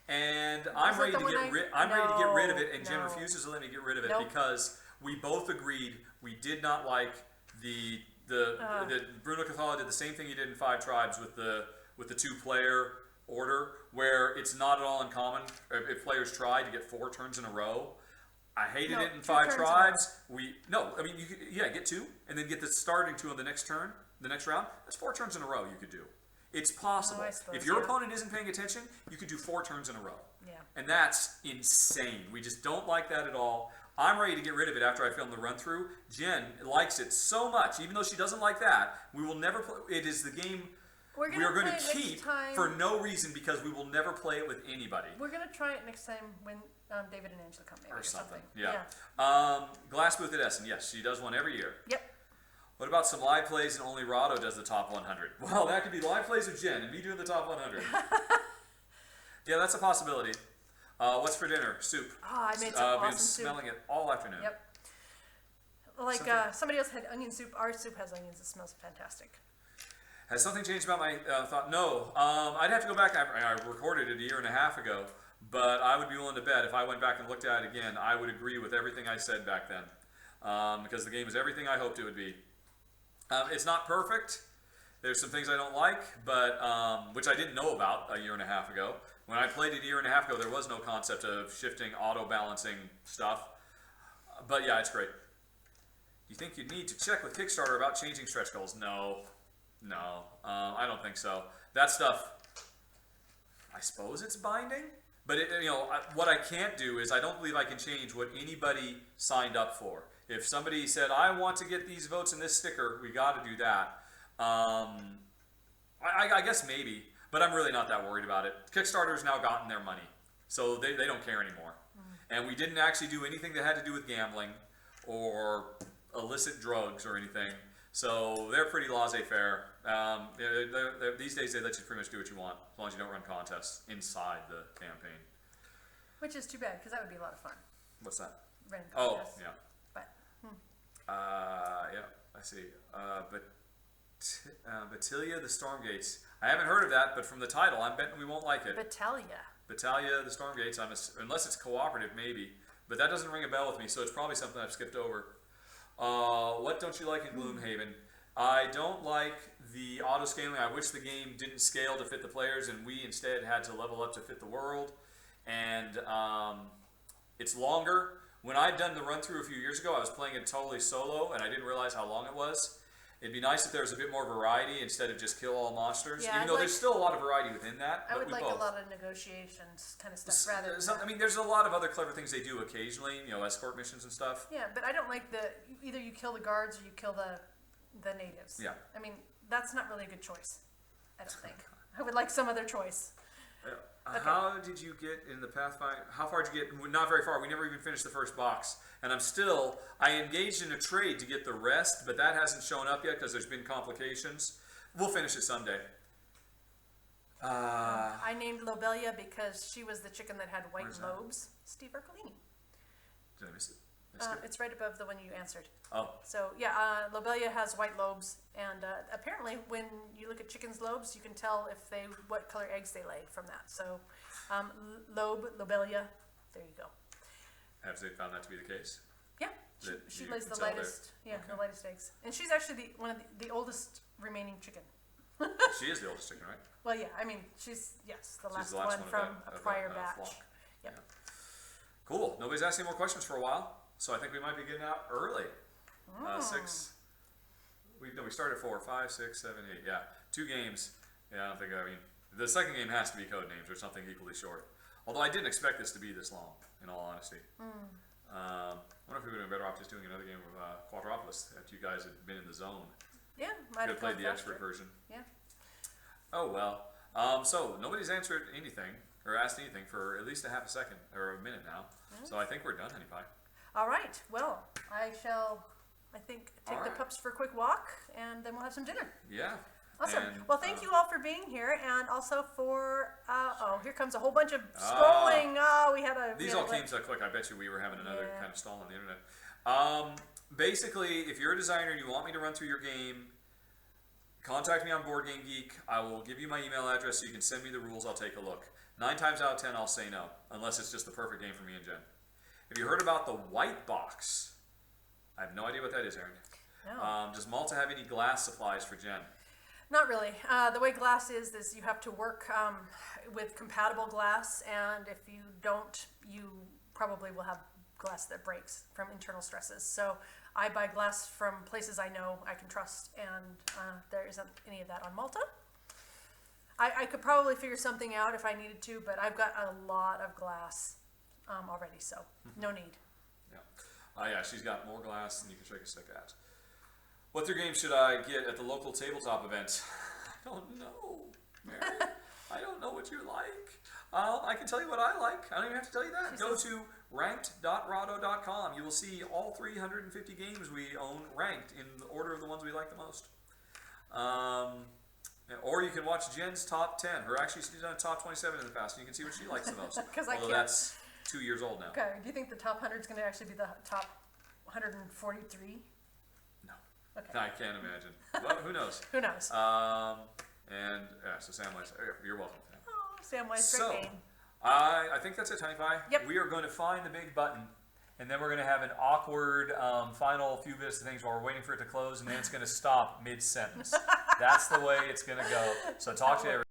And I'm ready to get rid of it, and Jen refuses to let me get rid of it because we both agreed we did not like the Bruno Cathala did the same thing he did in Five Tribes with the 2-player order, where it's not at all uncommon if players try to get 4 turns in a row. I hated it in Five Tribes. Get 2 and then get the starting 2 on the next turn, the next round. That's 4 turns in a row you could do. It's possible. If your opponent isn't paying attention, you could do 4 turns in a row. Yeah. And that's insane. We just don't like that at all. I'm ready to get rid of it after I film the run-through. Jen likes it so much, even though she doesn't like that. We will never play. It is the game we are going to keep for no reason because we will never play it with anybody. We're going to try it next time when David and Angela come maybe or something. Yeah. Glass booth at Essen. Yes, she does one every year. Yep. What about some live plays and only Rahdo does the top 100? Well, that could be live plays with Jen and me doing the top 100. Yeah, that's a possibility. What's for dinner? Soup. Oh, I made some awesome been soup. smelling it all afternoon. Yep. Like somebody else had onion soup. Our soup has onions. It smells fantastic. Has something changed about my thought? No. I'd have to go back. I recorded it a year and a half ago, but I would be willing to bet if I went back and looked at it again, I would agree with everything I said back then. Because the game is everything I hoped it would be. It's not perfect. There's some things I don't like, but which I didn't know about a year and a half ago. When I played it a year and a half ago, there was no concept of shifting, auto-balancing stuff. But yeah, it's great. You think you'd need to check with Kickstarter about changing stretch goals? No, I don't think so. That stuff, I suppose it's binding, but what I can't do is I don't believe I can change what anybody signed up for. If somebody said, I want to get these votes in this sticker, we got to do that. I guess maybe, but I'm really not that worried about it. Kickstarter's now gotten their money, so they don't care anymore. And we didn't actually do anything that had to do with gambling or illicit drugs or anything. So they're pretty laissez-faire. These days they let you pretty much do what you want, as long as you don't run contests inside the campaign. Which is too bad, because that would be a lot of fun. What's that? Running Oh, contests. yeah. But, Yeah, I see. Battalia the Stormgates. I haven't heard of that, but from the title, I'm betting we won't like it. Battalia the Stormgates, unless it's cooperative, maybe. But that doesn't ring a bell with me, so it's probably something I've skipped over. What don't you like in Gloomhaven? I don't like the auto-scaling. I wish the game didn't scale to fit the players, and we instead had to level up to fit the world. And it's longer. When I'd done the run-through a few years ago, I was playing it totally solo, and I didn't realize how long it was. It'd be nice if there was a bit more variety instead of just kill all monsters. Yeah, even though there's still a lot of variety within that. I would like both. a lot of negotiations kind of stuff rather than I mean, there's a lot of other clever things they do occasionally, escort missions and stuff. Yeah, but I don't like either you kill the guards or you kill the natives. Yeah. I mean, that's not really a good choice, I don't think. I would like some other choice. Okay. How did you get in the Pathfinder? How far did you get? Not very far. We never even finished the first box. And I engaged in a trade to get the rest, but that hasn't shown up yet because there's been complications. We'll finish it someday. I named Lobelia because she was the chicken that had white lobes. Steve Ercolini. Did I miss it? It's right above the one you answered. Oh. So yeah, Lobelia has white lobes, and apparently when you look at chickens' lobes, you can tell what color eggs they laid from that. So, Lobelia, there you go. Have they found that to be the case? Yeah, she lays the lightest, the lightest eggs, and she's actually one of the oldest remaining chicken. She is the oldest chicken, right? Well, yeah, I mean she's the last the one from of a prior that batch. flock. Yep. Yeah. Cool. Nobody's asked any more questions for a while, so I think we might be getting out early. 6. We started at 4, 5, 6, 7, 8. Yeah, 2 games. Yeah, I mean, the second game has to be Codenames or something equally short. Although I didn't expect this to be this long, in all honesty. I wonder if we would have been better off just doing another game of Quadropolis after you guys had been in the zone. Yeah, Could have played the expert version. Yeah. Oh well. So nobody's answered anything or asked anything for at least a half a second or a minute now. So I think we're done, Honey Pie. All right. Well, I shall, take the pups for a quick walk, and then we'll have some dinner. Yeah. Awesome. And, well, thank you all for being here, and also for, here comes a whole bunch of scrolling. These all came so quick. I bet you we were having another kind of stall on the internet. Basically, if you're a designer and you want me to run through your game, contact me on Board Game Geek. I will give you my email address so you can send me the rules. I'll take a look. 9 times out of 10, I'll say no, unless it's just the perfect game for me and Jen. Have you heard about the white box? I have no idea what that is, Erin. No. Does Malta have any glass supplies for Jen? Not really. The way glass is you have to work with compatible glass, and if you don't, you probably will have glass that breaks from internal stresses. So I buy glass from places I know I can trust, and there isn't any of that on Malta. I could probably figure something out if I needed to, but I've got a lot of glass already, so no need. Yeah, she's got more glass than you can shake a stick at. What other game should I get at the local tabletop event? I don't know, Mary. I don't know what you like. I can tell you what I like. I don't even have to tell you that. Go to ranked.rahdo.com. You will see all 350 games we own ranked in the order of the ones we like the most. Or you can watch Jen's top 10. She's done a top 27 in the past, and you can see what she likes the most. Although that's 2 years old now. Okay, do you think the top 100 is going to actually be the top 143? No. Okay. I can't imagine. Well, who knows? Who knows? So Samwise, you're welcome. Oh, Samwise, So, great game. I think that's it, Tiny Pie. Yep. We are going to find the big button, and then we're going to have an awkward final few bits of things while we're waiting for it to close, and then it's going to stop mid-sentence. That's the way it's going to go. So talk to everybody.